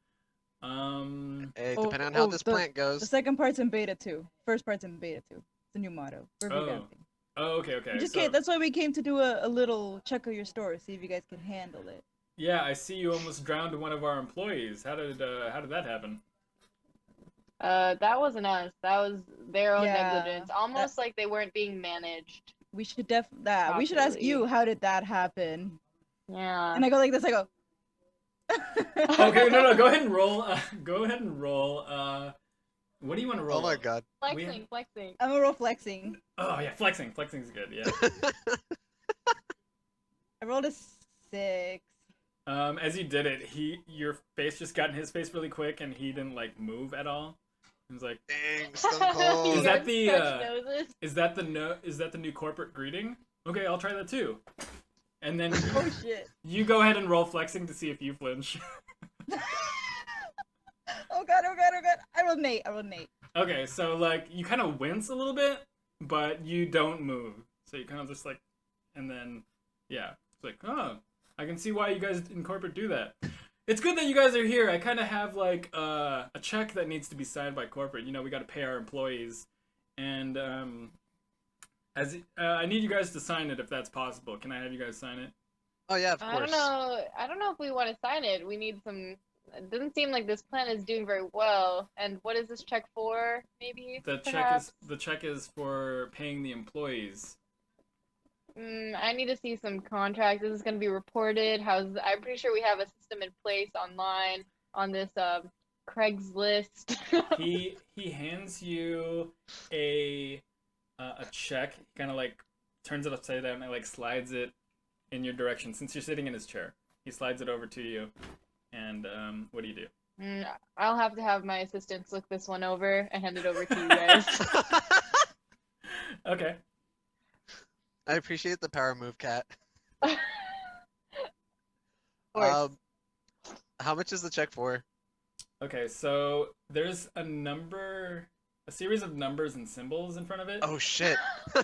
Hey, Oh, depending on how oh, this the- plant the goes. second part's in beta too. First part's in beta too. It's a new motto. We're Oh. revamping. Oh, okay. We just came, that's why we came to do a little check of your store, see if you guys can handle it. Yeah, I see you almost drowned one of our employees. How did that happen? That wasn't us. That was their own Yeah, negligence. Almost like they weren't being managed. We should we should ask you, how did that happen? Yeah. And I go like this, I go. Okay, no, go ahead and roll. Go ahead and roll. What do you want to roll? Oh my god. Flexing. I'm a roll flexing. Oh yeah, flexing. Flexing's good. Yeah. I rolled a 6. As you did it, your face just got in his face really quick, and he didn't like move at all. He was like, Dang, Stone You Cold. Is that guys the, touch noses? Is that the new corporate greeting? Okay, I'll try that too. And then Oh shit. you go ahead and roll flexing to see if you flinch. Oh god, oh god, oh god. I rolled an 8. Okay, so like you kind of wince a little bit, but you don't move. So you kind of just like, and then yeah, it's like, oh, I can see why you guys in corporate do that. It's good that you guys are here. I kind of have like a check that needs to be signed by corporate. You know, we got to pay our employees, and I need you guys to sign it if that's possible. Can I have you guys sign it? Oh yeah, of course. I don't know if we want to sign it. We need some. It doesn't seem like this plan is doing very well. And what is this check for? Maybe The check is for paying the employees. I need to see some contracts. This is going to be reported. I'm pretty sure we have a system in place online on this Craigslist. He hands you a check. He kind of like turns it upside down and like slides it in your direction. Since you're sitting in his chair, he slides it over to you. And what do you do? I'll have to have my assistants look this one over and hand it over to you guys. Okay. I appreciate the power move, Cat. Of course. How much is the check for? Okay, so there's a series of numbers and symbols in front of it. Oh shit. Go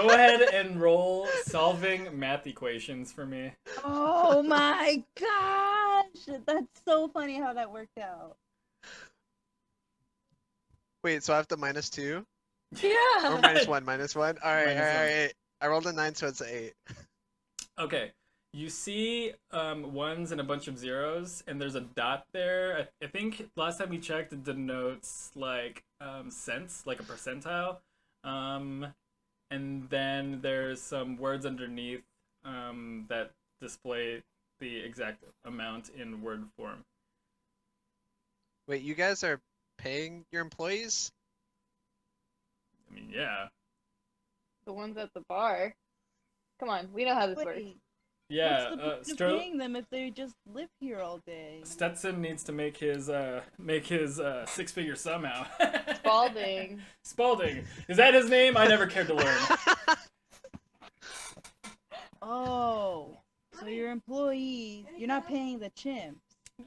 ahead and roll solving math equations for me. Oh my gosh! That's so funny how that worked out. Wait, so I have to -2? Yeah. Or -1? Alright, Minus one. alright. I rolled a 9, so it's an 8. Okay, you see ones and a bunch of zeros, and there's a dot there. I think last time we checked, it denotes like cents, like a percentile. And then there's some words underneath that display the exact amount in word form. Wait, you guys are paying your employees? I mean, yeah. The ones at the bar. Come on, we know how this works. Wait, Yeah, what's the point of paying them if they just live here all day? Stetson needs to make his 6-figure somehow. Spalding. Spalding. Is that his name? I never cared to learn. Oh, so your employees, you're not paying the chimps.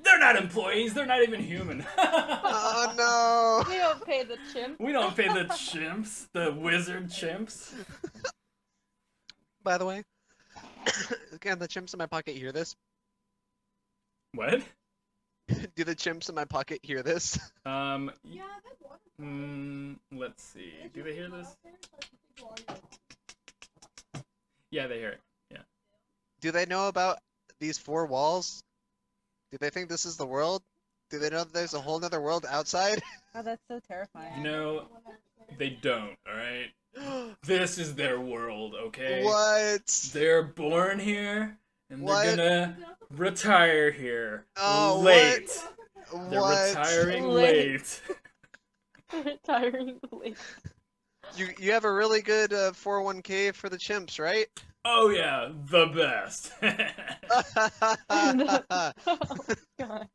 They're not employees. They're not even human. Oh no! We don't pay the chimp. We don't pay the chimps, the wizard chimps. By the way, can the chimps in my pocket hear this? What? Do the chimps in my pocket hear this? Let's see. Do they hear this? Yeah, they hear it. Yeah. Do they know about these 4 walls? Do they think this is the world? Do they know that there's a whole nother world outside? Oh, that's so terrifying. You know, they don't, alright? This is their world, okay? What? They're born here, and What? they're gonna retire here. Oh, late. what? They're What? retiring Late. late. Retiring late. You have a really good 401k for the chimps, right? Oh yeah, the best. Oh, God.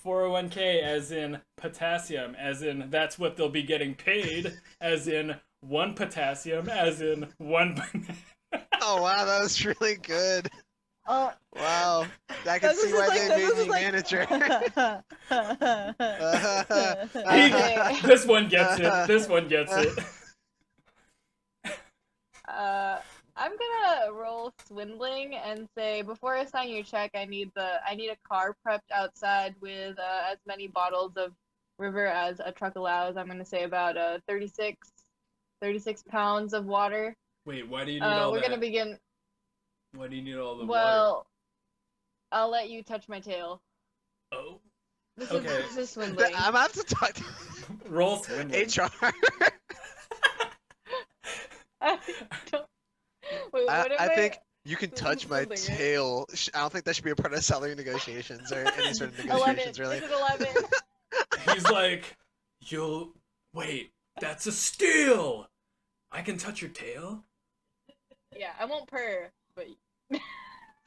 401k as in potassium, as in that's what they'll be getting paid, as in 1 potassium, as in 1 Oh wow, that was really good. Oh, Wow, I can see why they made me manager. This one gets it. This one gets it. I'm gonna roll swindling and say before I sign your check, I need a car prepped outside with as many bottles of river as a truck allows. I'm gonna say about 36 pounds of water. Wait, why do you need all We're that? gonna begin. Why do you need all the water? Well, I'll let you touch my tail. Oh. This Okay. is this is swindling. I'm gonna have to talk to Roll swindling. HR. I don't. Wait, what am I think you can This touch is my swindling, right? tail. I don't think that should be a part of salary negotiations or any sort of 11. negotiations, really. This is 11. He's like, you'll wait. That's a steal. I can touch your tail. Yeah, I won't purr, but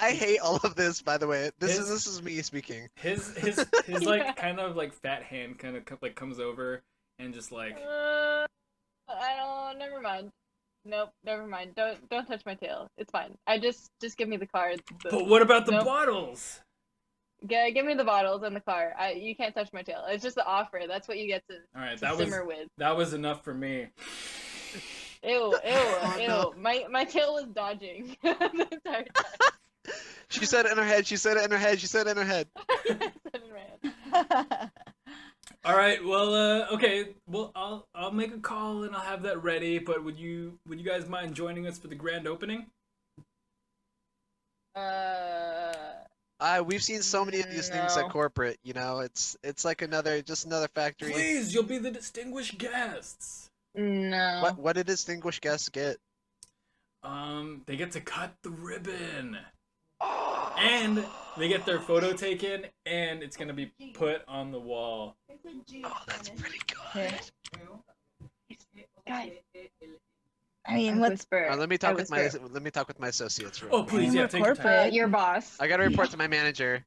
I hate all of this, by the way. This His- is me speaking. His like kind of like fat hand kind of like comes over and just like I don't. Never mind. Nope. Never mind. Don't touch my tail. It's fine. Just give me the card. But what about the Nope. bottles? Give me the bottles and the car. You can't touch my tail. It's just the offer. That's what you get to, All right, to simmer with. that was enough for me. Ew, ew. No. My tail was dodging the entire time. She said it in her head. She said it in her head. She said it in her head. Yes, in my head. All right, well, okay, well, I'll make a call and I'll have that ready. But would you guys mind joining us for the grand opening? We've seen so many of these things at No. corporate. You know, it's like another factory. Please, you'll be the distinguished guests. No. What did distinguished guests get? They get to cut the ribbon. And they get their photo taken, and it's gonna be put on the wall. Oh, that's pretty Okay. good. Guys, I mean, what's whisper. Let me talk with my whisper. associates. Real Oh, quick. please, yeah, We're take your corporate. time. Your boss. I gotta report to my manager.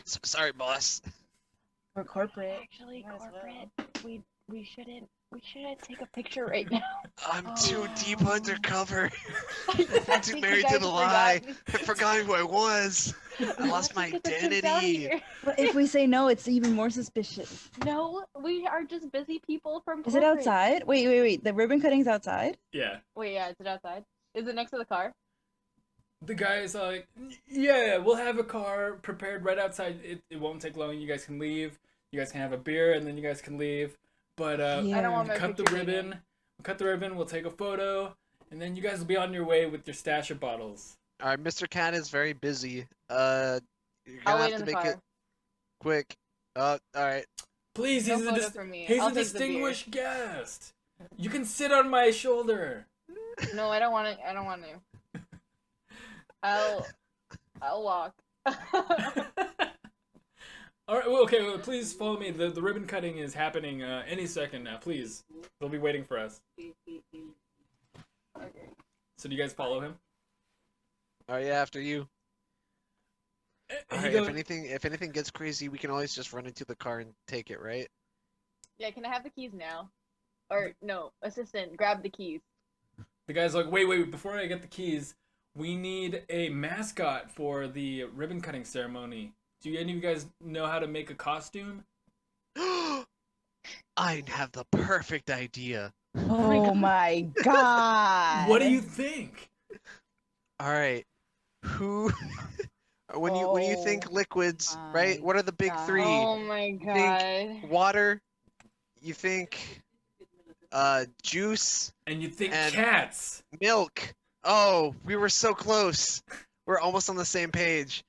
Sorry, boss. we're corporate? Actually, Might as well. corporate. We shouldn't take a picture right now. I'm too deep undercover. I'm I'm too married to the lie. I forgot who I was. I lost my Get the kids out identity. But if we say no, it's even more suspicious. No, we are just busy people from Is it corporate. outside? Wait. The ribbon cutting's outside? Yeah. Wait, yeah, is it outside? Is it next to the car? The guy's like, yeah, we'll have a car prepared right outside. It won't take long. You guys can leave. You guys can have a beer, and then you guys can leave. But Yeah. I don't want my cut the picture ribbon. taken. We'll cut the ribbon. We'll take a photo, and then you guys will be on your way with your stash of bottles. All right, Mr. Cat is very busy. You're I'll gonna wait have in to the make car. it quick. All right. Please, No he's photo for me. he's I'll a take the beer. distinguished guest. You can sit on my shoulder. No, I don't want to. I don't want to. I'll walk. All right. Well, okay. Well, please follow me. The ribbon cutting is happening any second now. Please, they'll be waiting for us. Okay. So do you guys follow him? All right, yeah, after you. All He right, goes, if anything gets crazy, we can always just run into the car and take it, right? Yeah, can I have the keys now? Or no, assistant, grab the keys. the guy's like, wait. Before I get the keys, we need a mascot for the ribbon cutting ceremony. Do any of you guys know how to make a costume? I have the perfect idea. Oh my god. What do you think? All right, who? when you think Oh liquids, right? my What are the big God. three? Oh my god. Water. You think juice, And you think And- cats? milk. Oh, we were so close. We're almost on the same page.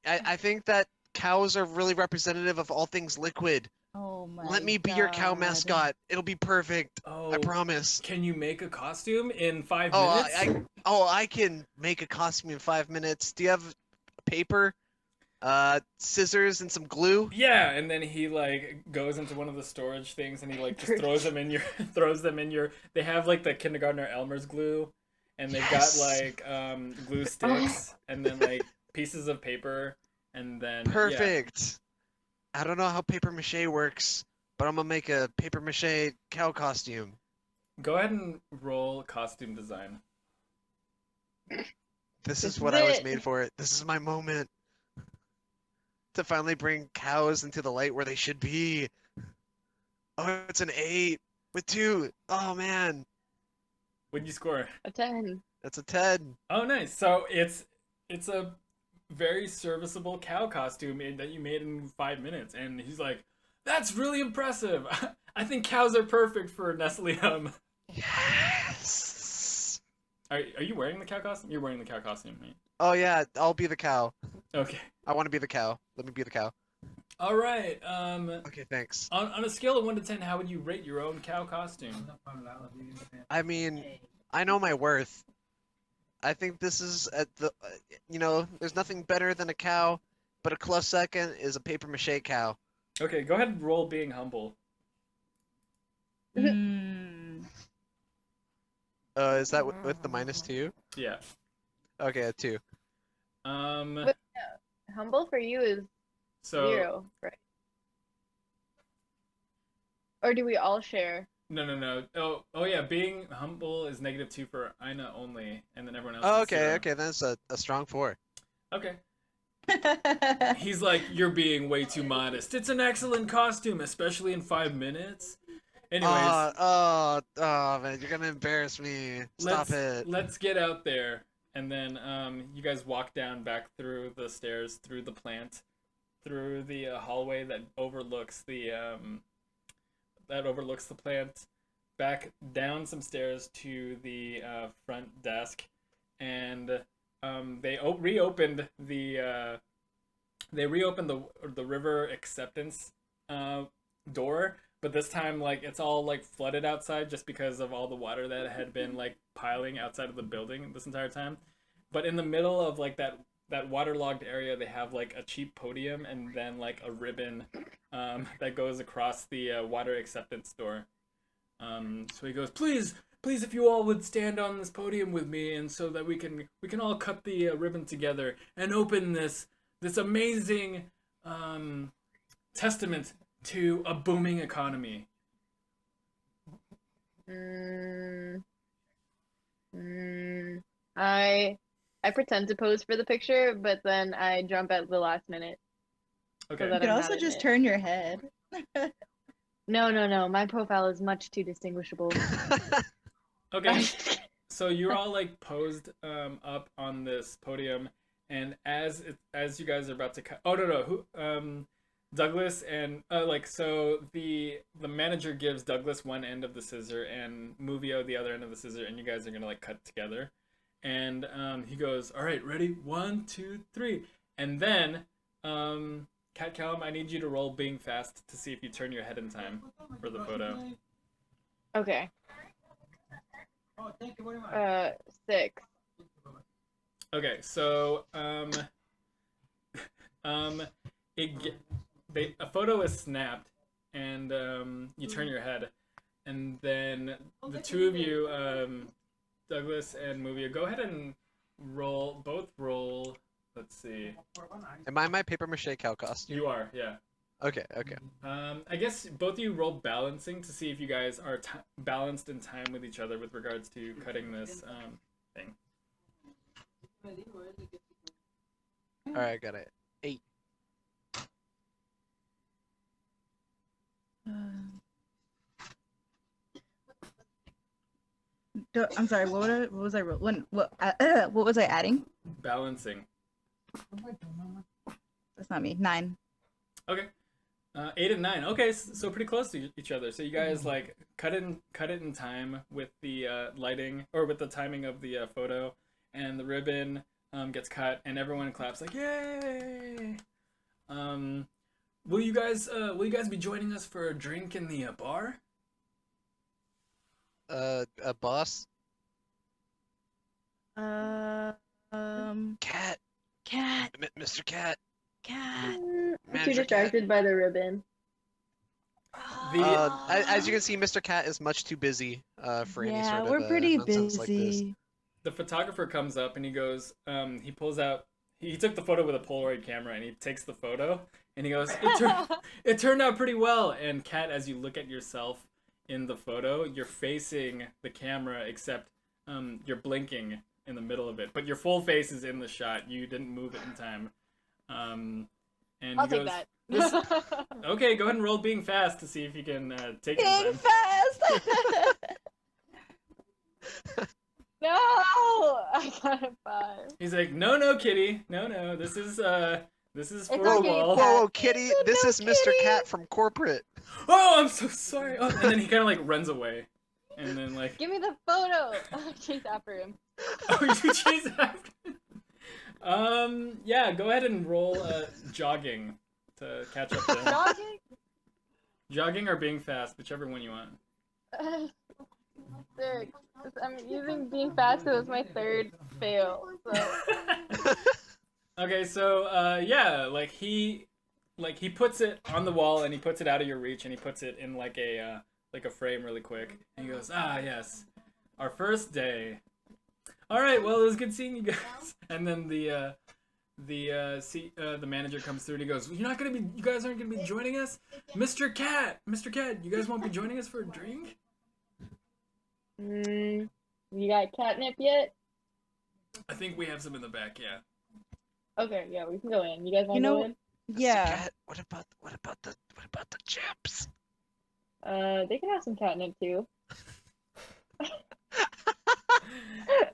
I think that cows are really representative of all things liquid. Oh my Let me be your cow God. mascot. It'll be perfect. Oh, I promise. Can you make a costume in 5 Oh, minutes? I can make a costume in 5 minutes. Do you have paper, scissors, and some glue? Yeah, and then he like goes into one of the storage things and he like just throws them in your They have like the kindergartner Elmer's glue, and they've Yes. got like glue sticks and then like pieces of paper, and then Perfect. I don't know how paper mache works, but I'm gonna make a paper mache cow costume. Go ahead and roll costume design. This is This what is I was it. made for. This is my moment to finally bring cows into the light where they should be. Oh, it's an 8 with 2. Oh man, What'd you score? A 10. that's a 10. Oh, nice. So it's a very serviceable cow costume that you made in 5 minutes, and he's like, "That's really impressive. I think cows are perfect for Nestleum." Yes. Are you wearing the cow costume? You're wearing the cow costume, right? Oh yeah, I'll be the cow. Okay. I want to be the cow. Let me be the cow. All right. Okay, thanks. On a scale of 1 to 10, how would you rate your own cow costume? I mean, I know my worth. I think this is at the, there's nothing better than a cow, but a close second is a paper mache cow. Okay, go ahead and roll being humble. Mm. Is that with the -2? Yeah. Okay, a 2. But humble for you is So 0, right? Or do we all share? no. Oh yeah. Being humble is -2 for Ina only, and then everyone else Oh, is okay, 0. okay, that's a strong 4. Okay. He's like, you're being way too modest. It's an excellent costume, especially in 5 minutes. Anyways, Man, you're gonna embarrass me. Stop let's it. let's get out there. And then you guys walk down back through the stairs, through the plant, through the hallway that overlooks the plant, back down some stairs to the front desk, and they reopened the river acceptance door, but this time like it's all like flooded outside just because of all the water that had been like piling outside of the building this entire time. But in the middle of like that waterlogged area, they have like a cheap podium and then like a ribbon that goes across the water acceptance door. So he goes, please, if you all would stand on this podium with me, and so that we can all cut the ribbon together and open this amazing testament to a booming economy. I pretend to pose for the picture, but then I jump at the last minute. Okay. So You that can I'm also not in just it. turn your head. No. My profile is much too distinguishable. Okay. So you're all like posed up on this podium, and as you guys are about to cut. Oh no, who Douglas and so the manager gives Douglas one end of the scissor and Movio the other end of the scissor, and you guys are gonna like cut together. And he goes, all right, ready, 1, 2, 3, and then Cat Callum, I need you to roll being fast to see if you turn your head in time for the photo. Okay. 6. Okay, so a photo is snapped, and you turn your head, and then the two of you, Douglas and Movia, go ahead and roll. Let's see. Am I in my paper mache cow costume? You are, yeah. Okay. I guess both of you roll balancing to see if you guys are balanced in time with each other with regards to cutting this thing. Alright, I got it. 8. I'm sorry. What was I? What was I adding? Balancing. That's not me. 9. Okay. 8 and 9. Okay, so pretty close to each other. So you guys like cut it in time with the lighting, or with the timing of the photo, and the ribbon gets cut, and everyone claps like yay. Will you guys be joining us for a drink in the bar? A boss? Cat. Mr. Cat. I'm too Manager distracted by the ribbon. As you can see, Mr. Cat is much too busy for any sort of we're pretty nonsense like this. busy. The photographer comes up and he goes, he pulls out, he took the photo with a Polaroid camera, and he takes the photo and he goes, it turned out pretty well. And Kat, as you look at yourself in the photo, you're facing the camera, except you're blinking in the middle of it, but your full face is in the shot. You didn't move it in time. And I'll he take goes, that. okay, go ahead and roll being fast to see if you can take it Being in time. fast. No, I got a 5. He's like, no, kitty, no, this is for It's the okay, wall. Whoa, kitty! This No, is Mr. kitty. Cat from corporate. Oh, I'm so sorry. Oh, and then he kind of like runs away, and then like, Give me the photo. I chase after him. oh, you chase after him. Yeah, go ahead and roll jogging to catch up to him. Jogging? Jogging or being fast, whichever one you want. 6. I'm using being fast. It was my 3rd fail. So. Okay, so yeah, he puts it on the wall, and he puts it out of your reach, and he puts it in like a frame really quick. And he goes, ah, yes, our first day. All right, well, it was good seeing you guys. And then the the manager comes through and he goes, you guys aren't gonna be joining us? Mr. Cat, you guys won't be joining us for a drink? You got catnip yet? I think we have some in the back, yeah. Okay, yeah, we can go in. You guys want You to know- go in? Yeah. Cat, what about the chips? They can have some catnip too.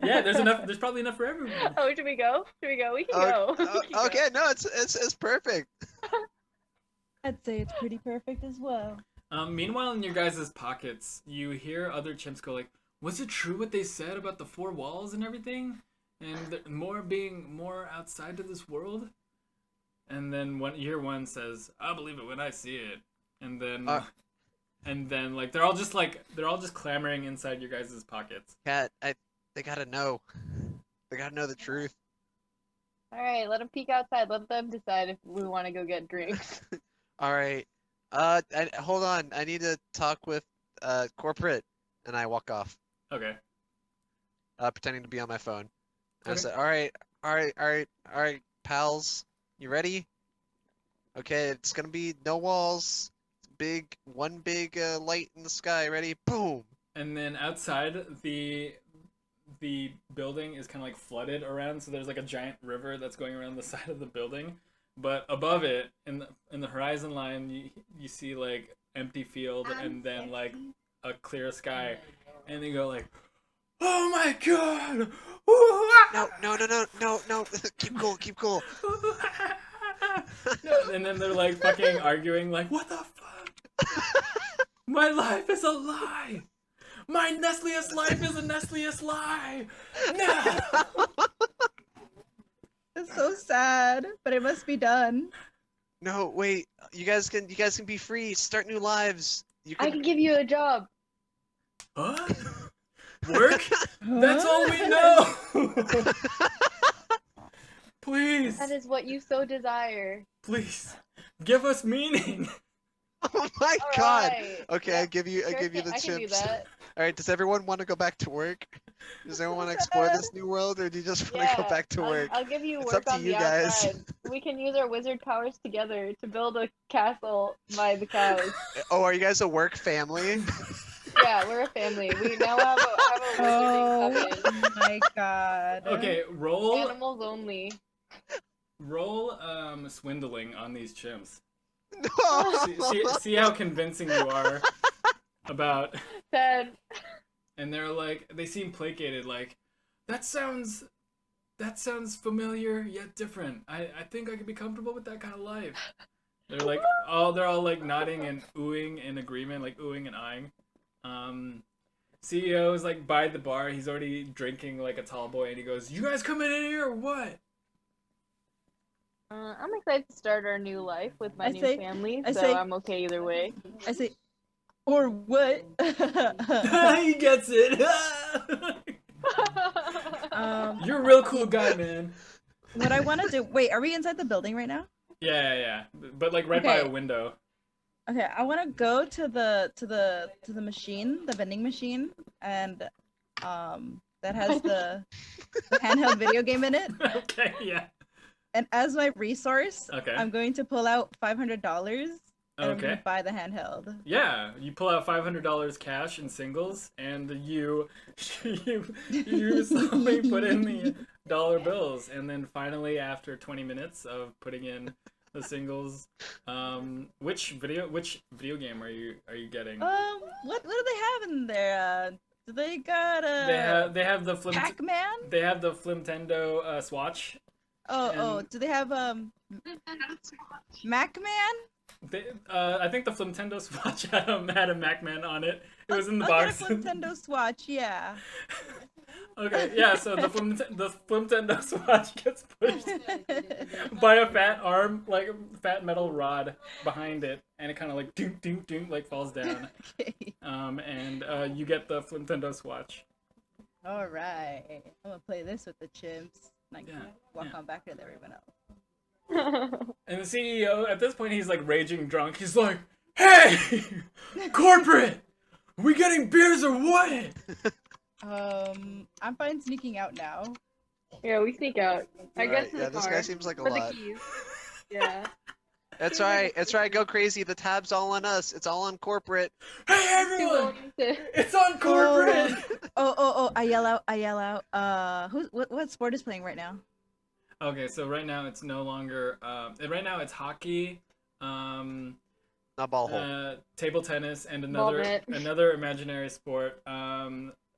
Yeah, there's probably enough for everyone. Oh, should we go? We can go. We can go. Okay, no, it's perfect. I'd say it's pretty perfect as well. Meanwhile, in your guys' pockets, you hear other chimps go like, was it true what they said about the four walls and everything? And being more outside of this world? And then you hear one says, I'll believe it when I see it. And then like they're all just clamoring inside your guys' pockets. Cat, they gotta know. They gotta know the truth. All right, let them peek outside. Let them decide if we want to go get drinks. All right. Hold on. I need to talk with corporate, and I walk off, Okay. pretending to be on my phone. And I Okay. said, all right, pals, you ready? Okay, it's gonna be no walls. One big light in the sky. Ready? Boom. And then outside, the building is kind of like flooded around, so there's like a giant river that's going around the side of the building. But above it, in the horizon line, you see like empty field and then like a clear sky, and they go like, "Oh my god!" No. Keep cool. And then they're like fucking arguing, like, "What the fuck? My life is a lie. My Nestliest life is a Nestliest lie. No." It's so sad, but it must be done. No, wait. You guys can be free. Start new lives. I can give you a job. Huh? Work? That's all we know. Please, That is what you so desire. please, give us meaning. Oh my All god. right. Okay, Yeah, I give you sure the I can do chips. that. All right. Does everyone want to go back to work? Does everyone want to explore this new world, or do you just want to go back to work? I'll give you It's work up to on you the guys. outside. We can use our wizard powers together to build a castle by the cows. Oh, are you guys a work family? Yeah, we're a family. We now have a Oh wizarding covenant. my god. Okay, roll Animals only. swindling on these chimps. No. See how convincing you are about. 10. And they're like, they seem placated, like, that sounds familiar yet different. I think I could be comfortable with that kind of life. They're like, they're all like nodding and oohing in agreement, like oohing and eyeing. CEO is like by the bar. He's already drinking like a tall boy, and he goes, "You guys coming in here or what?" I'm excited to start our new life with my new family, I so say- I'm okay either way. I say, or what? He gets it. You're a real cool guy, man. What I want to do. Wait, are we inside the building right now? Yeah. But like right by Okay. a window. Okay, I want to go to the machine, the vending machine, and that has the handheld video game in it. Okay, yeah. And as my resource, Okay. I'm going to pull out $500 and I'm going Okay. to buy the handheld. Yeah, you pull out $500 cash in singles, and you slowly put in the dollar bills, and then finally, after 20 minutes of putting in the singles, which video game are you getting? What do they have in there? Do they got They have the Pac-Man? They have the Flimtendo Swatch. Oh, do they have Mac-Man? I think the Flimtendo Swatch had a Mac-Man on it. It was in the I'll box. get a Nintendo Swatch, yeah. Okay, yeah. So the Flimtendo Swatch gets pushed by a fat arm, like a fat metal rod behind it, and it kind of like dink dink dink like falls down. Okay. And you get the Flimtendo Swatch. All right. I'm gonna play this with the chimps. And I can Yeah, walk yeah. on back with everyone else. And the CEO, at this point, he's like raging drunk. He's like, "Hey, corporate, are we getting beers or what?" I'm fine sneaking out now. Yeah, we sneak out. I guess Alright, to yeah, the this car guy seems like a for lot. the keys. Yeah. That's Seems like right, a that's right, go crazy. The tab's all on us. It's all on corporate. Hey Too everyone! willing to. It's on corporate. Oh! I yell out. What sport is playing right now? Okay, so right now it's no longer. Right now it's hockey, Not ball hole. table tennis, and Ball another net. another imaginary sport,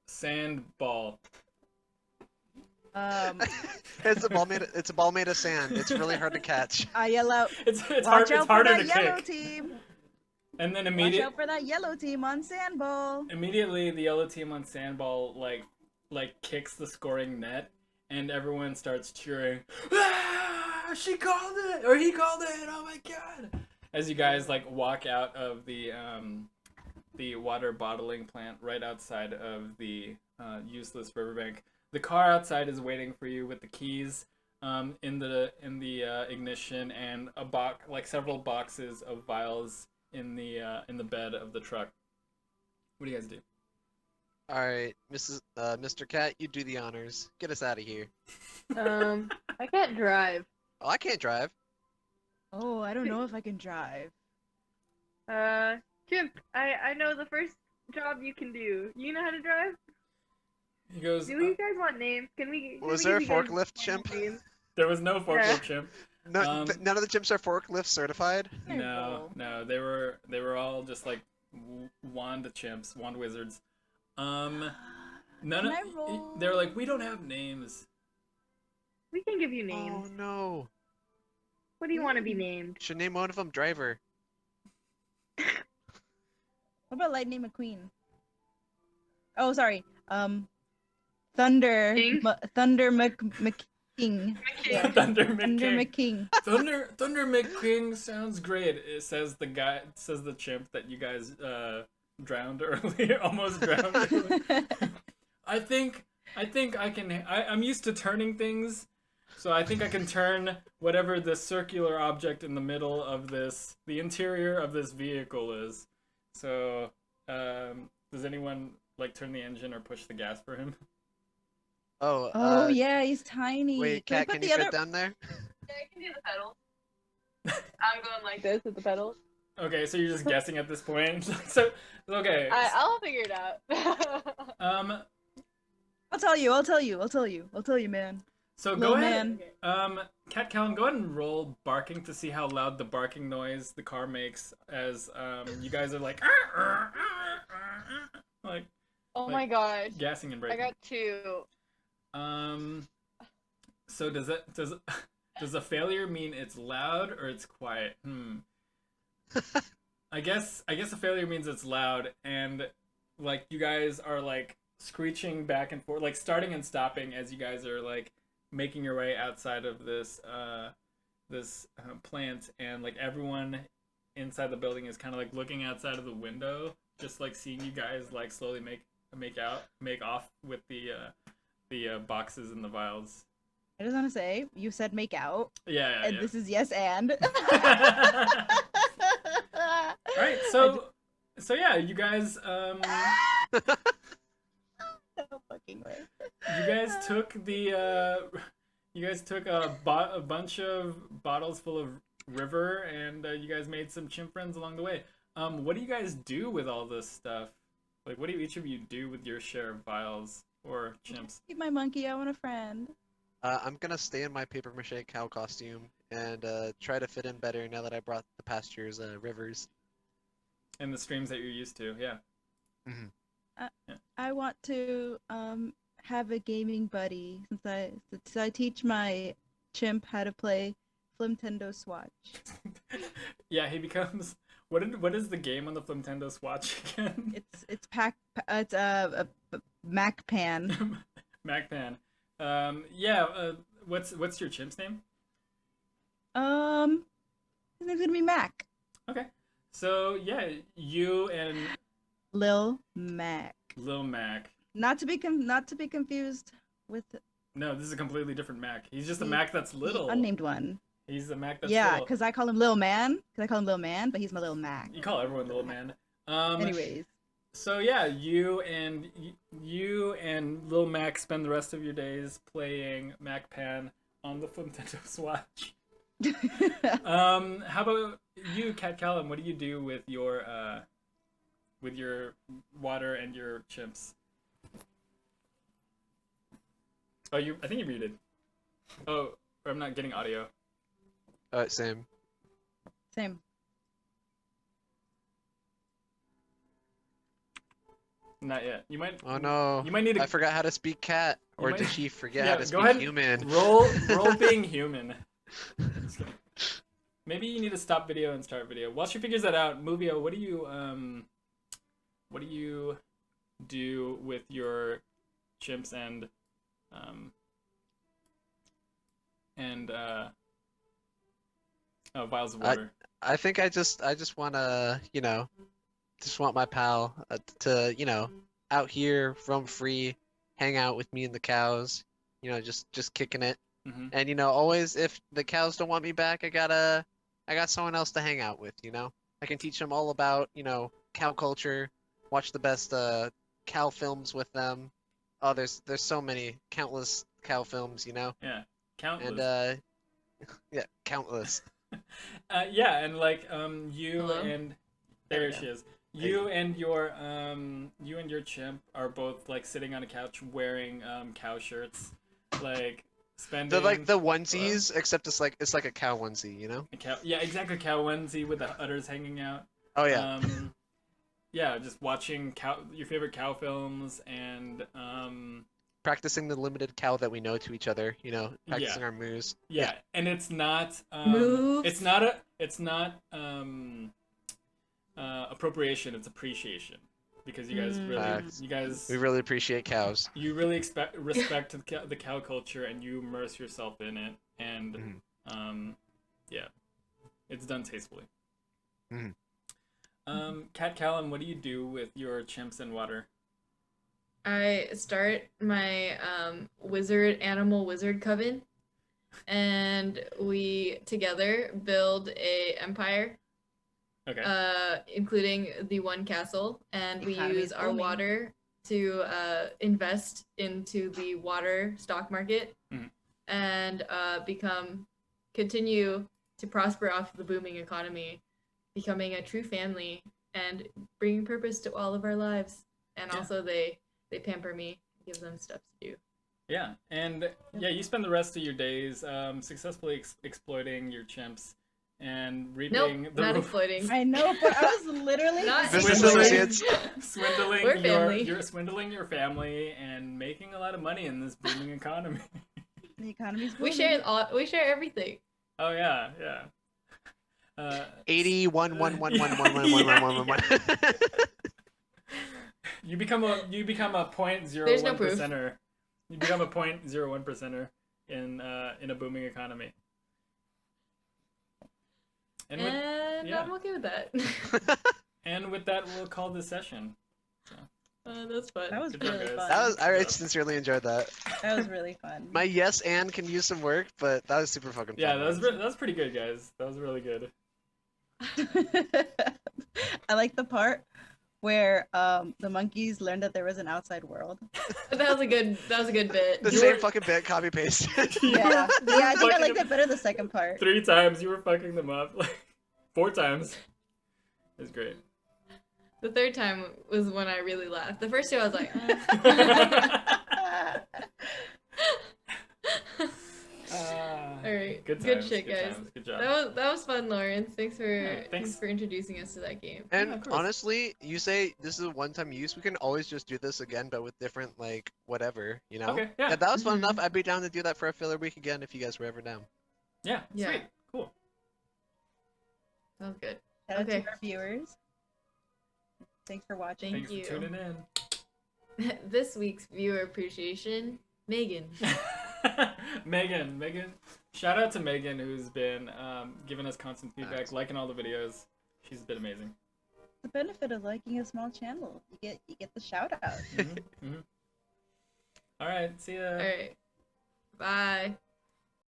sandball. It's a ball made of sand. It's really hard to catch. I yell out. It's Watch hard. out It's for harder that to yellow kick. team. And then Watch out for that yellow team on sandball. immediately the yellow team on sandball like kicks the scoring net, and everyone starts cheering. Ah, she called it, or he called it! Oh my god! As you guys like walk out of the water bottling plant right outside of the useless riverbank, the car outside is waiting for you with the keys in the ignition and several boxes of vials in the bed of the truck. What do you guys do? Alright, Mr. Cat, you do the honors. Get us out of here. I can't drive. Oh, I can't drive. Oh, I don't know if I can drive. Chimp, I know the first job you can do. You know how to drive? He goes, Do you guys want names? Can we? Was can there we a give you guys forklift chimp? names? there was no forklift Yeah. chimp. No, none of the chimps are forklift certified. No, they were all just like wand chimps, wand wizards. None Can of I roll? they were like, we don't have names. We can give you names. Oh no. What do you want to be named? Should name one of them Driver. What about Lightning McQueen? Oh, sorry. Thunder. King? Thunder McKing. Yeah. Thunder Thunder McKing. McKing. Thunder McKing sounds great. It says the chimp that you guys drowned earlier, almost drowned earlier. I think I can. I'm used to turning things, so I think I can turn whatever the circular object in the middle of the interior of this vehicle is. So, does anyone like turn the engine or push the gas for him? Oh, Oh yeah, he's tiny. wait, Can we Cat, put can the you other? fit down there? Yeah, I can do the pedals. I'm going like this with the pedals. Okay, so you're just guessing at this point. So, okay. I'll figure it out. I'll tell you, man. So Little go ahead. man. Cat Callum, go ahead and roll barking to see how loud the barking noise the car makes as you guys are like like Oh like, my gosh. gassing and I braking. got 2. So does a failure mean it's loud or it's quiet? I guess a failure means it's loud, and like you guys are like screeching back and forth, like starting and stopping as you guys are like making your way outside of this plant, and like everyone inside the building is kind of like looking outside of the window, just like seeing you guys like slowly make off with the boxes and the vials. I just want to say, you said make out, Yeah. and this is yes and. Right, so yeah, you guys No fucking way. you guys took a bunch of bottles full of river, and you guys made some chimp friends along the way. What do you guys do with all this stuff? Like, what do each of you do with your share of vials or chimps? Keep my monkey. I want a friend. I'm gonna stay in my paper mache cow costume and try to fit in better now that I brought the pastures rivers. And the streams that you're used to, yeah. I want to have a gaming buddy since I teach my chimp how to play Flimtendo Swatch. Yeah, he becomes. What is the game on the Flimtendo Swatch again? It's a Mac Pan. MacPan. Yeah. What's your chimp's name? His name's gonna be Mac. Okay. So yeah, you and Lil Mac. Lil Mac. Not to be confused with No, this is a completely different Mac. He's just a The- Mac that's little. the unnamed one. He's a Mac that's Yeah, little. because I call him Lil Man. But he's my Lil Mac. You call everyone Little Man. Anyways, So yeah, you and Lil Mac spend the rest of your days playing MacPan on the Nintendo Switch. How about you, Cat Callum? What do you do with your water and your chimps? Oh, I think you muted. Oh, I'm not getting audio. Same. Same. Not yet. You might. Oh no. You might need to. I forgot how to speak cat. You Or might- did she forget Yeah, how to go speak ahead. human? Roll being human. Just kidding. Maybe you need to stop video and start video. While she figures that out, Movio, what do you do with your chimps and vials of water? I think I just wanna, just want my pal to, out here, roam free, hang out with me and the cows, just kicking it. Mm-hmm. And always if the cows don't want me back, I got someone else to hang out with, I can teach them all about, cow culture, watch the best cow films with them. Oh, there's so many, countless cow films, Yeah, countless. And yeah, countless. Yeah, and like you Hello? and There there we she go. is. You and your chimp are both like sitting on a couch wearing cow shirts, like spending. They're like the onesies, except it's like a cow onesie, a cow. Yeah, exactly, cow onesie with the udders hanging out. Oh yeah. Yeah, just watching your favorite cow films and Practicing the limited cow that we know to each other, practicing our moves. yeah, and it's not Moves? it's not appropriation, it's appreciation, because you guys Facts. We really appreciate cows. you really respect the cow culture and you immerse yourself in it, and yeah, it's done tastefully. Cat Callum, what do you do with your chimps and water? I start my animal wizard coven, and we together build a empire, Okay. including the one castle, and we Economy's use our booming. water to invest into the water stock market, and continue to prosper off the booming economy, becoming a true family and bringing purpose to all of our lives. And also they pamper me, give them stuff to do. Yeah, and yeah, you spend the rest of your days successfully exploiting your chimps and reaping Nope, the not exploiting. I know, but I was literally Not Business Swindling. associates. swindling We're family. you're swindling your family and making a lot of money in this booming economy. the economy's We booming. share everything. Oh yeah. 81 1 1 1 1 1 1 1 1 1. You become a 0.01 There's no proof. percenter. You become a 0.01 percenter in a booming economy. And I'm okay with that. with that, we'll call this session. That's fun. That was Good job, really guys. fun. I sincerely enjoyed that. That was really fun. My yes and can use some work, but that was super fucking fun. Yeah, that was pretty good, guys. That was really good. I like the part where the monkeys learned that there was an outside world. That was a good bit. The same fucking bit, copy paste. Yeah, I think I fucking liked it better the second part. 3 times you were fucking them up, like 4 times. It was great. The third time was when I really laughed. The first two I was like, all right, Good good times, shit, good guys. times, good job. That was fun, Lawrence. Thanks thanks. for introducing us to that game. Yeah, And of course. honestly, you say this is a one-time use. We can always just do this again, but with different whatever, Okay, yeah. If that was fun enough, I'd be down to do that for a filler week again if you guys were ever down. Yeah, Yeah. sweet, cool. That was good. Shout out Okay. to our viewers. Thanks for watching. Thank Thanks you. for tuning in. This week's viewer appreciation, Megan. Megan. Shout out to Megan, who's been giving us constant feedback, liking all the videos. She's been amazing. The benefit of liking a small channel, you get the shout out. All right, see ya. All right. Bye.